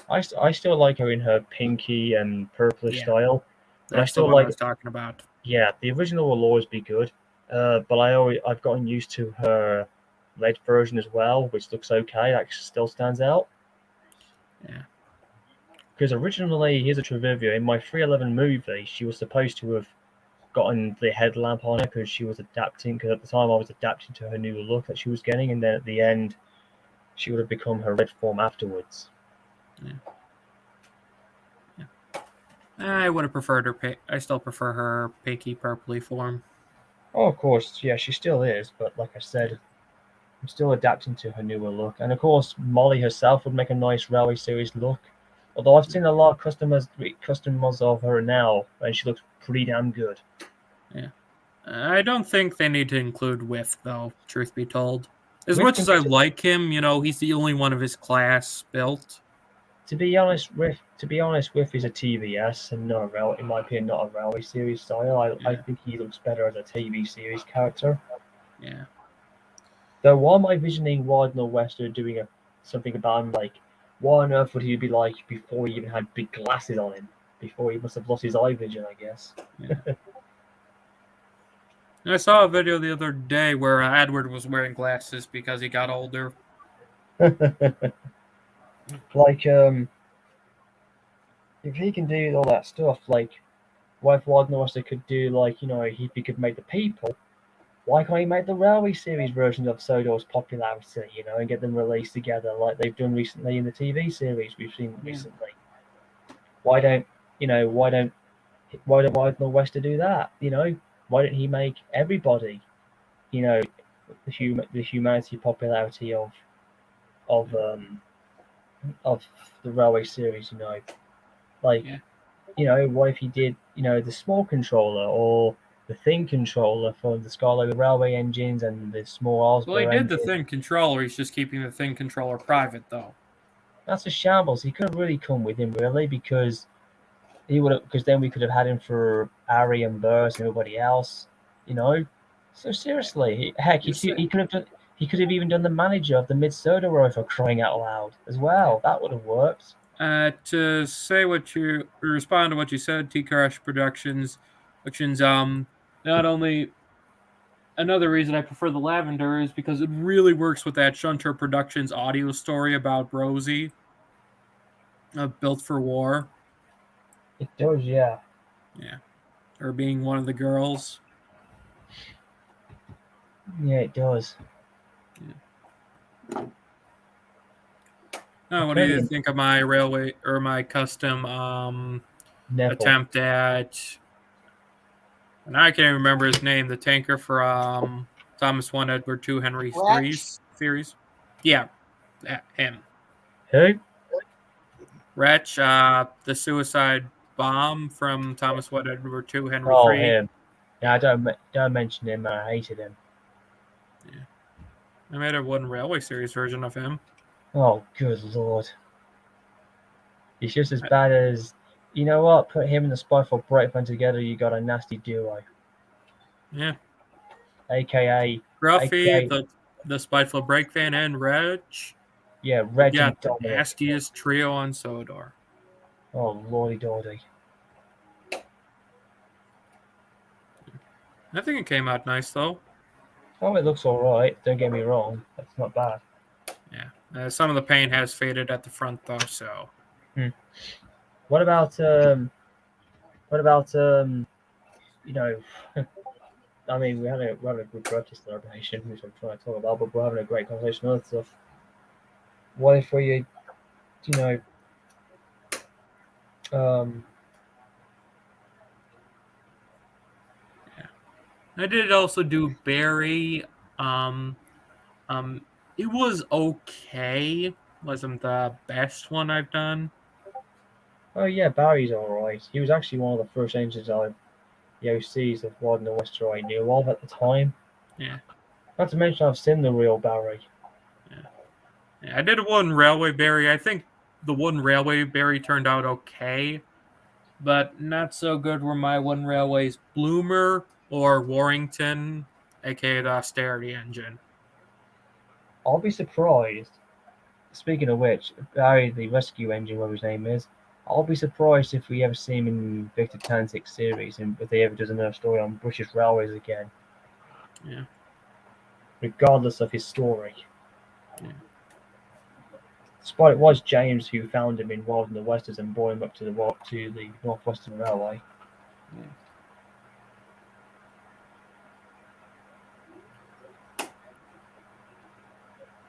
I still like her in her pinky and purplish style. But That's I still the one I like. was talking about. Yeah, the original will always be good. But I've gotten used to her red version as well, which looks okay. That still stands out. Yeah. Because originally, here's a trivia, in my 311 movie, she was supposed to have gotten the headlamp on her because she was adapting, because at the time I was adapting to her new look that she was getting, and then at the end, she would have become her red form afterwards. Yeah. I would have preferred her. I still prefer her pinky purpley form. Oh, of course, yeah, she still is, but like I said, I'm still adapting to her newer look. And of course, Molly herself would make a nice Railway Series look. Although I've seen a lot of customers of her now, and she looks pretty damn good. Yeah. I don't think they need to include Whiff, though, truth be told. As Whiff much as I can- like him, he's the only one of his class built. To be honest, Whiff is a TVS and not in my opinion, not a Railway Series style. I think he looks better as a TV series character. Yeah. Though why am I visioning Wild Northwester doing something about him? Like, what on earth would he be like before he even had big glasses on him? Before he must have lost his eye vision, I guess. Yeah. I saw a video the other day where Edward was wearing glasses because he got older. Like, if he can do all that stuff, like, what if Wild Northwester could do, like, he could make the people, why can't he make the Railway Series versions of Sodor's popularity, and get them released together like they've done recently in the TV series we've seen recently? Why don't Wild Northwester do that? Why don't he make everybody, the humanity popularity of the Railway Series, like, what if he did, the small controller or the thin controller for the Scarlet Railway engines and the small Well, he Osborne did the engine? thin controller. He's just keeping the thin controller private, though. That's a shambles. He could have really come with him, really, because then we could have had him for Ari and Burst and everybody else, So seriously, he could have even done the manager of the Mid-Soda Row for crying out loud as well. That would have worked. To respond to what you said, T-Crash Productions, not only another reason I prefer the lavender is because it really works with that Shunter Productions audio story about Rosie, Built for War. It does, yeah. Yeah. Her being one of the girls. Yeah, it does. Yeah. What do you think of my railway or my custom attempt at? And I can't remember his name. The tanker for Thomas 1 Edward 2 Henry 3 series. Yeah, him. Who? Wretch, the suicide bomb from Thomas 1 Edward 2 Henry 3. Him. Yeah, don't mention him. I hated him. Yeah, I made a one Railway Series version of him. Oh, good lord. He's just as bad as... You know what? Put him and the Spiteful Breakman together, you got a nasty duo. Yeah. AKA... Gruffy, the Spiteful Breakman, and Reg. Yeah, Reg and and the Dominic. nastiest trio on Sodor. Oh, lordy dordy. I think it came out nice, though. Oh, it looks alright. Don't get me wrong. That's not bad. Yeah. Some of the paint has faded at the front, though, so... What about I mean, we're having a good birthday celebration, which I'm trying to talk about, but we're having a great conversation on other stuff. What if we, I did also do Barry. It was okay. Wasn't the best one I've done. Oh yeah, Barry's alright. He was actually one of the first engines the OCs of Wild in the West I knew of at the time. Yeah. Not to mention I've seen the real Barry. Yeah, I did one Railway Barry. I think the one Railway Barry turned out okay, but not so good were my one Railways Bloomer or Warrington, aka the Austerity engine. I'll be surprised. Speaking of which, Barry, the rescue engine, whatever his name is, I'll be surprised if we ever see him in Victor Tantic series and if he ever does another story on British Railways again. Yeah. Regardless of his story. Yeah. Despite it was James who found him in Wild in the Westers and brought him up to the North Western Railway.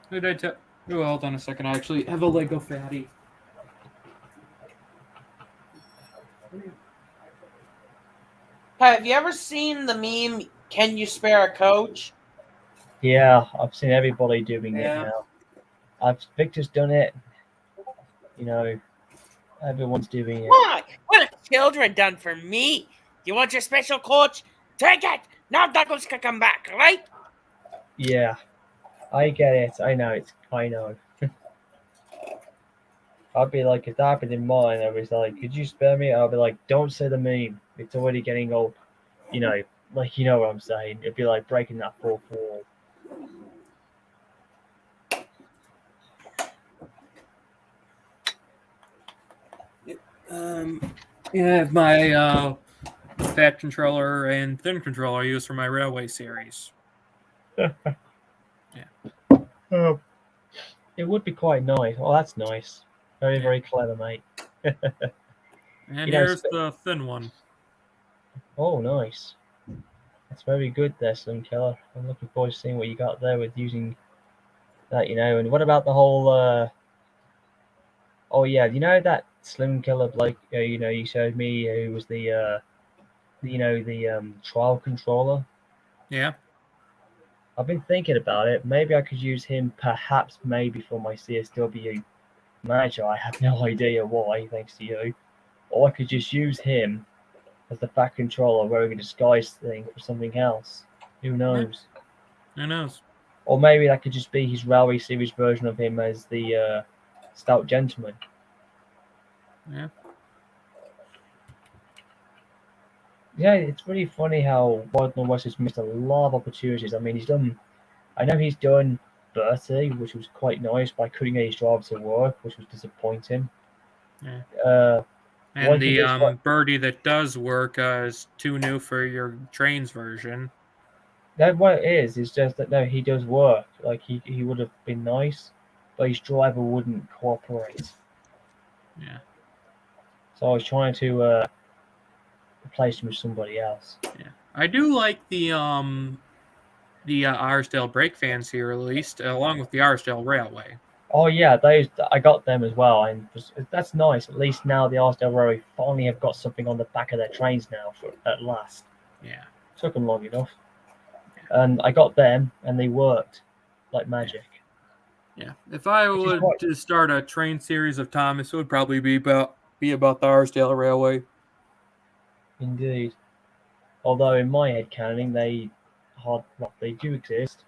Who did I tell? Oh, hold on a second. I actually have a Lego fatty. Have you ever seen the meme, "Can you spare a coach"? Yeah, I've seen everybody doing Yeah. it now. Victor's done it. You know, everyone's doing it. Why? What have children done for me? You want your special coach? Take it! Now Douglas can come back, right? Yeah, I get it. I know. I'd be like, if that happened in mine, I was like, could you spare me? I'd be like, don't say the meme. It's already getting old. You know, like, you know what I'm saying. It'd be like breaking that fourth wall. Yeah, I have my fat controller and thin controller I use for my railway series. Oh, it would be quite nice. Oh, that's nice. Very, very clever, mate. And You know, here's the thin one. Oh, nice. That's very good there, Slim Killer. I'm looking forward to seeing what you got there with using that, you know. And what about the whole... Oh, yeah, you know that Slim Killer bloke, you know, you showed me who was the trial controller? Yeah. I've been thinking about it. Maybe I could use him, perhaps, maybe for my CSW manager. I have no idea why, thanks to you. Or I could just use him as the fat controller wearing a disguise thing for something else. Who knows? Who knows? Or maybe that could just be his Railway Series version of him as the stout gentleman. Yeah. Yeah, it's really funny how Wild in the West has missed a lot of opportunities. I mean, I know he's done Bertie, which was quite nice, but I couldn't get his drive to work, which was disappointing. Yeah. One And thing the is birdie that does work is too new for your trains version. That what it is just that no, he does work. Like he would have been nice, but his driver wouldn't cooperate. Yeah. So I was trying to replace him with somebody else. Yeah. I do like the Arsdale brake fans here released, along with the Arsdale Railway. Oh yeah, those I got them as well, and that's nice. At least now the Arsdale Railway finally have got something on the back of their trains now at last. Yeah. Took them long enough, and I got them, and they worked like magic. Yeah. If I would to start a train series of Thomas, it would probably be about the Arsdale Railway. Indeed. Although in my head canon, they do exist,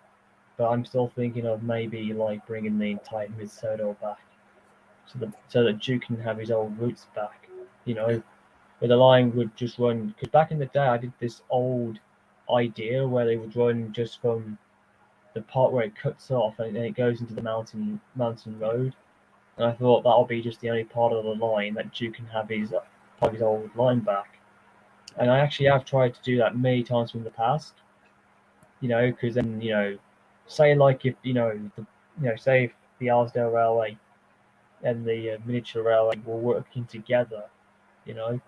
but I'm still thinking of maybe like bringing the entire Mid-Sodo back, so that Duke can have his old roots back. You know, where the line would just run. Because back in the day, I did this old idea where they would run just from the part where it cuts off and then it goes into the mountain road. And I thought that'll be just the only part of the line that Duke can have his old line back. And I actually have tried to do that many times in the past. You know, because then say like if say if the Arsdale Railway and the miniature railway were working together, to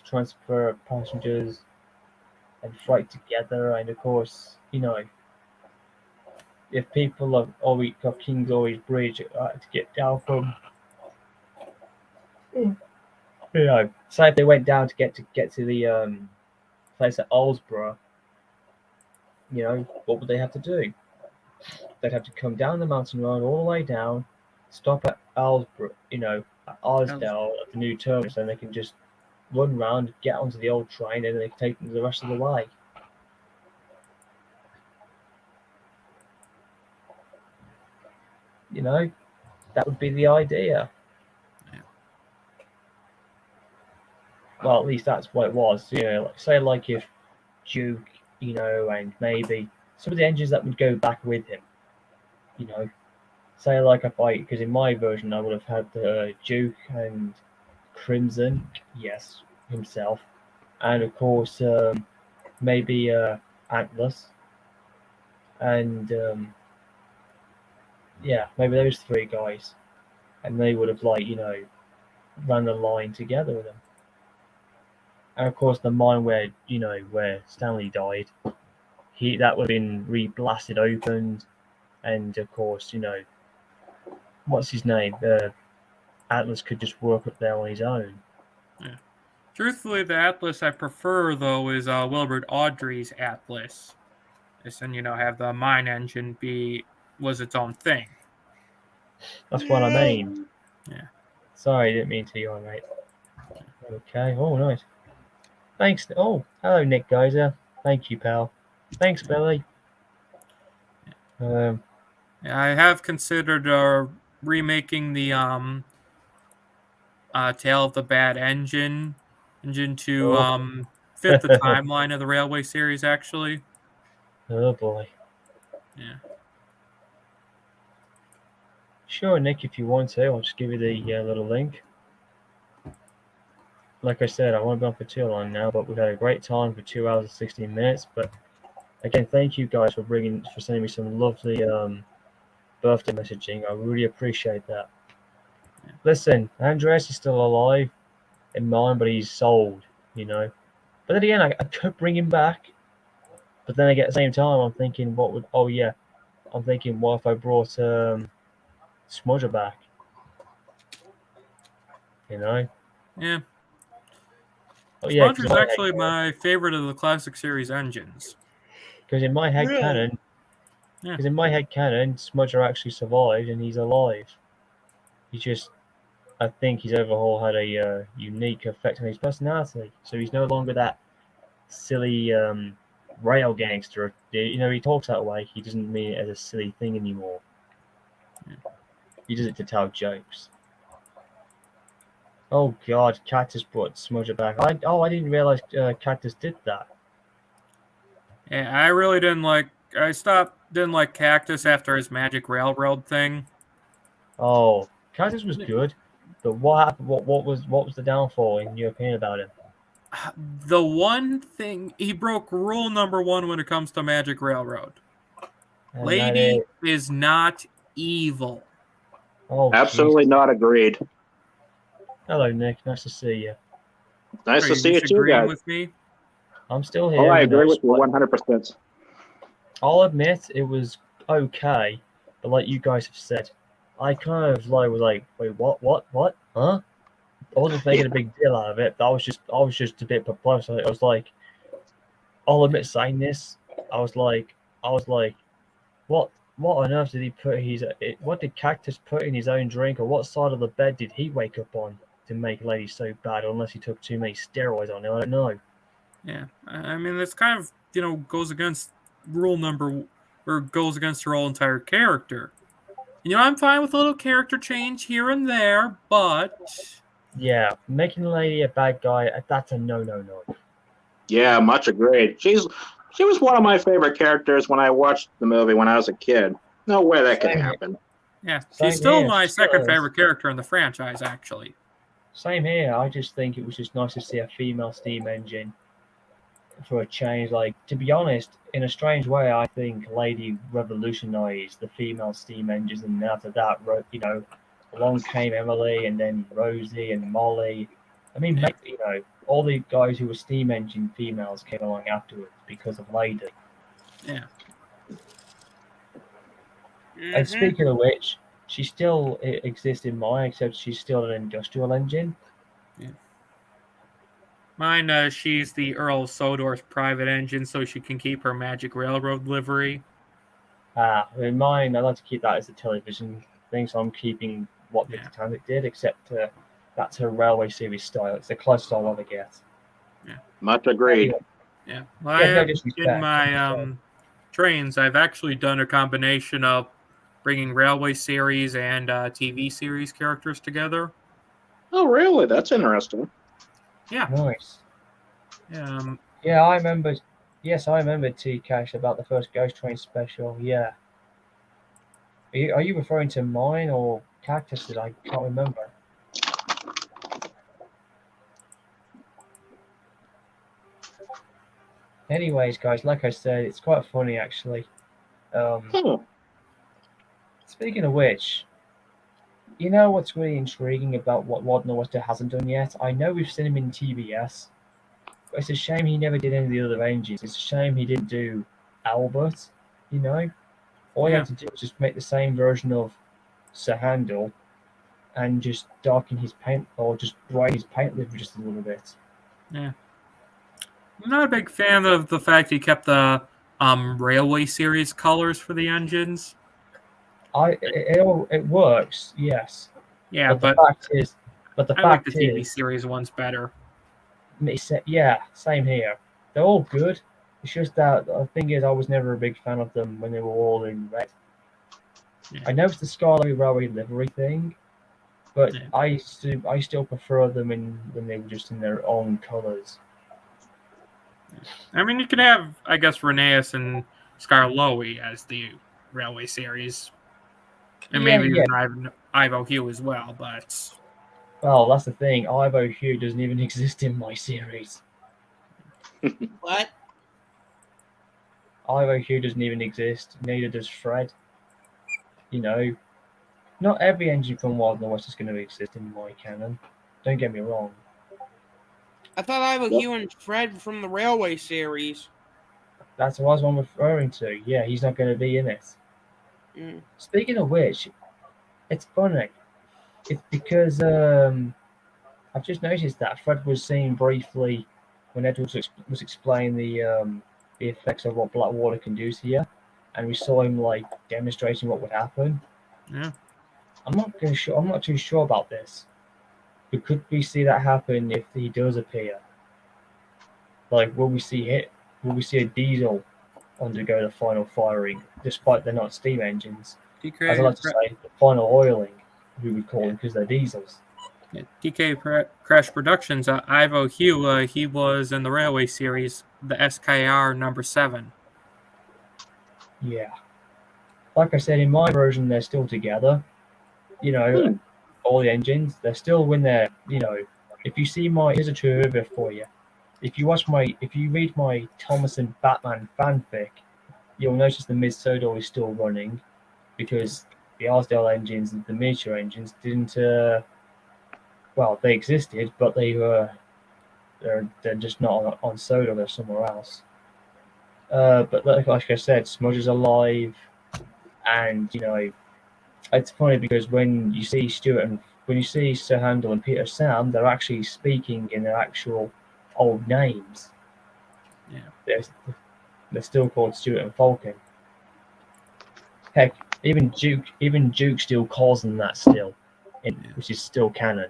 transfer passengers and freight together, and of course, if people of King's Always Bridge to get down from, say if they went down to get to the place at Alsborough, what would they have to do? They'd have to come down the mountain road all the way down, stop at Alsborough, at Arsdale at the new terminus, and they can just run round, get onto the old train, and they can take them the rest of the way. That would be the idea. Yeah. Well, at least that's what it was. Say if Duke, and maybe some of the engines that would go back with him. Say because in my version I would have had Duke and Crimson, yes, himself, and of course maybe Atlas, and maybe those three guys, and they would have run the line together with them. And of course the mine where Stanley died, that would have been re-blasted open, and of course what's his name? Atlas could just work up there on his own. Yeah. Truthfully, the Atlas I prefer though is Wilbert Audrey's Atlas. And have the mine engine was its own thing. That's what I mean. Yeah. Sorry, I didn't mean to yawn, mate. Okay. Oh, nice. Thanks. Oh, hello, Nick Geyser. Thank you, pal. Thanks, Billy. I have considered remaking the Tale of the Bad Engine to fit the timeline of the Railway series, actually. Oh, boy. Yeah. Sure, Nick, if you want to, I'll just give you the little link. Like I said, I won't be on for too long now, but we've had a great time for 2 hours and 16 minutes. But again, thank you guys for sending me some lovely birthday messaging. I really appreciate that. Yeah. Listen, Andreas is still alive in mine, but he's sold, But then again, I could bring him back. But then again, at the same time, I'm thinking, what if I brought Smudger back? Yeah. Oh, yeah, Smudger's actually my favorite of the classic series engines. Because in my head canon, Smudger actually survived and he's alive. I think his overhaul had a unique effect on his personality. So he's no longer that silly rail gangster. He talks that way. He doesn't mean it as a silly thing anymore. Yeah. He does it to tell jokes. Oh God, Cactus brought Smudger back. I didn't realize Cactus did that. Yeah, I really didn't like Cactus after his Magic Railroad thing. Oh, Cactus was good, but what happened? What was the downfall in your opinion about him? The one thing, he broke rule number 1 when it comes to Magic Railroad. And Lady is not evil. Oh, absolutely not agreed. Hello, Nick. Nice to see you. Nice to see you too, guys. With me? I'm still here. Oh, I agree with you 100%. I'll admit it was okay, but like you guys have said, I kind of was like, wait, what, huh? I wasn't making a big deal out of it, but I was just a bit perplexed. I was like, I'll admit saying this, I was like, what on earth did he put what did Cactus put in his own drink, or what side of the bed did he wake up on to make Lady so bad, unless he took too many steroids on it? I don't know. Yeah, I mean, it's kind of, goes against goes against her whole entire character. I'm fine with a little character change here and there, but... Yeah, making the Lady a bad guy, that's a no. Yeah, much agreed. She was one of my favorite characters when I watched the movie when I was a kid. No way that could happen. Yeah, she's still my second favorite character in the franchise, actually. Same here. I just think it was just nice to see a female steam engine for a change. Like, to be honest, in a strange way, I think Lady revolutionized the female steam engines, and after that, along came Emily, and then Rosie and Molly. I mean, all the guys who were steam engine females came along afterwards because of Lady. Yeah. And speaking of which, she still exists in mine, except she's still an industrial engine. Yeah. Mine, she's the Earl of Sodor's private engine, so she can keep her Magic Railroad livery. In mine, I like to keep that as a television thing, so I'm keeping what the Titanic did, except that's her Railway Series style. It's the closest I'll ever get. Much agreed. Yeah. No disrespect. In my trains, I've actually done a combination of bringing Railway Series and TV series characters together. Oh, really? That's interesting. Yeah. Nice. Yeah. I remember. Yes, I remember T-Cash about the first Ghost Train special. Yeah. Are you referring to mine or Cactus's? I can't remember. Anyways, guys, like I said, it's quite funny actually. Speaking of which, you know what's really intriguing about what Rod Norwister hasn't done yet? I know we've seen him in TBS, but it's a shame he never did any of the other engines. It's a shame he didn't do Albert, you know? All he had to do was just make the same version of Sir Handel and just darken his paint or just brighten his paint livery just a little bit. Yeah. I'm not a big fan of the fact he kept the Railway Series colors for the engines. It works, yes. Yeah, but the fact is, I like the TV series ones better. Yeah, same here. They're all good. It's just that the thing is, I was never a big fan of them when they were all in red. Yeah. I noticed the Scarlet Railway livery thing, but I still prefer them when they were just in their own colors. I mean, you could have, I guess, Rheneas and Skarloey as the Railway Series. And maybe even Ivo Hugh as well, but... Well, that's the thing. Ivo Hugh doesn't even exist in my series. What? Ivo Hugh doesn't even exist. Neither does Fred. You know, not every engine from Wild North is going to exist in my canon. Don't get me wrong. I thought Ivo Hugh and Fred from the Railway Series. That's what I'm referring to. Yeah, he's not going to be in it. Speaking of which, it's funny. It's because I've just noticed that Fred was seen briefly when Edwards was explaining the effects of what black water can do to you, and we saw him like demonstrating what would happen. Yeah. I'm not too sure about this. But could we see that happen if he does appear? Like, will we see a diesel undergo the final firing, despite they're not steam engines? As I like to say, the final oiling, we would call them, because they're diesels. Yeah. DK Crash Productions, Ivo Hugh, he was in the Railway Series, the SKR number 7. Yeah. Like I said, in my version, they're still together. You know, all the engines, they're still when they're, you know, if you see here's a trivia for you. If you read my Thomas and Batman fanfic, you'll notice the mid-Sodor is still running because the Arsdale engines and the miniature engines didn't, well, they existed, but they're just not on Sodor, they're somewhere else. But like I said, Smudge is alive, and, you know, it's funny because when you see Sir Handel and Peter Sam, they're actually speaking in their actual old names. Yeah. They're still called Stuart and Falcon. Heck, even Duke still calls them that still, which is still canon.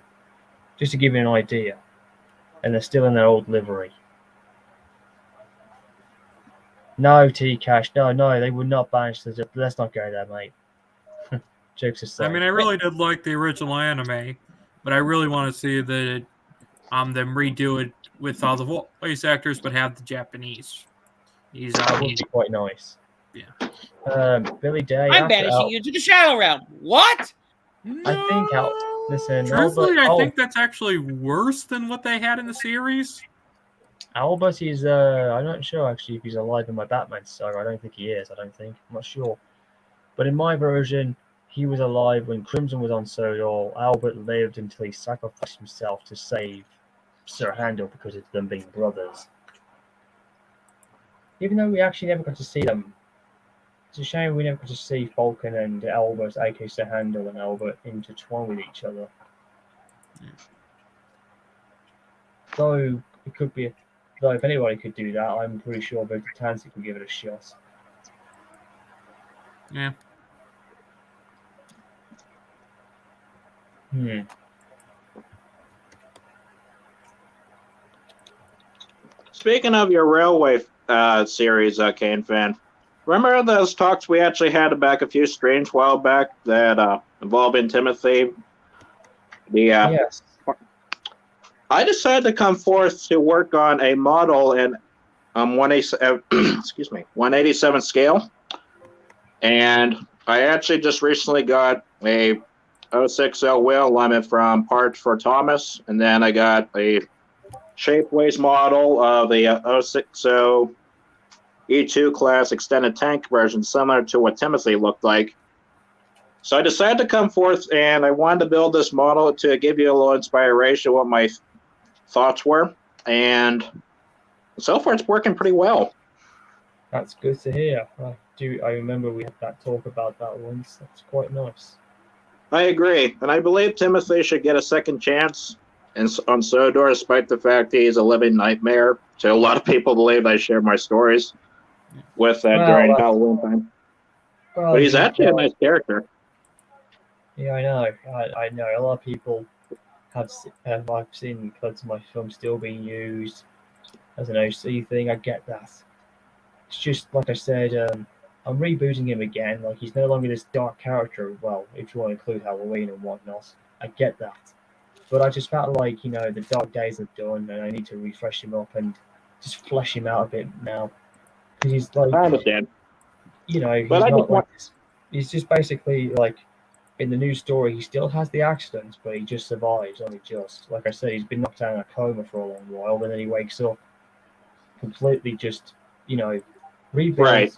Just to give you an idea. And they're still in their old livery. No, T-Cash, no, they would not banish the... Let's not go there, mate. Jokes aside. I mean, I really did like the original anime, but I really want to see them redo it with all the voice actors, but have the Japanese. That would be quite nice. Yeah. Billy Day. I'm banishing you to the Shadow Realm. What? I think listen. Truthfully, I think that's actually worse than what they had in the series. Albert is I'm not sure actually if he's alive in my Batman saga. I don't think he is. I'm not sure. But in my version, he was alive when Crimson was on Sodor. Albert lived until he sacrificed himself to save Sir Handel because of them being brothers. Even though we actually never got to see them. It's a shame we never got to see Falcon and Albert, aka Sir Handel and Albert, intertwine with each other. Though it could be. Though if anybody could do that, I'm pretty sure Victor Tansi could give it a shot. Yeah. Speaking of your railway series, Kane fan, remember those talks we actually had back a few streams a while back that involved Timothy? Yes. I decided to come forth to work on a model in 187 scale, and I actually just recently got a 060 wheel alignment from Parts for Thomas, and then I got a Shapeways model of the 060 E2 class extended tank version, similar to what Timothy looked like. So I decided to come forth, and I wanted to build this model to give you a little inspiration of what my thoughts were, and so far it's working pretty well. That's good to hear. I remember we had that talk about that once. That's quite nice. I agree, and I believe Timothy should get a second chance on Sodor, despite the fact he's a living nightmare. So a lot of people believe I share my stories with during Halloween time. But he's actually a nice character. Yeah, I know. I know. A lot of people I've seen clips of my film still being used as an OC thing. I get that. It's just like I said. I'm rebooting him again. Like, he's no longer this dark character. Well, if you want to include Halloween and whatnot, I get that. But I just felt like, the dark days are done, and I need to refresh him up and just flesh him out a bit now. Because he's like, I understand. He's not like this. He's just basically like, in the new story, he still has the accidents, but he just survives, only just. Like I said, he's been knocked out in a coma for a long while, and then he wakes up completely just, rebuilt. Right.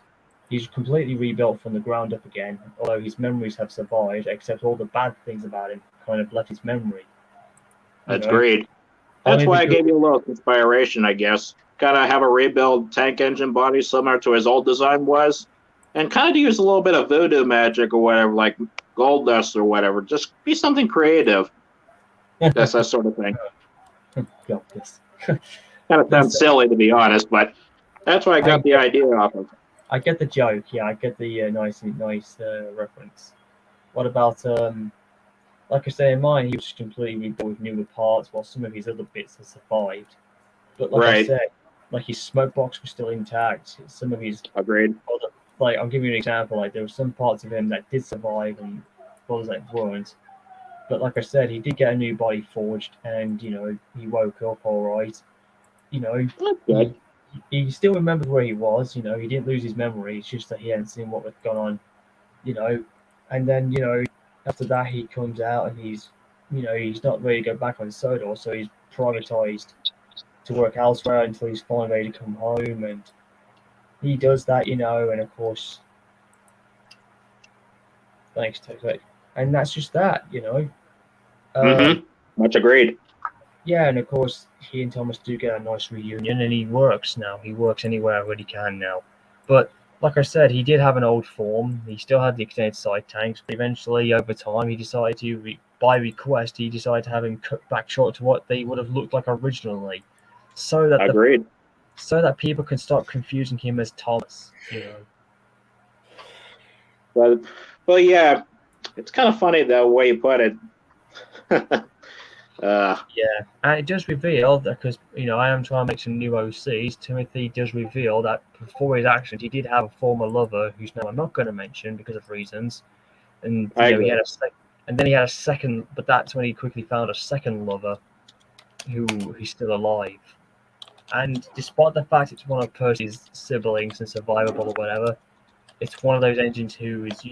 He's completely rebuilt from the ground up again, although his memories have survived, except all the bad things about him kind of left his memory. That's great. That's why I gave you a little inspiration, I guess. Kind of have a rebuild tank engine body similar to his old design was, and kind of use a little bit of voodoo magic or whatever, like gold dust or whatever. Just be something creative. That's that sort of thing. Gold dust. Kind of sounds silly, to be honest, but that's why I got the idea off of. I get the joke. Yeah, I get the nice reference. What about like I say in mine, he was completely rebuilt with newer parts, while some of his other bits have survived. But like I said, like his smoke box was still intact. Some of his agreed. Like, I'll give you an example. Like, there were some parts of him that did survive, and others that weren't. But like I said, he did get a new body forged, and he woke up all right. He still remembered where he was. He didn't lose his memory. It's just that he hadn't seen what was going on. And then after that he comes out and he's not ready to go back on Sodor, so he's privatized to work elsewhere until he's finally ready to come home, and he does that, and of course, thanks to and that's just that, Much agreed. Yeah, and of course, he and Thomas do get a nice reunion, and he works now. He works anywhere where he can now. But like I said, he did have an old form. He still had the extended side tanks, but eventually, over time, he decided to, by request, he decided to have him cut back short to what they would have looked like originally, so that so that people can stop confusing him as Thomas. Well, yeah, it's kind of funny the way you put it. Yeah, and it does reveal that, because I am trying to make some new OCs. Timothy does reveal that before his actions, he did have a former lover whose name I'm not going to mention because of reasons. And he had and then he had a second, but that's when he quickly found a second lover who's still alive. And despite the fact it's one of Percy's siblings and survivable or whatever, it's one of those engines who is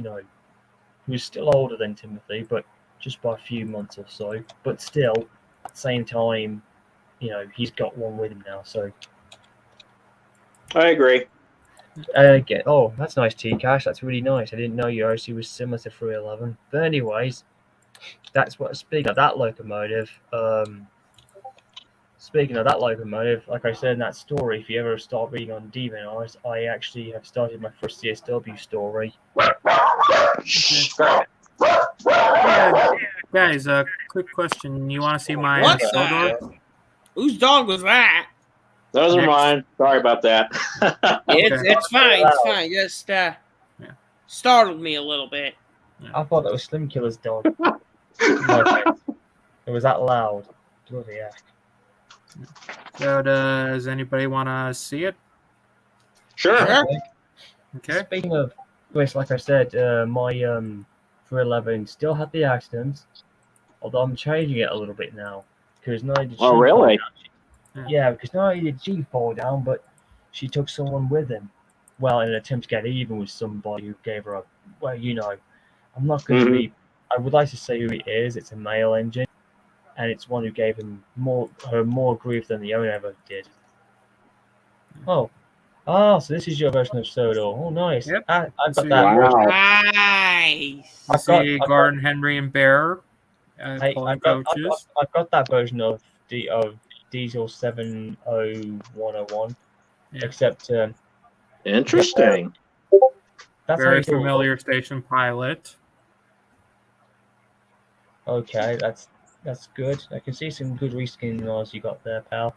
who's still older than Timothy, but just by a few months or so, but still, at the same time, he's got one with him now, so. I agree. Again, that's nice, T-Cash. That's really nice. I didn't know your OC was similar to 311. But anyways, that's what, speaking of that locomotive, like I said in that story, if you ever start reading on Demon Eyes, I actually have started my first CSW story. Guys, quick question. You want to see my What Sodor? Whose dog was that? Those are Next. mine. Sorry about that. It's fine. It's fine. Just startled me a little bit. I thought that was Slim Killer's dog. It was that loud. Bloody heck. So does anybody want to see it? Sure. Okay. Speaking of which, like I said, my 311 still had the accident, although I'm changing it a little bit now because not only did she Oh, really? fall down, yeah, because not only did she fall down, but she took someone with him. Well, in an attempt to get even with somebody who gave her a, well, you know, I'm not going to be. I would like to say who it is. It's a male engine, and it's one who gave her more grief than the owner ever did. Oh, so this is your version of Sodor. Oh, nice. Yep. I've got See- that. version. Nice. You see Gordon, Henry, and Bear pulling coaches. I've got that version of Diesel 70101, except Interesting. that's how Very you do it. familiar station pilot. Okay, that's good. I can see some good reskin laws you got there, pal.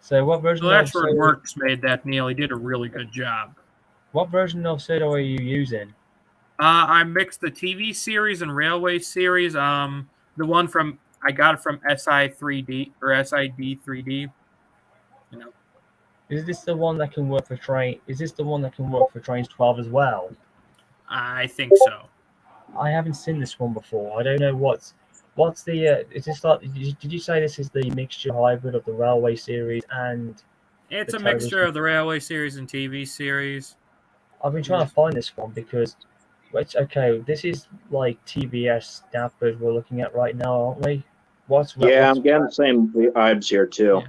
So what version So of Ashford Works made that Neil. He did a really good job. What version of Sodor are you using? I mixed the TV series and Railway series. The one from I got it from SI3D or SID3D. You know, Is this the one that can work for train? Is this the one that can work for Trains 12 as well? I think so. I haven't seen this one before. I don't know what's the. Is this like? Did you say this is the mixture hybrid of the Railway series and? It's the a mixture television? of the Railway series and TV series. I've been trying to find this one because, it's okay. This is like TBS Stafford we're looking at right now, aren't we? Yeah, I'm getting the same vibes here too.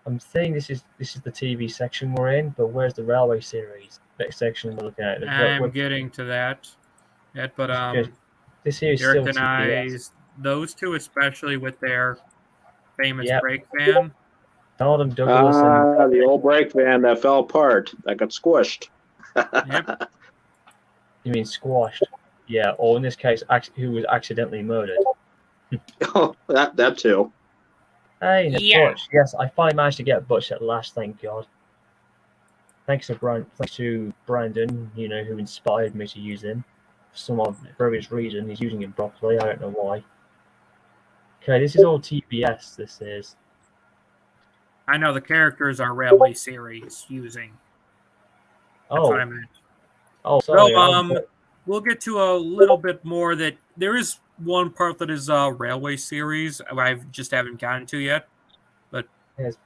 I'm saying this is the TV section we're in, but where's the Railway series section we're looking at? I'm getting to that. But this here is Derek still and TBS. those two especially with their famous Yep. brake van. Donald and Douglas and The old brake van that fell apart, that got squished. Yep. you mean squashed? Yeah, or in this case, who was accidentally murdered. Oh, that too. Hey, Yeah. Butch. Yes, I finally managed to get Butch at last, thank God. Thanks to Brandon, you know, who inspired me to use him. For some various reason, he's using him properly. I don't know why. Okay, this is all TBS, this is. I know the characters are Railway series using. That's Oh. what I meant. Oh, sorry. So we'll get to a little bit more that there is one part that is Railway series I just haven't gotten to yet. But there's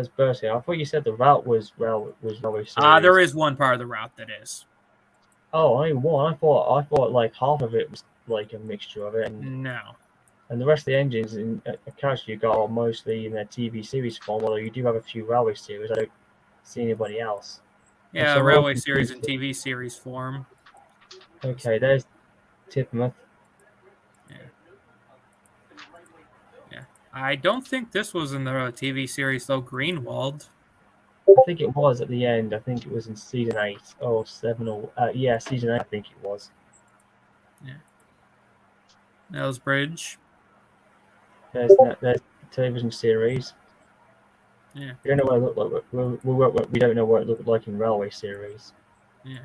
Bertie. I thought you said the route was Railway series. there is one part of the route that is. Oh, only one. I thought like half of it was like a mixture of it, No. and the rest of the engines in character you got are mostly in their TV series form. Although you do have a few Railway series, I don't see anybody else. Yeah, So Railway we'll series and continue. TV series form. Okay, there's Tipmuth. Yeah. I don't think this was in the TV series though, Greenwald. I think it was at the end. I think it was in season 8 or 7 or yeah, season 8. I think it was. Yeah. Nels Bridge. There's the television series. Yeah. We don't know what it looked like. We don't know what it looked like in Railway series. Yeah.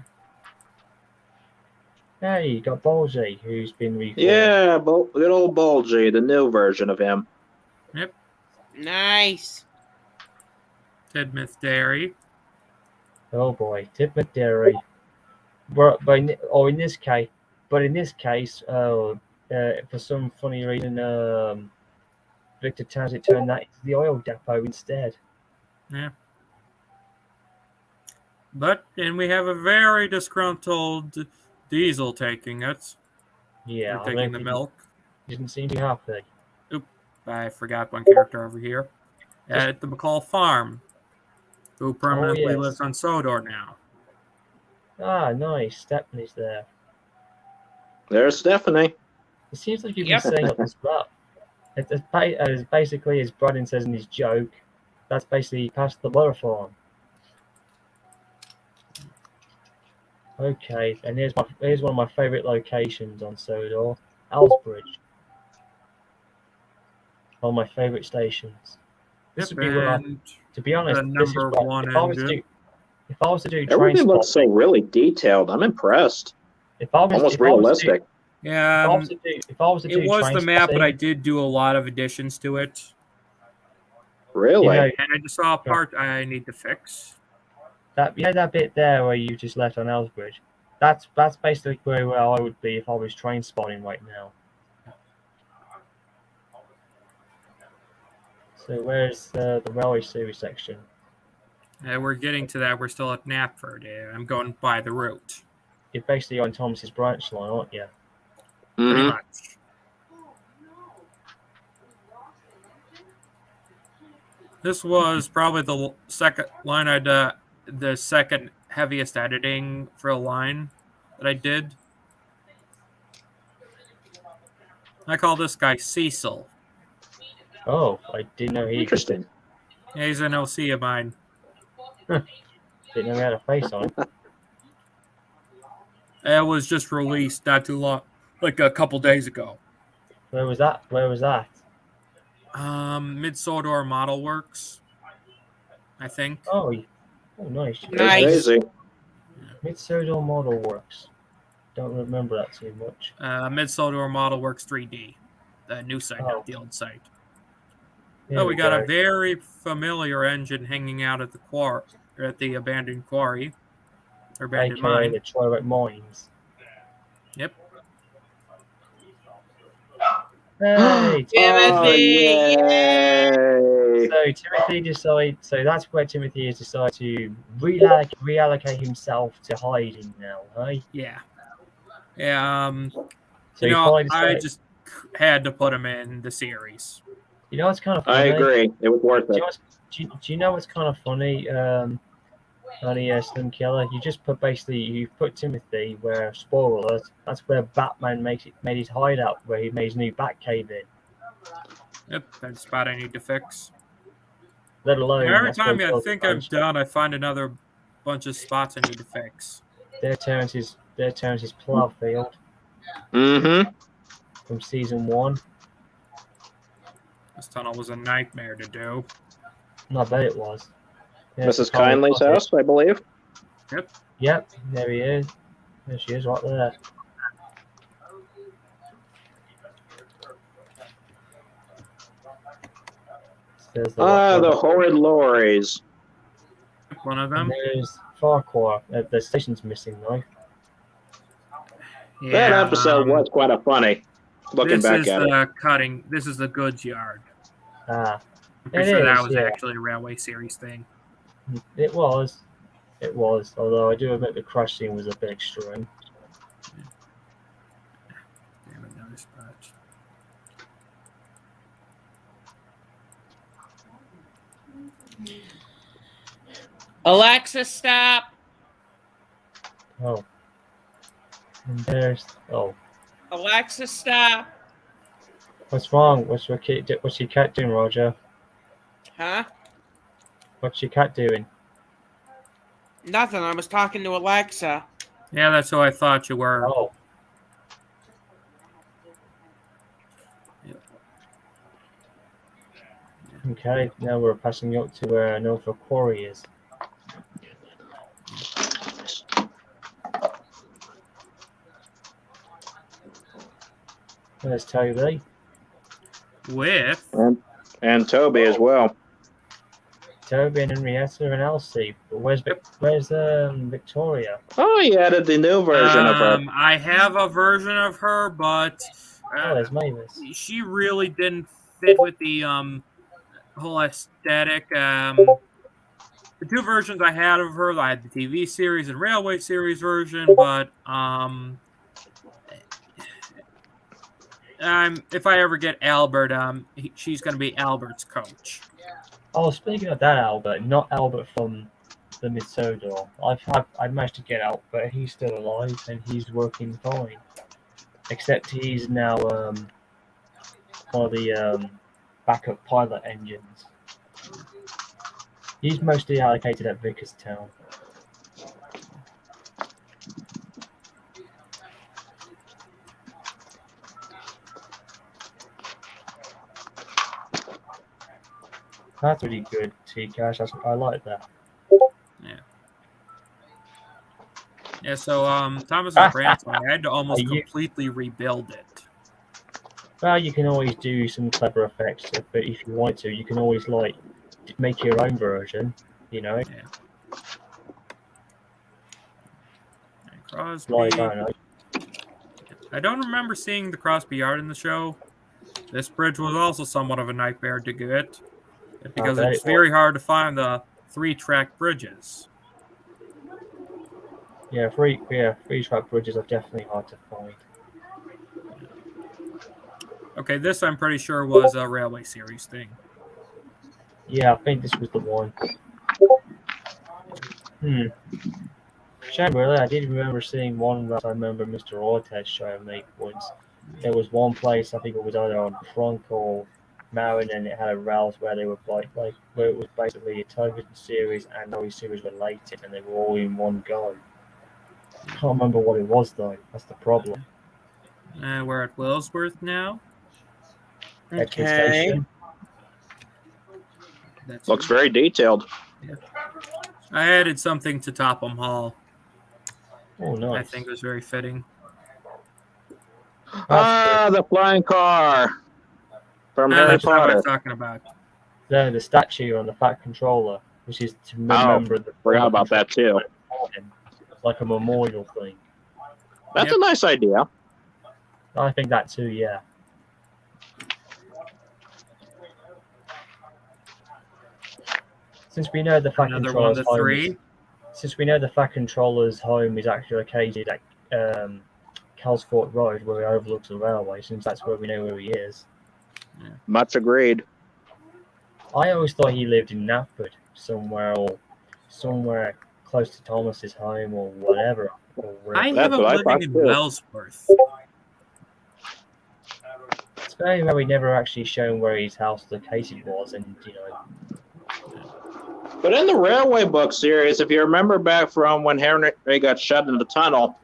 Hey, you got Bulgy, who's been reformed. Yeah, good old Bulgy, the new version of him. Yep. Nice. Tidmouth Dairy. Oh boy, Tipmuth Dairy. In this case, for some funny reason, Victor Townsend turned that into the oil depot instead. Yeah. And we have a very disgruntled Diesel taking it. Yeah, Or taking the milk. He didn't seem to be happy. Oop, I forgot one character over here. At the McCall farm, who permanently yes. lives on Sodor now. Ah, nice. Stephanie's there. There's Stephanie. It seems like you've been saying up this route. It's basically, as Brandon says in his joke, that's basically past the waterfall. Okay, and here's one of my favourite locations on Sodor, Alsbridge. One of my favourite stations. This Yep, would be where, and to be honest, the this is number what, one if I was to engine. do, if I was to do train Everything looks so spotting, really detailed. I'm impressed. if I was Almost if I was to do, realistic. Yeah, if I was to do it was train the map, but I spotting, did do a lot of additions to it. Really? you know, And I just saw a part I need to fix. that that bit there where you just left on Elsbridge, that's basically where I would be if I was train spotting right now. So where's the railway series section? We're getting to that. We're still at Knapford. I'm going by the route. You're basically on Thomas's branch line, aren't you? Pretty Mhm. much. This was probably the second line the second heaviest editing for a line that I did. I call this guy Cecil. Oh, I didn't know he Interesting. Yeah, he's an OC of mine. Didn't know he had a face on it. It was just released not too long, like a couple days ago. Where was that? Where was that? Mid-Sodor Model Works, I think. Oh, nice. Nice. Crazy. Mid-Sodor Model Works. Don't remember that too much. Mid-Sodor Model Works 3D, the new site, not the old site. Here Oh, we got go. a very familiar engine hanging out at the abandoned quarry, or abandoned AKA mine. the Twilight Mines. Yep. Hey, Timothy! So Timothy decided. So that's where Timothy has decided to reallocate himself to hiding now, hey? Yeah. Yeah. So he I finally decided. just had to put him in the series. You know what's kind of I funny? agree. It was worth Do it. you know do you know what's kind of funny, honey, Slim Killer? You just put you put Timothy where, spoiler alert, that's where Batman made his hideout, where he made his new Batcave in. Yep, that's the spot I need to fix. Let alone And every that's where time he I built think the I'm bunch. done, I find another bunch of spots I need to fix. There turns his plow field Mm-hmm. from season 1. This tunnel was a nightmare to do. I bet it was. Yeah, Mrs. Kindly's house, I believe. Yep. Yep, there he is. There she is, right there. There's The horrid lorries. One of and them. there's Farquhar. The station's missing though. That episode was quite a funny. Looking this back is at it. the cutting. This is the goods yard. Ah, I'm pretty it sure that is, was yeah. actually a railway series thing. It was. It was. Although I do admit the crash scene was a bit extreme. Damn it, another spot. Alexa, stop. Oh. And there's. Oh. Alexa, stop. What's wrong? What's your cat doing, Roger? Huh? What's your cat doing? Nothing. I was talking to Alexa. Yeah, that's who I thought you were. Oh. Okay, now we're passing up to where Norfolk Quarry is. There's Toby. With? And Toby as well. Toby and Henrietta and Elsie. But where's Victoria? Oh, he added the new version of her. I have a version of her, but Oh, there's Mavis. she really didn't fit with the whole aesthetic. The two versions I had of her, I had the TV series and Railway series version, but if I ever get Albert, she's going to be Albert's coach. Oh, speaking of that Albert, not Albert from the Mid-Sodor. I managed to get out, but he's still alive and he's working fine. Except he's now one of the backup pilot engines. He's mostly allocated at Vickerstown. That's really good, T-Cash. I like that. Yeah, so Thomas's branch, I had to almost completely rebuild it. Well, you can always do some clever effects, but if you want to, you can always like make your own version. You know. Yeah. Crosby. Like, I don't know. I don't remember seeing the Crosby art in the show. This bridge was also somewhat of a nightmare to get because it's very hard to find the 3-track bridges. Yeah, 3-track bridges are definitely hard to find. Okay, this I'm pretty sure was a Railway Series thing. Yeah, I think this was the one. Shame, really. I did remember seeing one that I remember Mr. Ortez showing me once. There was one place, I think it was either on Trunk or Marin, and it had a rails where they were like where it was basically a television series and Railway Series related, and they were all in one go. I can't remember what it was though. That's the problem. We're at Wellsworth now. Okay. Looks very detailed. Yeah. I added something to Topham Hall. Oh, nice. I think it was very fitting. The flying car from Harry That's not what Potter. I'm talking about. The statue on the Fat Controller, which is to remember the. Forgot about that too. Like a memorial thing. That's a nice idea. I think that too, yeah. Since we know the Fat Controller's home, since we know the Fat Controller's home is actually located at Calsfort Road, where it overlooks the railway, since that's where we know where he is. Yeah. Much agreed. I always thought he lived in Knapford, somewhere close to Thomas's home or whatever. I have him living in Wellsworth. It's very well, we never actually shown where his house located was, and you know. But in the Railway book series, if you remember back from when Henry got shut in the tunnel,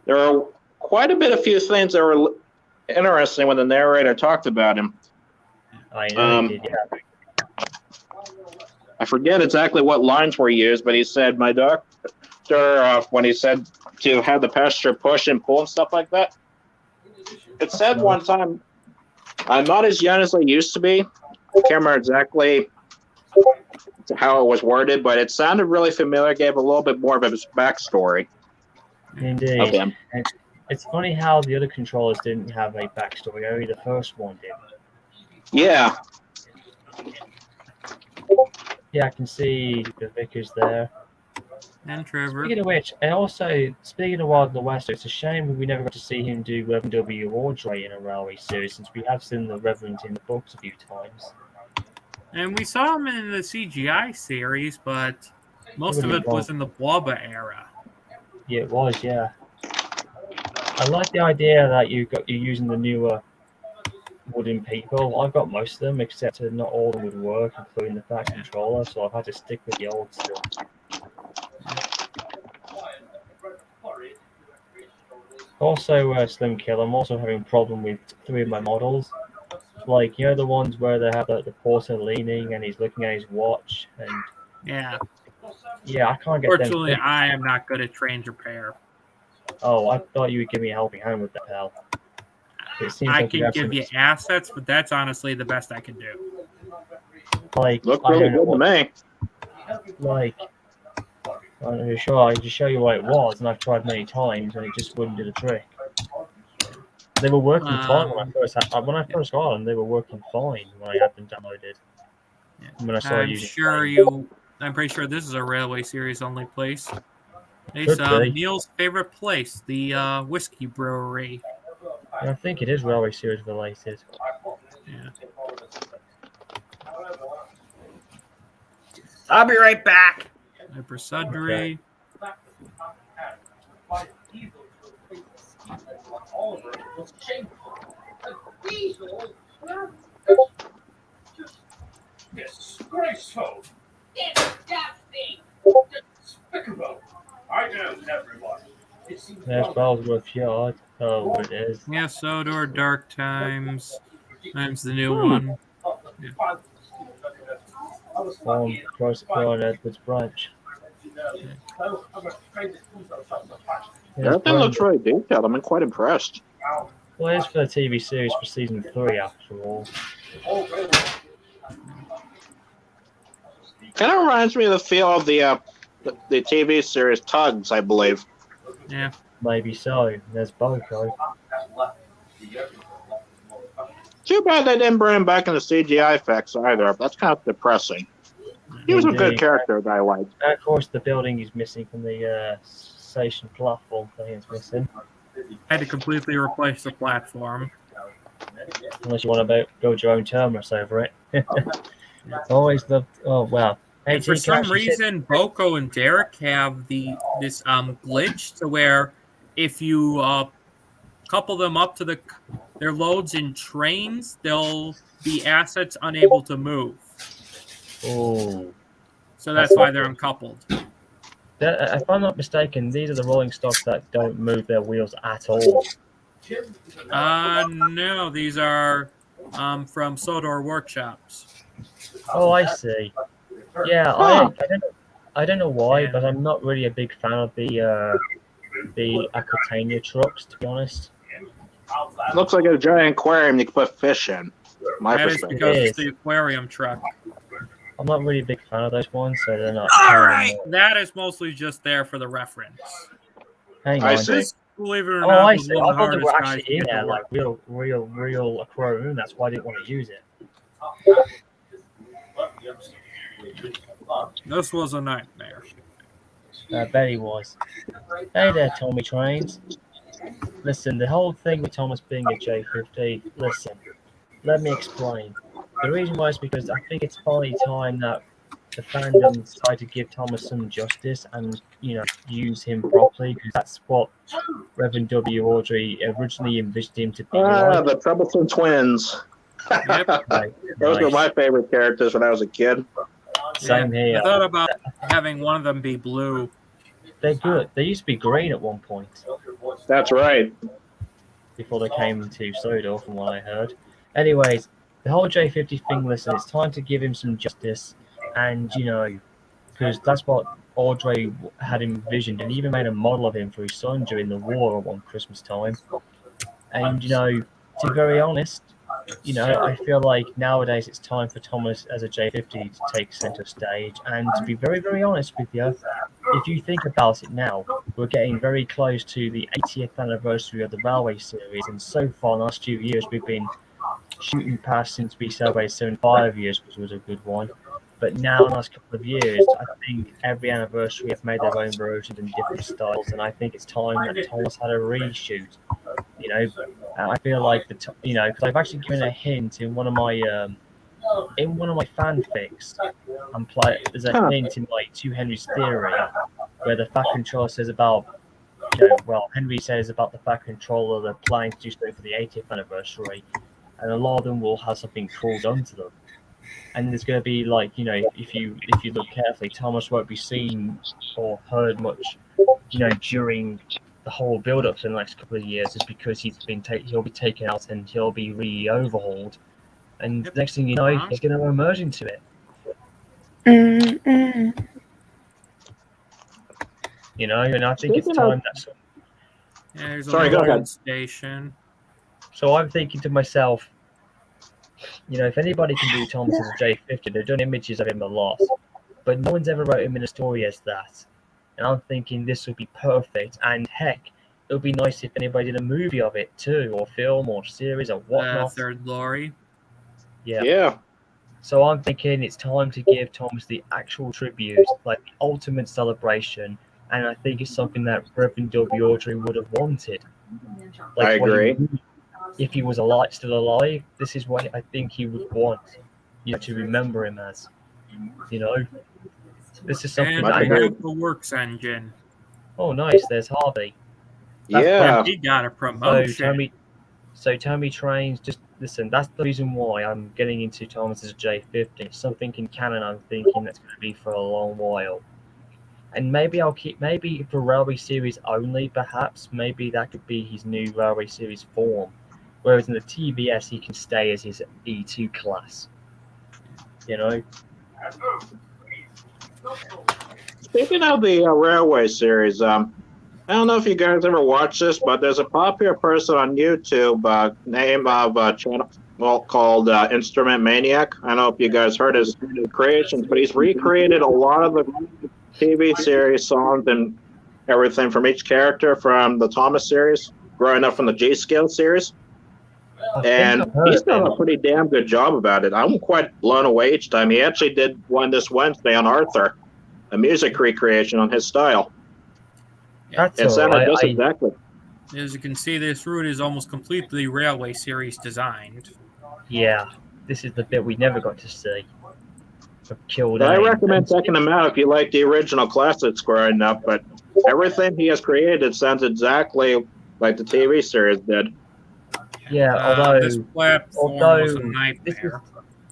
there were quite a bit of few things that were interesting when the narrator talked about him. I know he did, yeah. I forget exactly what lines were used, but he said, my doctor, when he said to have the passenger push and pull and stuff like that, it said one time, I'm not as young as I used to be. I can't remember exactly how it was worded, but it sounded really familiar, gave a little bit more of his backstory. Indeed. Of him. It's funny how the other controllers didn't have a backstory, only the first one did. Yeah. Yeah, I can see the Vickers there. And Trevor. Speaking of which, and also, speaking of Wild in the West, it's a shame we never got to see him do Reverend W. Ordray in a Railway series, since we have seen the Reverend in the books a few times. And we saw him in the CGI series, but most of it was in the Blobba era. Yeah, it was, yeah. I like the idea that you're using the newer wooden people. I've got most of them, except that not all of them would work, including the Fat Controller, so I've had to stick with the old stuff. Also, Slim Kill, I'm also having a problem with 3 of my models. Like, you know, the ones where they have the porter leaning and he's looking at his watch, and yeah, I can't get Fortunately, them. I am not good at train repair. Oh, I thought you would give me a helping hand with that, pal. It seems I like can give you assets, but that's honestly the best I can do. Like, look really good to me. Like, I'm not sure. I just show you what it was, and I've tried many times, and it just wouldn't do the trick. They were working fine when I first got them. They were working fine when I had them downloaded. Yeah. When I started using I'm pretty sure this is a Railway Series only place. Could It's be. Neil's favorite place, the whiskey brewery. And I think it is Railway Series related. Yeah. I'll be right back. Hyper Sudbury. Disgraceful. Disgusting. Despicable. I know everyone. There's Bellsworth Yard. Oh, what it is. Yeah, Sodor, Dark Times. Times the new one. Yeah. from Crown Edwards branch. Yeah, that looks really detailed. I'm quite impressed. Well, it's for the TV series for season 3, after all. Kind of reminds me of the feel of the TV series Tugs, I believe. Yeah. Maybe so. There's Boko. Too bad they didn't bring him back in the CGI effects either. That's kind of depressing. He was a good character that I liked. And of course, the building is missing from the station platform thing is missing. Had to completely replace the platform. Unless you want to build your own terminus over it. Always loved. Oh wow. Hey, And for some reason, Boko and Derek have this glitch to where if you couple them up to their loads in trains, they'll be assets unable to move. Oh. So that's why they're uncoupled. If I'm not mistaken, these are the rolling stocks that don't move their wheels at all. No, these are from Sodor Workshops. Oh, I see. Yeah, I don't know why, but I'm not really a big fan of the Aquitania trucks, to be honest. Looks like a giant aquarium you can put fish in. My That is perspective. because it's the aquarium truck. I'm not really a big fan of those ones, so they're not. All right, that is mostly just there for the reference. Hang I on. see. This, believe it or Oh, not, I was see. one I of the thought they were hardest guys actually in to there, get like real aquarium. That's why I didn't want to use it. This was a nightmare. I bet he was. Hey there, Tommy Trains. Listen, the whole thing with Thomas being a J50, listen, let me explain. The reason why is because I think it's finally time that the fandom decide to give Thomas some justice and, use him properly, because that's what Reverend W. Audrey originally envisioned him to be like. The Troublesome Twins. Those were my favorite characters when I was a kid. Same here. I thought about having one of them be blue. They're good. They used to be green at one point. That's right. Before they came into Sodor, from what I heard. Anyways, the whole J50 thing, listen, it's time to give him some justice. And, because that's what Audrey had envisioned, and even made a model of him for his son during the war one Christmas time. And, to be very honest, I feel like nowadays it's time for Thomas as a J50 to take center stage. And to be very, very honest with you, if you think about it now, we're getting very close to the 80th anniversary of the Railway series, and so far in the last few years we've been shooting past since we celebrated 75 years, which was a good one. But now in the last couple of years, I think every anniversary have made their own versions in different styles, and I think it's time that Thomas had a reshoot. I feel like because I've actually given a hint in one of my fanfics. There's a hint in like To Henry's Theory, where the Fat Controller says about, Henry says about the Fat Controller they're planning to do something for the 80th anniversary, and a lot of them will have something cool done to them. And there's going to be if you look carefully, Thomas won't be seen or heard much, during the whole build-up to the next couple of years, is because he'll be taken out and he'll be re-overhauled, and next thing you know, he's going to emerge into it. And I think it's time that. Yeah, there's Sorry, a go loading ahead. station. So I'm thinking to myself, if anybody can do Thomas as a J50, they've done images of him a lot, but no one's ever wrote him in a story as that. And I'm thinking this would be perfect, and heck, it would be nice if anybody did a movie of it too, or film, or series, or whatnot. Third Glory. Yeah. So I'm thinking it's time to give Thomas the actual tribute, like the ultimate celebration, and I think it's something that Reverend W. Audrey would have wanted. I agree. If he was still alive, this is what I think he would want, to remember him as. This is something And that I I know. have the Works engine. Oh, nice. There's Harvey. And he got a promotion. So Tommy Trains, just listen, that's the reason why I'm getting into Thomas as a J50. It's something in canon I'm thinking that's going to be for a long while. And maybe for Railway Series only, perhaps, maybe that could be his new Railway Series form. Whereas in the TBS, he can stay as his E2 class. Speaking of the railway series, I don't know if you guys ever watched this, but there's a popular person on YouTube, name of channel called Instrument Maniac. I don't know if you guys heard his creations, but he's recreated a lot of the TV series songs and everything from each character from the Thomas series, growing up from the G-Scale series. And he's done a pretty damn good job about it. I'm quite blown away each time. He actually did one this Wednesday on Arthur, a music recreation on his style. It sounded just exactly. As you can see, this route is almost completely Railway series designed. Yeah, this is the bit we never got to see. But I recommend checking him out if you like the original classics growing up, but everything he has created sounds exactly like the TV series did. Yeah, this platform was a nightmare.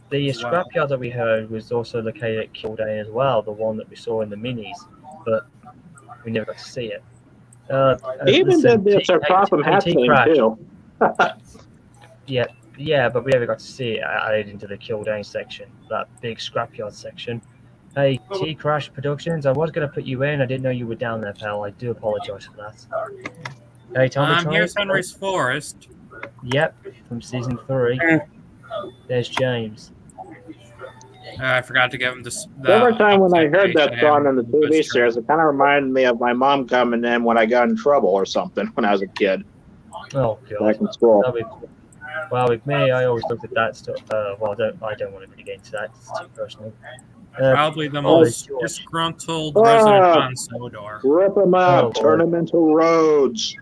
The scrapyard that we heard was also located at Kildane as well, the one that we saw in the minis, but we never got to see it. He even did this at Problem Hat thing too. Yeah, but we never got to see it added into the Kildane section, that big scrapyard section. Hey, T-Crash Productions, I was going to put you in. I didn't know you were down there, pal. I do apologize for that. Hey, Tommy. Here's Henry's Forest. Yep, from season 3. There's James. I forgot to give him this. Every time when I heard that song in the TV series, it kind of reminded me of my mom coming in when I got in trouble or something when I was a kid. Oh, God. Back in school. Well, with me, I always looked at that stuff. Well, I don't want to really get into that. It's too personal. Probably the most disgruntled resident on Sodor. Rip him out, turn him into roads.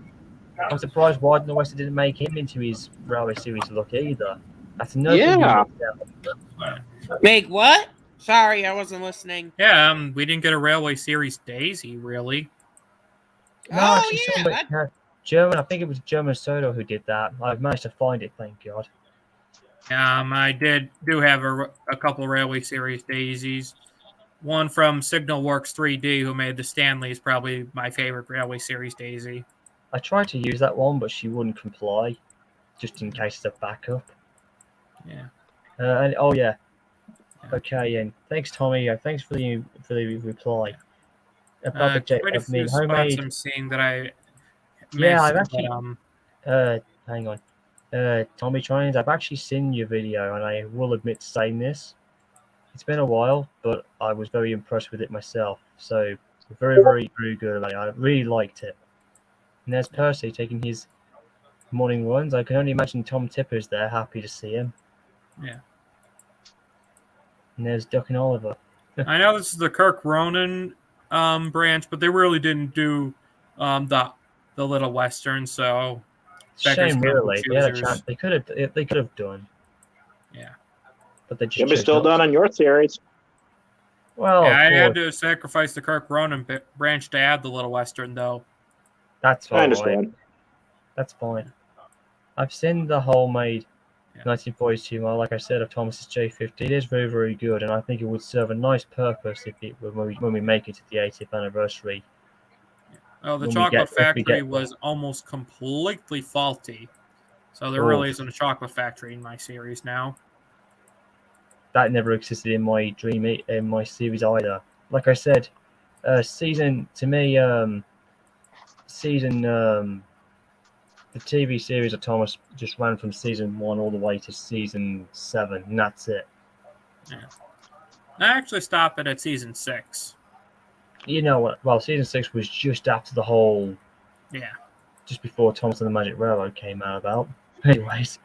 I'm surprised Wild and the West didn't make him into his Railway series look either. That's another Make what? Sorry, I wasn't listening. Yeah, we didn't get a Railway series Daisy, really. No, German. I think it was German Sodo who did that. I've managed to find it, thank God. I do have a couple of Railway series Daisies. One from Signal Works 3D, who made the Stanley, is probably my favorite Railway series Daisy. I tried to use that one, but she wouldn't comply, just in case it's a backup. Yeah. Okay, and thanks, Tommy. Thanks for the reply. Quite a few spots I'm seeing that I missed. Yeah, I've actually. Hang on. Tommy Trains, I've actually seen your video, and I will admit to saying this. It's been a while, but I was very impressed with it myself. So very, very, very good. I really liked it. And there's Percy taking his morning runs. I can only imagine Tom Tipper's there, happy to see him. Yeah. And there's Duck and Oliver. I know this is the Kirk Ronan branch, but they really didn't do the Little Western, so shame, really. They had a chance. They could have done. Yeah. But they just. It was still done on your series. Well, yeah, I had to sacrifice the Kirk Ronan branch to add the Little Western, though. That's fine. I understand. That's fine. I've seen the Homemade 1942 model. Like I said, of Thomas's J50. It is very, very good, and I think it would serve a nice purpose when we make it to the 80th anniversary. Oh, the Chocolate Factory was almost completely faulty, so there really isn't a Chocolate Factory in my series now. That never existed in my series either. Like I said, the TV series of Thomas just ran from season 1 all the way to season 7, and that's it. Yeah. I actually stopped it at season 6. You know what? Well, season 6 was just after the whole... Yeah. Just before Thomas and the Magic Railroad came out about. Anyways.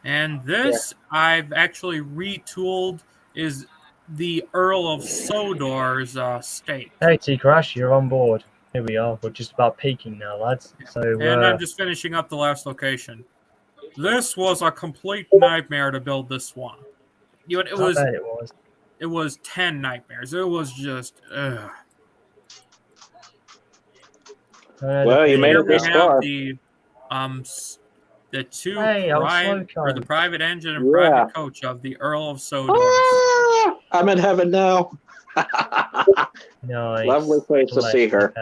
And this, I've actually retooled, is the Earl of Sodor's state. Hey, T-Crash, you're on board. Here we are. We're just about peaking now, lads. So, and I'm just finishing up the last location. This was a complete nightmare to build this one. You know, it was 10 nightmares. It was just Well, you made it this far. The two the private engine and private coach of the Earl of Sodor. I'm in heaven now. Nice. Lovely place to see her.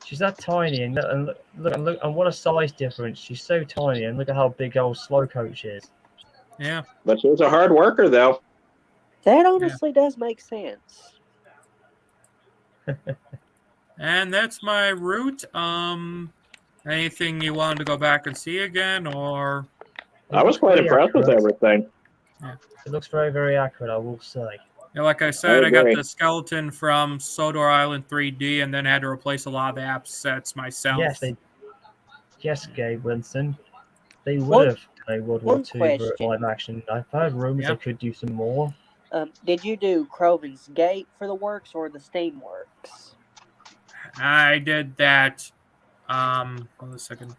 She's that tiny, and look, and what a size difference. She's so tiny, and look at how big old Slow Coach is. Yeah. But she was a hard worker, though. That honestly does make sense. And that's my route. Anything you wanted to go back and see again, or? I was quite impressed with everything. Yeah. It looks very, very accurate, I will say. Yeah, like I said, I got agree. the skeleton from Sodor Island 3D, and then had to replace a lot of the assets myself. Yes, Gabe Winston. They One- would have done a World War one II question. live action. I've heard rumors Yeah. they could do some more. Did you do Croven's Gate for the works or the Steam works? I did that. Hold on a second.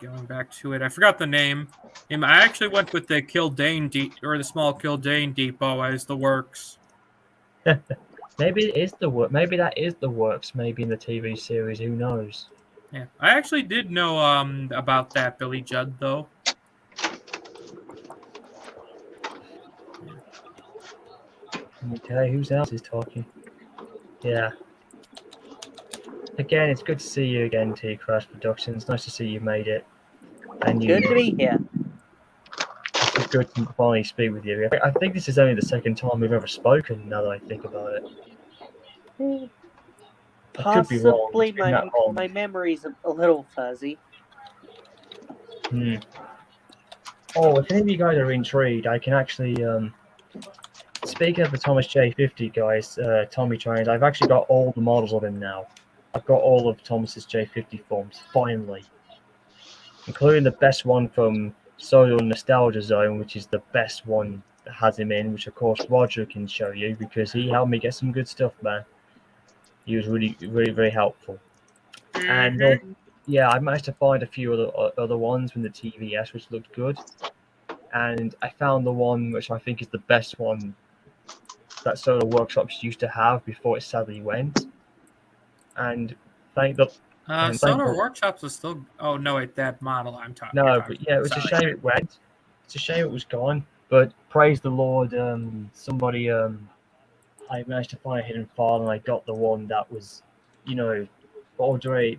Going back to it, I forgot the name. I actually went with the Kildane or the small Kildane depot as the works. Maybe it is the work. Maybe that is the works. Maybe in the TV series. Who knows? Yeah, I actually did know about that Billy Judd though. Okay, who else is talking? Yeah. Again, it's good to see you again, T Crash Productions. Nice to see you made it. And you. Good to be here. It's good to finally speak with you. I think this is only the second time we've ever spoken. Now that I think about it. I could be wrong. Possibly It's been that long. my memory's a little fuzzy. Oh, if any of you guys are intrigued, I can actually. Speaking of the Thomas J50 guys, Tommy Trains, I've actually got all the models of him now. I've got all of Thomas's J50 forms, finally. Including the best one from Solo Nostalgia Zone, which is the best one that has him in, which of course Roger can show you because he helped me get some good stuff, man. He was really, really, very helpful. And yeah, I managed to find a few other ones from the TVS, which looked good. And I found the one which I think is the best one that Solar Workshops used to have before it sadly went. And thank the Solar Workshops is still. Oh no, wait, that model I'm talking. No, about. but yeah, it was a shame it went. It's a shame it was gone. But praise the Lord, somebody I managed to find a hidden file and I got the one that was, the Audrey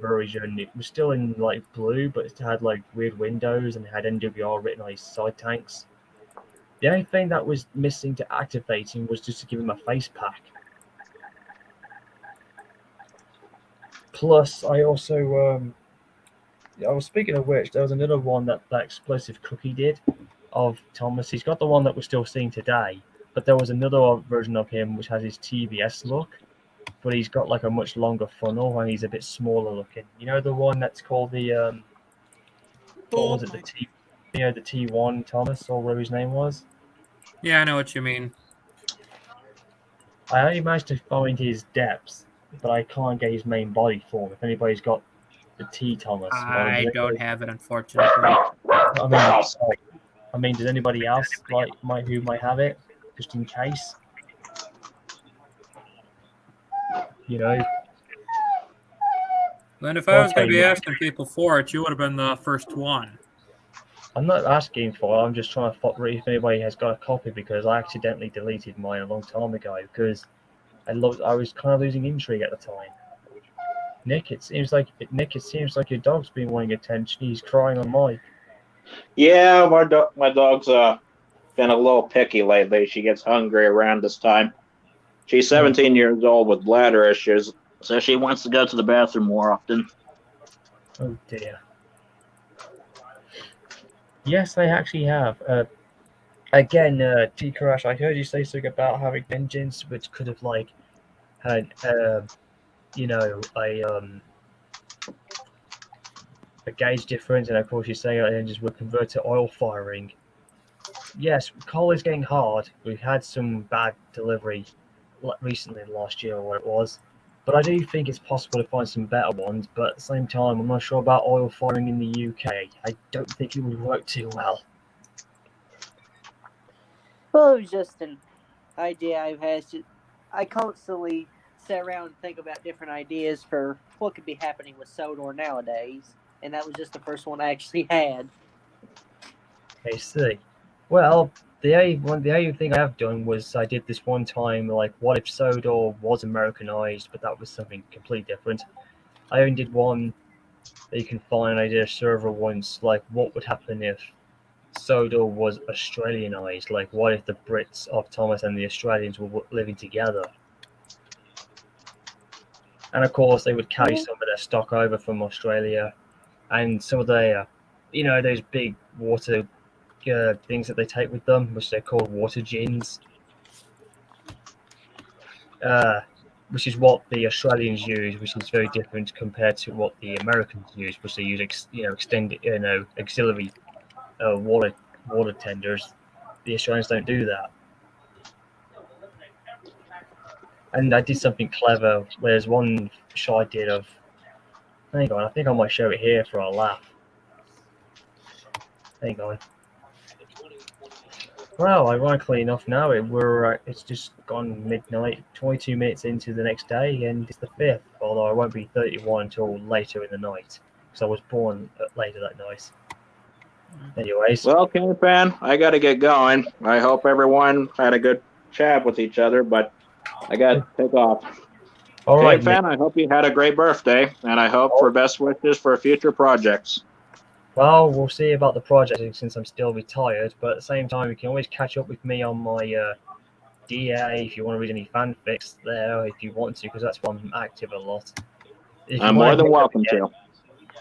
version. It was still in like blue, but it had like weird windows and it had NWR written on his side tanks. The only thing that was missing to activating was just to give him a face pack. Plus, I also, speaking of which, there was another one that Explosive Cookie did of Thomas. He's got the one that we're still seeing today, but there was another version of him which has his TVS look, but he's got like a much longer funnel and he's a bit smaller looking. You know the one that's called the, what was it, the T1 Thomas, or whatever his name was? Yeah, I know what you mean. I only managed to find his depths, but I can't get his main body form. If anybody's got the T Thomas, I don't have it, unfortunately. I mean, does anybody else who might have it, just in case? Then if I was going to be asking people for it, you would have been the first one. I'm not asking for it. I'm just trying to read if anybody has got a copy because I accidentally deleted mine a long time ago because I was kind of losing intrigue at the time. Nick, it seems like your dog's been wanting attention. He's crying on mic. Yeah, my dog's been a little picky lately. She gets hungry around this time. She's 17 years old with bladder issues, so she wants to go to the bathroom more often. Oh dear. Yes, I actually have. Again, T-Crash, I heard you say something about having engines which could have had a gauge difference, and of course you say engines would convert to oil firing. Yes, coal is getting hard. We've had some bad delivery recently, last year or what it was, but I do think it's possible to find some better ones. But at the same time, I'm not sure about oil firing in the UK. I don't think it would work too well. Well, it was just an idea I've had. I constantly sit around and think about different ideas for what could be happening with Sodor nowadays, and that was just the first one I actually had. I see. Well, the only thing I have done was I did this one time, like, what if Sodor was Americanized, but that was something completely different. I only did one that you can find. I did a server once, like, what would happen if Sodor was Australianized. Like, what if the Brits of Thomas and the Australians were living together? And of course, they would carry some of their stock over from Australia, and some of their, those big water things that they take with them, which they're called water gins. Which is what the Australians use, which is very different compared to what the Americans use, which they use, extended, auxiliary water tenders. The Australians don't do that. And I did something clever. There's one shot I did of. Hang on, I think I might show it here for a laugh. Hang on. Well, ironically enough, now it's just gone midnight, 22 minutes into the next day, and it's the 5th. Although I won't be 31 until later in the night, because I was born later that night. Anyways. Well, Kingpin, I got to get going. I hope everyone had a good chat with each other, but I got to take off. All right, Kingpin, I hope you had a great birthday, and I hope for best wishes for future projects. Well, we'll see about the project since I'm still retired, but at the same time, you can always catch up with me on my DA if you want to read any fanfics there, if you want to, because that's where I'm active a lot. I'm more than welcome to.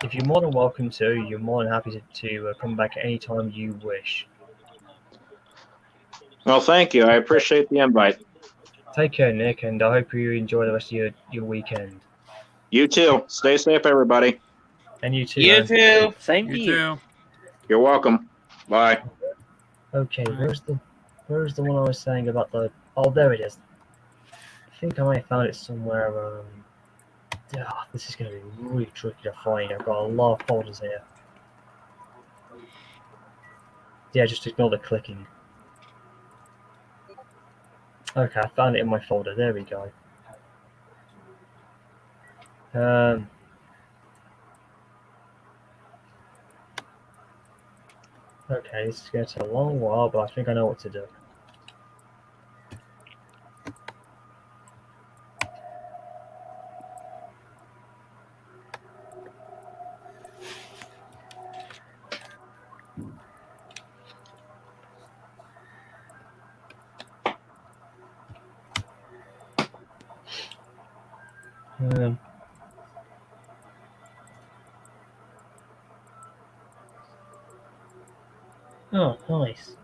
If you're more than welcome to, you're more than happy to come back at any time you wish. Well, thank you. I appreciate the invite. Take care, Nick, and I hope you enjoy the rest of your weekend. You too. Stay safe, everybody. And you too. You man. too. Same to you. You're welcome. Bye. Okay, where's the one I was saying about the? Oh, there it is. I think I might have found it somewhere. This is going to be really tricky to find. I've got a lot of folders here. Yeah, just ignore the clicking. Okay, I found it in my folder. There we go. Okay, this is going to take a long while, but I think I know what to do. Oh, nice.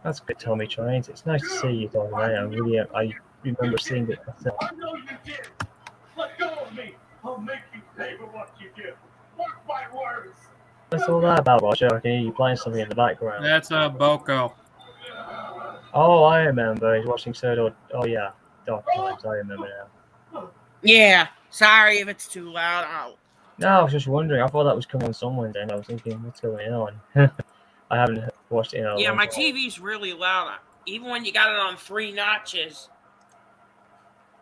That's good, Tommy Trains. It's nice to see you, Tommy. I remember seeing it myself. I know you did. Let go of me. I'll make you pay for what you do. Mark my words. What's all that about, Roger? I can hear you playing something in the background. That's Boko. Oh, I remember. He's watching Sodor. Oh, yeah. Dark Times. I remember now. Yeah. Sorry if it's too loud. No, I was just wondering. I thought that was coming on someone then. I was thinking, what's going on? I haven't watched it in a long Yeah, my time. TV's really loud. Even when you got it on 3 notches.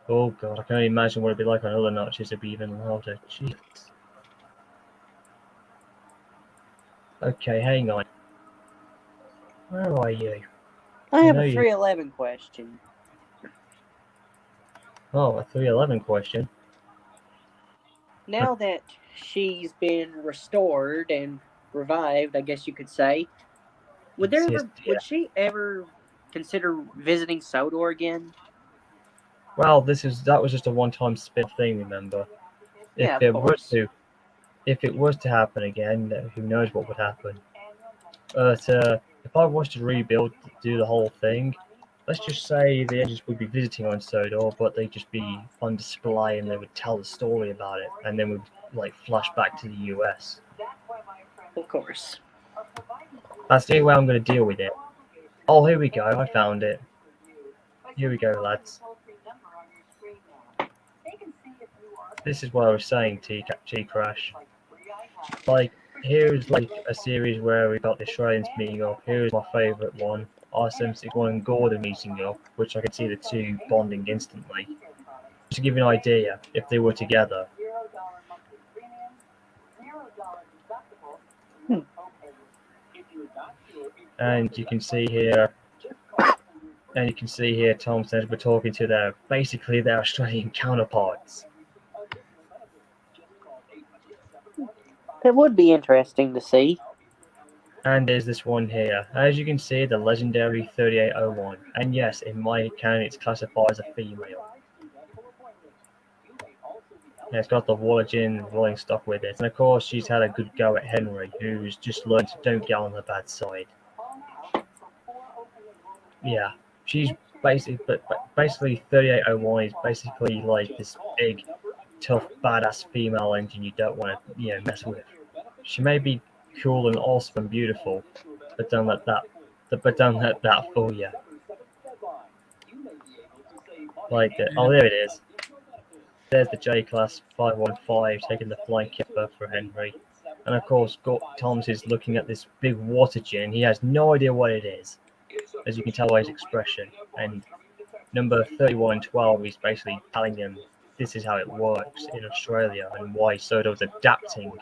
Oh, God. I can only imagine what it'd be like on other notches. It'd be even louder. Jeez. Okay, hang on. Where are you? I have know a you- 311 question. Oh, a 311 question. Now that she's been restored and revived, I guess you could say, would she ever consider visiting Sodor again? Well, that was just a one-time spin thing. Remember, Yeah, if it was to happen again, who knows what would happen? But if I was to rebuild, do the whole thing, let's just say the agents would be visiting on Sodor, but they'd just be on display and they would tell the story about it, and then we'd flash back to the US. Of course. That's the only way I'm going to deal with it. Oh, here we go. I found it. Here we go, lads. This is what I was saying, T-Crash. Here's a series where we got the Australians meeting up. Here's my favourite one. R761 and Gordon meeting up, which I could see the two bonding instantly. Just to give you an idea, if they were together. And you can see here, Tom says we're talking to their Australian counterparts. It would be interesting to see. And there's this one here. As you can see, the legendary 3801. And yes, in my account, it's classified as a female. And it's got the water gin rolling stock with it. And of course, she's had a good go at Henry, who's just learned to don't get on the bad side. Yeah, she's basically 3801 is basically like this big, tough, badass female engine you don't want to, mess with. She may be cool and awesome and beautiful, but don't let that fool you. Like, oh, there it is. There's the J-Class 515 taking the flying kipper for Henry. And of course, Thomas is looking at this big water gin. He has no idea what it is, as you can tell by his expression. And number 3112 is basically telling him this is how it works in Australia and why Soto's adapting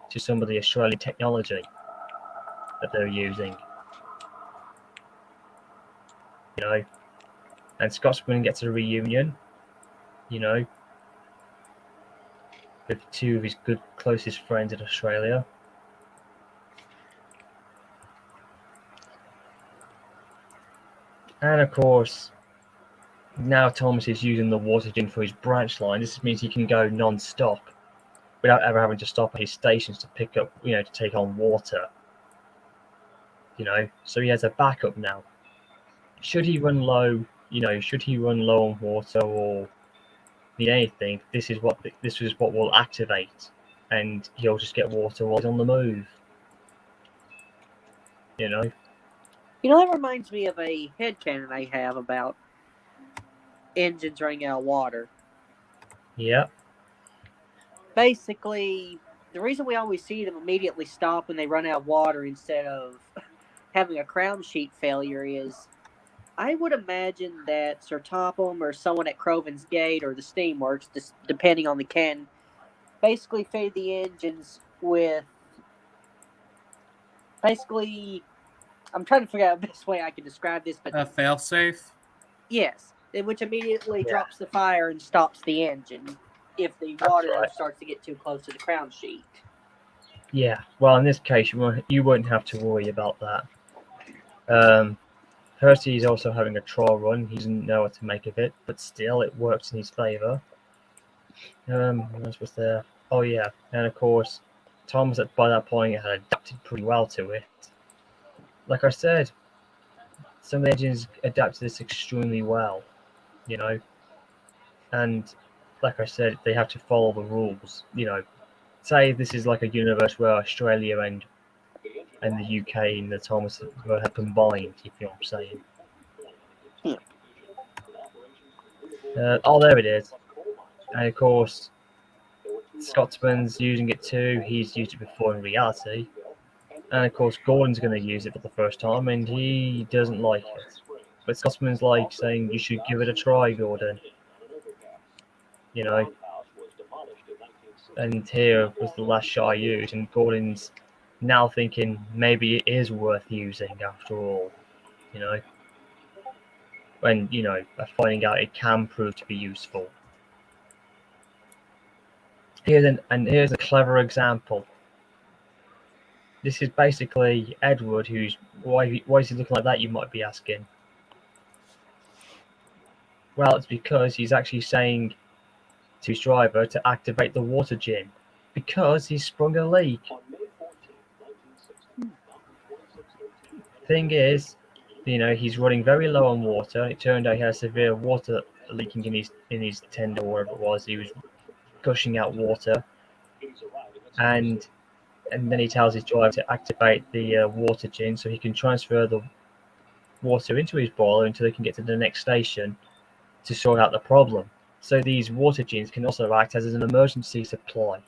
to some of the Australian technology that they're using. And Scotsman gets a reunion, with two of his good closest friends in Australia. And of course, now Thomas is using the water gin for his branch line. This means he can go non-stop without ever having to stop at his stations to pick up, to take on water. So he has a backup now. Should he run low, on water or need anything, this is what will activate, and he'll just get water while he's on the move. That reminds me of a headcanon I have about engines running out of water. Yeah. Basically, the reason we always see them immediately stop when they run out of water instead of having a crown sheet failure is, I would imagine that Sir Topham or someone at Croven's Gate or the Steamworks, just depending on the can, basically fitted the engines with, I'm trying to figure out the best way I can describe this, but failsafe. Yes, which immediately drops the fire and stops the engine if the water starts to get too close to the crown sheet. Yeah, well, in this case, you won't have to worry about that. Percy is also having a trial run. He doesn't know what to make of it, but still, it works in his favour. What else was there? Oh yeah, and of course, Thomas by that point had adapted pretty well to it. Like I said, some of the engines adapt to this extremely well, and like I said, they have to follow the rules. Say this is like a universe where Australia and the UK and the Thomas have combined, if you know what I'm saying. Oh, there it is. And of course, Scotsman's using it too. He's used it before in reality. And of course, Gordon's going to use it for the first time, and he doesn't like it. But Scotsman's like saying, you should give it a try, Gordon. And here was the last shot I used, and Gordon's now thinking maybe it is worth using after all, when, finding out it can prove to be useful. Here's a clever example. This is basically Edward, why is he looking like that, you might be asking. Well, it's because he's actually saying to his driver to activate the water gin, because he's sprung a leak. Thing is, he's running very low on water. It turned out he had severe water leaking in his tender, or whatever it was. He was gushing out water, and then he tells his driver to activate the water gin so he can transfer the water into his boiler until they can get to the next station to sort out the problem. So these water gins can also act as an emergency supply,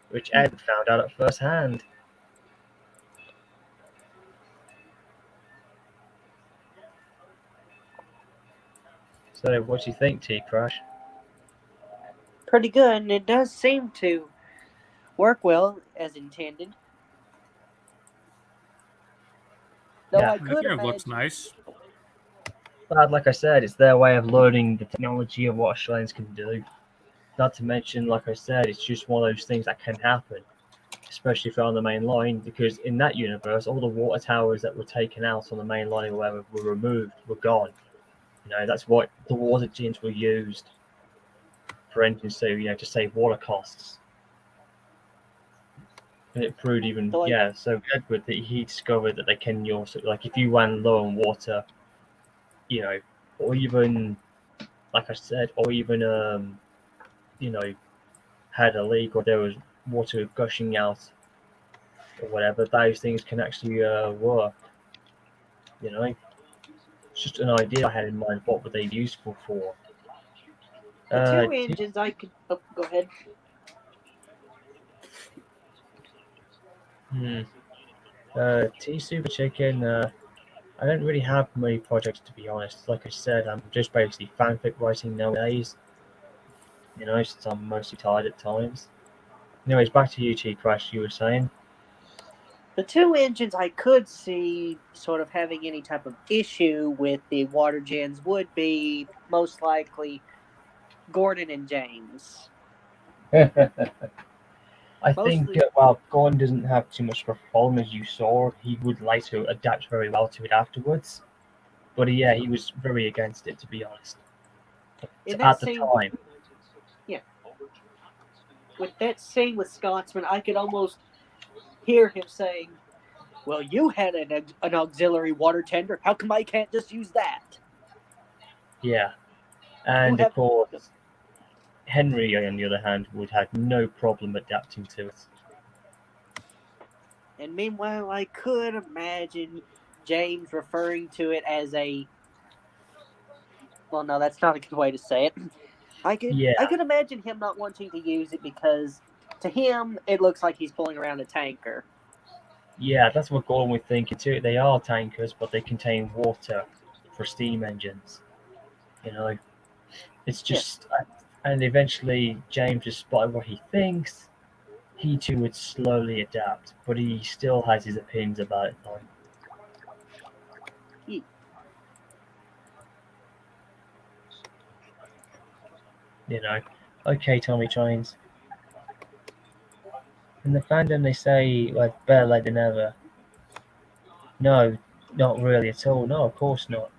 which Ed found out at first hand. So, what do you think, T-Crash? Pretty good, and it does seem to work well as intended. Though Yeah. I I could think it imagine, looks nice. But like I said, it's their way of learning the technology of what Australians can do. Not to mention, like I said, it's just one of those things that can happen. especially if you're on the main line, because in that universe, all the water towers that were taken out on the main line or whatever were removed, were gone. You know, that's what the water genes were used for engines to, you know, to save water costs. And it proved even, So, like- yeah, so Edward, that he discovered that they can also, like, if you ran low on water, you know, or even, like I said, or even, you know, had a leak or there was water gushing out or whatever, those things can actually work. You know, it's just an idea I had in mind. What were they useful for? The two engines I could. Oh, go ahead. T Super Chicken. I don't really have many projects, to be honest. Like I said, I'm just basically fanfic writing nowadays. You know, since I'm mostly tired at times. Anyways, back to you, T Crash. You were saying. The two engines I could see sort of having any type of issue with the water gens would be most likely Gordon and James. I think, well, Gordon doesn't have too much of a problem, as you saw. He would like to adapt very well to it afterwards. But yeah, he was very against it, to be honest. At the time. Yeah. With that scene with Scotsman, I could almost hear him saying, well, you had an auxiliary water tender. How come I can't just use that? Yeah. And of course, Henry, on the other hand, would have no problem adapting to it. And meanwhile, I could imagine James referring to it as a... Well, no, that's not a good way to say it. I could imagine him not wanting to use it because to him, it looks like he's pulling around a tanker. Yeah, that's what Gordon was thinking too. They are tankers, but they contain water for steam engines. You know, it's just... And eventually, James just spotted what he thinks. He too would slowly adapt, but he still has his opinions about it, though. You know, okay, Tommy Trains. In the fandom, they say, like, better late than never. No, not really at all. No, of course not.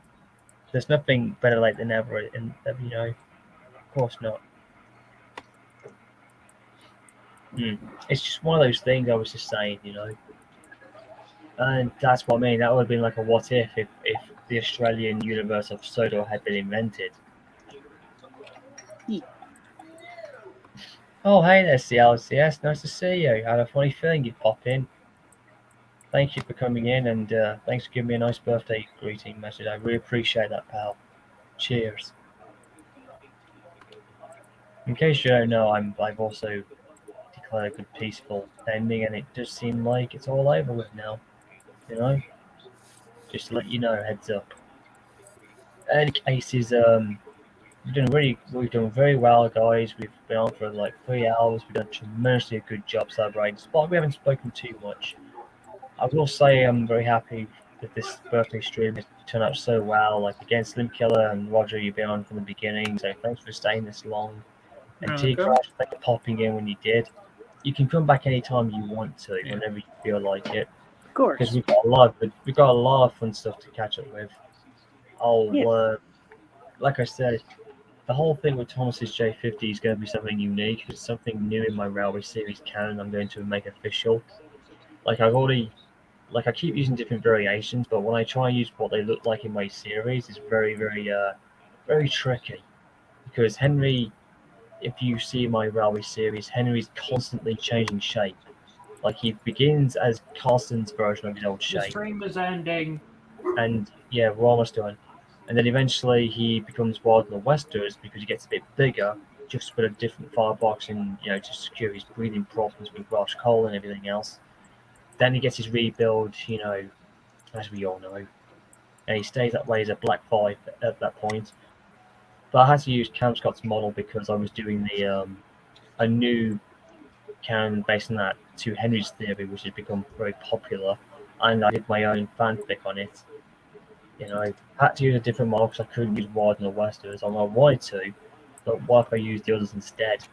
There's nothing better late than never, and you know, of course not. It's just one of those things I was just saying, you know. And that's what I mean. That would have been like a what if the Australian universe of Sodor had been invented. Oh, hey there, CLCS. Nice to see you. I had a funny feeling you'd pop in. Thank you for coming in, and thanks for giving me a nice birthday greeting message. I really appreciate that, pal. Cheers. In case you don't know, I've also declared a good peaceful ending, and it does seem like it's all over with now. You know, just to let you know, heads up. In any cases, we've done very well, guys. We've been on for like 3 hours. We've done tremendously a good job celebrating. Despite we haven't spoken too much, I will say I'm very happy that this birthday stream has turned out so well. Like again, Slim Killer and Roger, you've been on from the beginning, so thanks for staying this long. And T Crash, thanks for popping in when you did. You can come back anytime you want to, whenever you feel like it. Of course. Because we've got a lot of fun stuff to catch up with. Like I said, the whole thing with Thomas's J50 is going to be something unique. It's something new in my Railway Series canon. I'm going to make official. Like I keep using different variations, but when I try and use what they look like in my series, it's very, very, very tricky. Because Henry, if you see my Railway Series, Henry's constantly changing shape. Like he begins as Carson's version of his old shape. The stream is ending. And yeah, we're almost done. And then eventually he becomes Wild in the Westers because he gets a bit bigger, just with a different firebox and, you know, to secure his breathing problems with Welsh coal and everything else. Then he gets his rebuild, you know, as we all know. And he stays that way as a Black 5 at that point. But I had to use Cam Scott's model because I was doing a new canon based on that to Henry's theory, which has become very popular. And I did my own fanfic on it. You know, I had to use a different model because I couldn't use Wild in the Westers. I wanted to, but what if I used the others instead?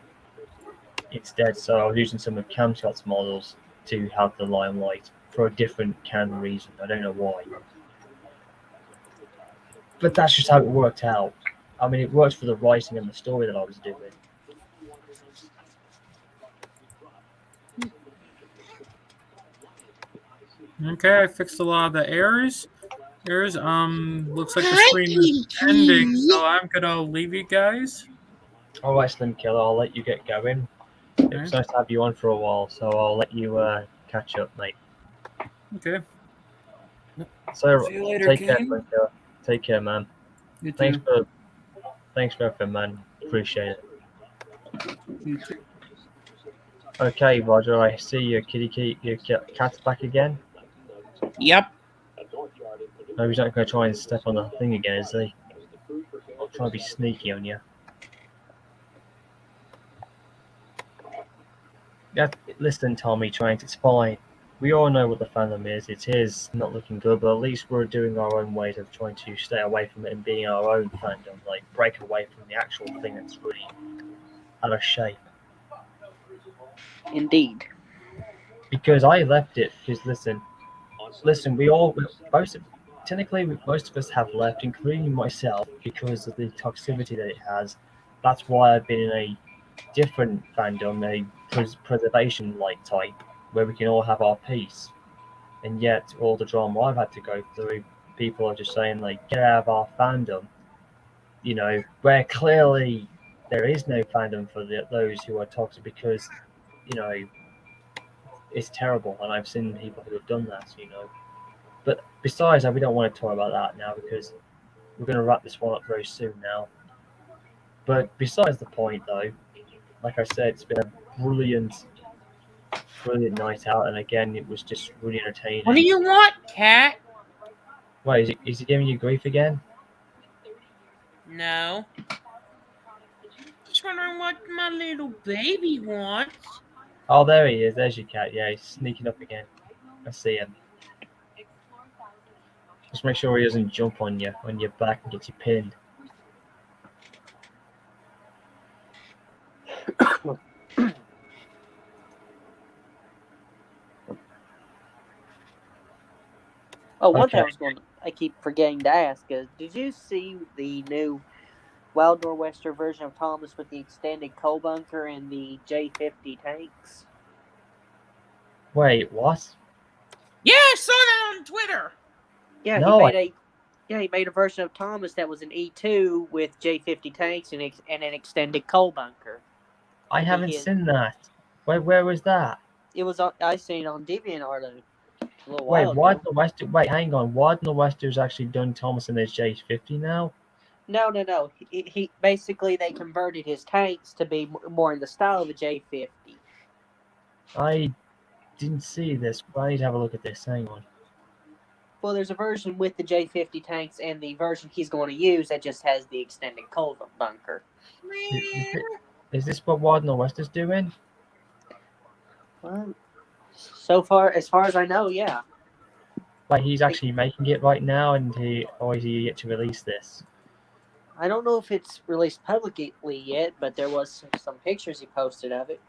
instead. So I was using some of Camshot's models to have the limelight for a different kind of reason. I don't know why. But that's just how it worked out. I mean, it works for the writing and the story that I was doing. Okay, I fixed a lot of the errors. Looks like the screen is ending, so I'm gonna leave you guys. All right, Slim Killer, I'll let you get going. It was nice to have you on for a while, so I'll let you catch up, mate. Okay. So See you later, take care, Kane. Slim Killer. Take care, man. You Thanks too. for everything, man. Appreciate it. You too. Okay, Roger, I see your cat's back again. Yep. No, he's not going to try and step on the thing again, is he? I'll try and be sneaky on you. Yeah, listen, Tommy Trank, it's fine. We all know what the fandom is. It is not looking good, but at least we're doing our own ways of trying to stay away from it and being our own fandom, like break away from the actual thing that's really out of shape. Indeed. Because I left it, because listen, technically most of us have left, including myself, because of the toxicity that it has. That's why I've been in a different fandom, a preservation-like type, where we can all have our peace. And yet, all the drama I've had to go through, people are just saying, like, get out of our fandom. You know, where clearly there is no fandom for those who are toxic because, you know, it's terrible. And I've seen people who have done that, you know. But besides that, we don't want to talk about that now because we're going to wrap this one up very soon now. But besides the point, though, like I said, it's been a brilliant night out, and again, it was just really entertaining. What do you want, cat? Wait, is he giving you grief again? No. Just wondering what my little baby wants. Oh, there he is. There's your cat. Yeah, he's sneaking up again. I see him. Just make sure he doesn't jump on your back and get you pinned. Oh, one thing Okay. I keep forgetting to ask is, did you see the new Wild Nor'Wester version of Thomas with the extended coal bunker and the J50 tanks? Wait, what? Yeah, I saw that on Twitter. Yeah, No, he made a version of Thomas that was an E2 with J50 tanks and an extended coal bunker. I haven't seen that. Where was that? It was I seen it on DeviantArt a little Wait, while Wild ago. Nor'Wester. Wait, hang on. Wild Nor'Wester's actually done Thomas and his J50 now. No. He basically they converted his tanks to be more in the style of a J50. I didn't see this, but I need to have a look at this. Hang on. Well, there's a version with the J50 tanks and the version he's going to use that just has the extended coal bunker. Is this what Wild Nor'Wester's doing? Well, so far, as far as I know, yeah. Like he's actually making it right now, and is he yet to release this? I don't know if it's released publicly yet, but there was some pictures he posted of it.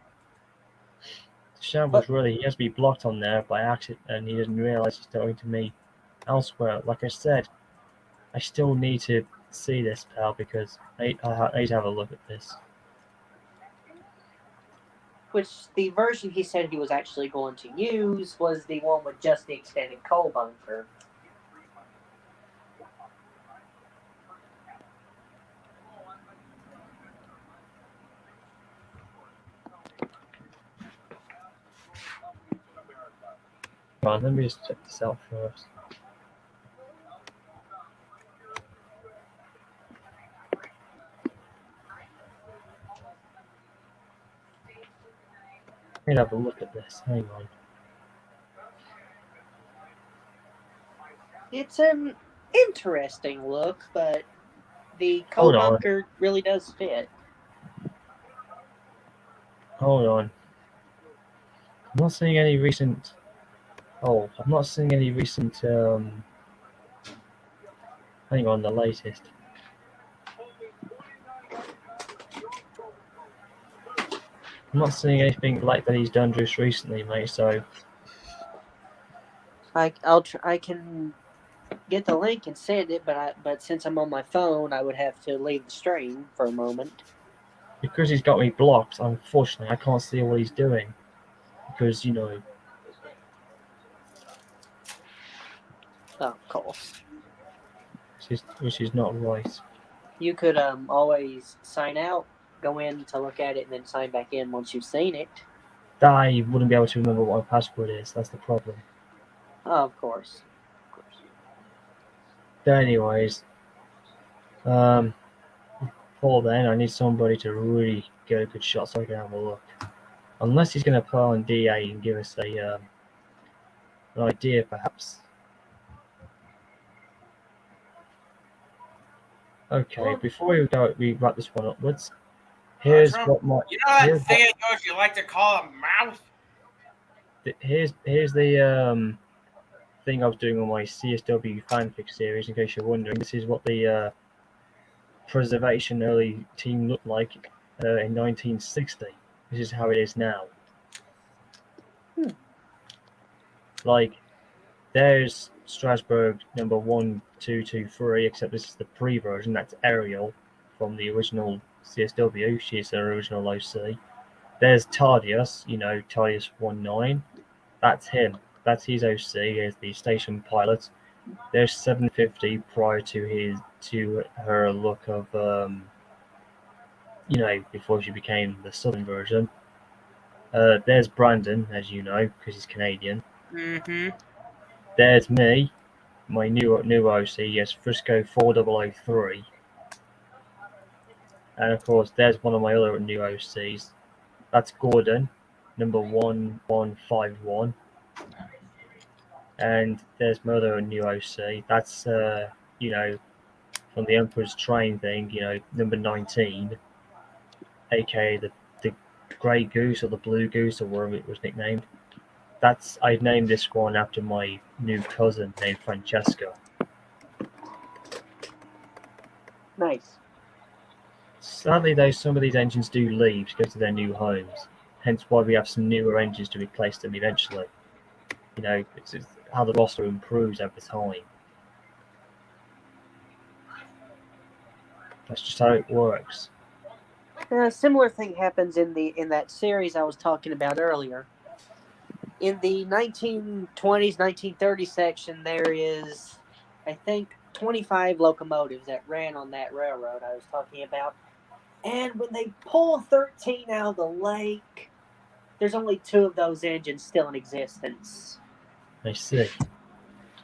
Shambles he has to be blocked on there by accident, and he doesn't realize he's talking to me elsewhere. Like I said, I still need to see this, pal, because I need to have a look at this. Which the version he said he was actually going to use was the one with just the extended coal bunker. Come on, let me just check this out first. Let me have a look at this. Hang on. It's an interesting look, but the coal Hold on. bunker really does fit. Hold on. I'm not seeing any recent. Oh, I'm not seeing any recent. Hang on, the latest. I'm not seeing anything like that he's done just recently, mate. So I can get the link and send it, but since I'm on my phone, I would have to leave the stream for a moment. because he's got me blocked, unfortunately, I can't see what he's doing. Because Oh, of course. which is not right. You could always sign out, go in to look at it, and then sign back in once you've seen it. I wouldn't be able to remember what my password is. That's the problem. Oh, of course. But anyways, before then, I need somebody to really get a good shot so I can have a look. Unless he's going to play on DA and give us an idea, perhaps. Okay, before we wrap this one upwards, here's what my You know that thing it goes you like to call a mouse? here's the thing I was doing on my CSW fanfic series. In case you're wondering, this is what the preservation early team looked like in 1960. This is how it is now. Like, there's Strasbourg number 1, 2, 2, 3, except this is the pre-version. That's Ariel from the original CSW. She's the original OC. There's Tardius, Tardius 19. That's him. That's his OC. There's the station pilot. There's 750 prior to her look of before she became the southern version. There's Brandon, as you know, because he's Canadian. Mm-hmm. There's me, my new OC, yes, Frisco 4003. And of course, there's one of my other new OCs. That's Gordon, number 1151. And there's my other new OC. That's from the Emperor's Train thing, number 19, aka the Grey Goose or the Blue Goose or whatever it was nicknamed. I named this one after my new cousin named Francesca. Nice. Sadly, though, some of these engines do leave to go to their new homes. Hence why we have some newer engines to replace them eventually. It's how the roster improves over time. That's just how it works. A similar thing happens in that series I was talking about earlier. In the 1920s, 1930s section, there is, I think, 25 locomotives that ran on that railroad I was talking about. And when they pull 13 out of the lake, there's only 2 of those engines still in existence. I see.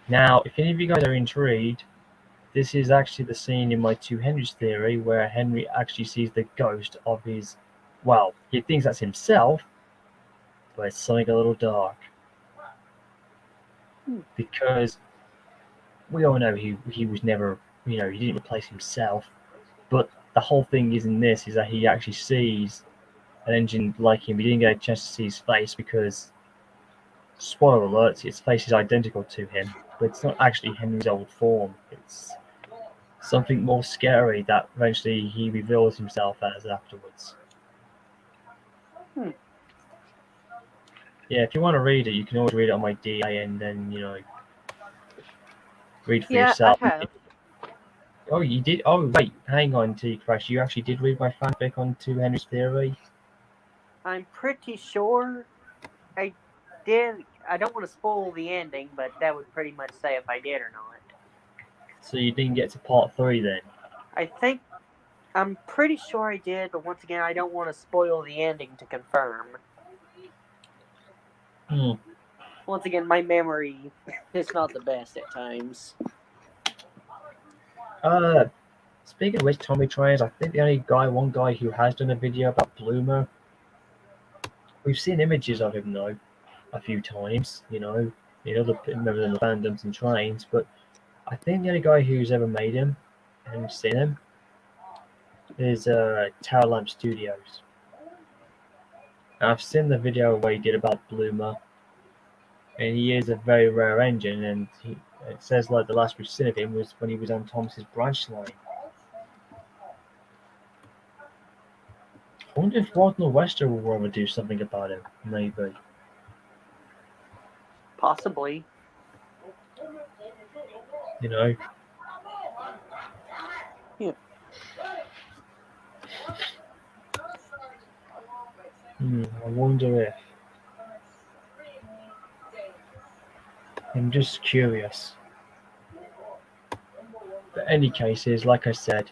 Now, if any of you guys are intrigued, this is actually the scene in my Two Henrys theory where Henry actually sees the ghost of his, well, he thinks that's himself, but it's something a little dark. Because we all know he was never, he didn't replace himself. But the whole thing is that he actually sees an engine like him. He didn't get a chance to see his face because, spoiler alert, his face is identical to him. But it's not actually Henry's old form. It's something more scary that eventually he reveals himself as afterwards. Yeah, if you want to read it, you can always read it on my DA and then, read for yourself. I have. Oh, you did? Oh, wait, hang on, T-Crash. You actually did read my fanfic on Two Henrys theory? I'm pretty sure I did. I don't want to spoil the ending, but that would pretty much say if I did or not. So you didn't get to part 3 then? I'm pretty sure I did, but once again, I don't want to spoil the ending to confirm. Once again, my memory is not the best at times. Speaking of which, Tommy Trains, I think the only one guy who has done a video about Bloomer. We've seen images of him though, a few times, in other members of the fandoms and trains, but I think the only guy who's ever made him and seen him is Tower Lamp Studios. And I've seen the video where he did about Bloomer, and he is a very rare engine, and it says like the last we've seen of him was when he was on Thomas's branch line. I wonder if Wagner Wester will ever do something about it. Maybe. Possibly. You know. Yeah. I wonder if. I'm just curious. But any cases, like I said,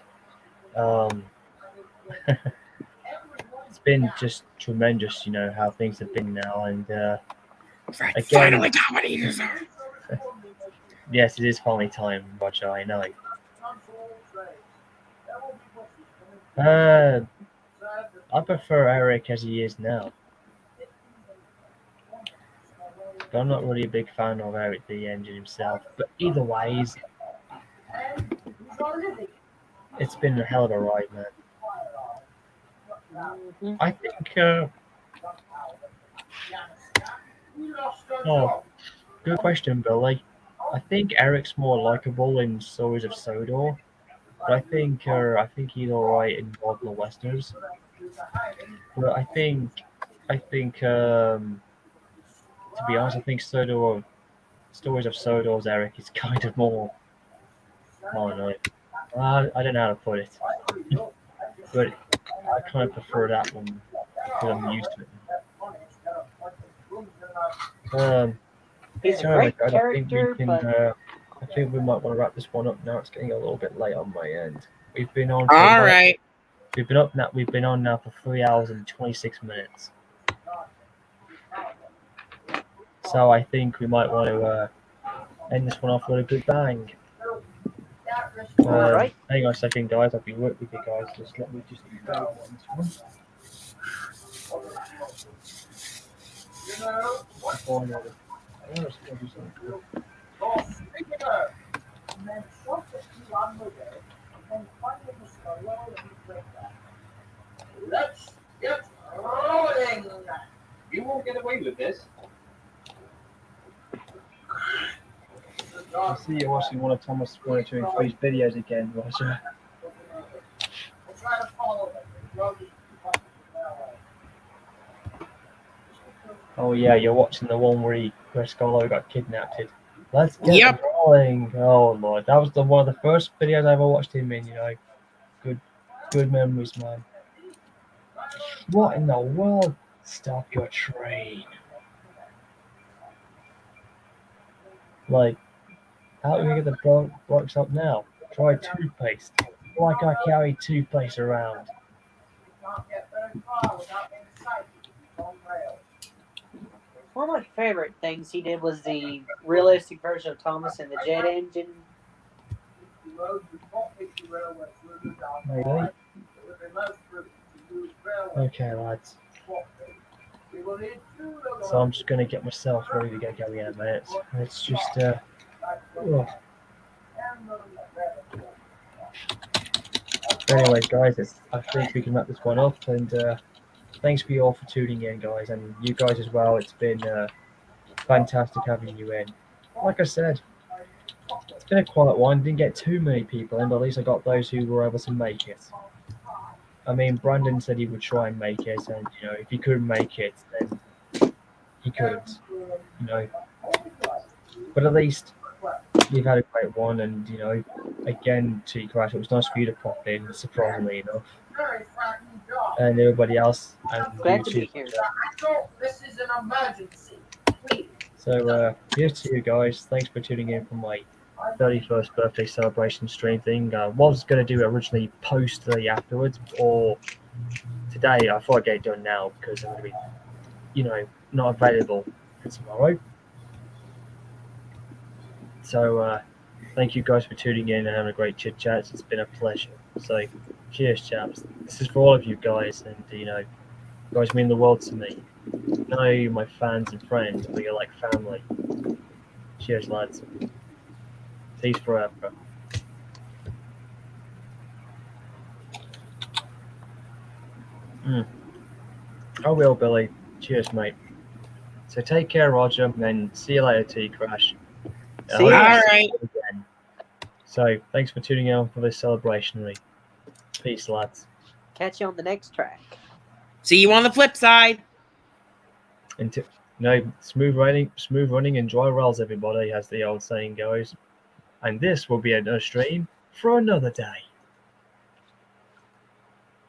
it's been just tremendous, you know, how things have been now. And again, finally got what he deserved. Yes, it is finally time, Roger, I know. I prefer Eric as he is now. But I'm not really a big fan of Eric the Engine himself. But either ways, it's been a hell of a ride, man. I think. Oh, good question, Billy. I think Eric's more likable in Stories of Sodor, but I think he's alright in Wagner Westerns. But I think to be honest, I think Stories of Sodor's Eric is kind of more. I don't know. I don't know how to put it, but I kind of prefer that one because I'm used to it. He's a Sorry, great guys, character, but I think we might want to wrap this one up now. It's getting a little bit late on my end. We've been on. All right. We've been up now. We've been on now for 3 hours and 26 minutes. So I think we might want to end this one off with a good bang. all right. Hang on a second, guys. I'll be right with you guys. Just let me just go on this one. Before I know it. Let's get rolling. You won't get away with this. I see you're watching one of Thomas 123's videos again, Roger. Oh yeah, you're watching the one where Scolo got kidnapped. Let's get rolling. Oh lord, that was one of the first videos I ever watched him in. You know, good memories, man. What in the world? Stop your train! Like, how do we get the blocks up now? Try toothpaste. Like I carry toothpaste around. One of my favorite things he did was the realistic version of Thomas and the jet engine. Really? Okay, lads. So I'm just gonna get myself ready to get going in a minute. It's just Anyways, guys, I think we can wrap this one up, and thanks for you all for tuning in, guys, and you guys as well. It's been fantastic having you in. Like I said, it's been a quiet one. Didn't get too many people in, but at least I got those who were able to make it. I mean, Brandon said he would try and make it, and you know, if he couldn't make it, then he couldn't. You know, but at least you've had a great one, and you know, again, T Crash, it was nice for you to pop in, surprisingly enough, and everybody else. And Glad to be here. This is an emergency. So here's to you guys. Thanks for tuning in for my 31st birthday celebration stream thing. I was going to do it originally post the afterwards, or today. I thought I'd get it done now because I'm going to be, you know, not available for tomorrow. So thank you guys for tuning in and having a great chit chat. It's been a pleasure. So cheers, chaps. This is for all of you guys, and you know, you guys mean the world to me. I know you're my fans and friends, but you're like family. Cheers, lads. Peace forever. I will, Billy. Cheers, mate. So take care, Roger, and see you later, T Crash. See you. All right. Again. So thanks for tuning in for this celebration. Peace, lads. Catch you on the next track. See you on the flip side. Smooth running and dry rails, everybody, as the old saying goes. And this will be another stream for another day.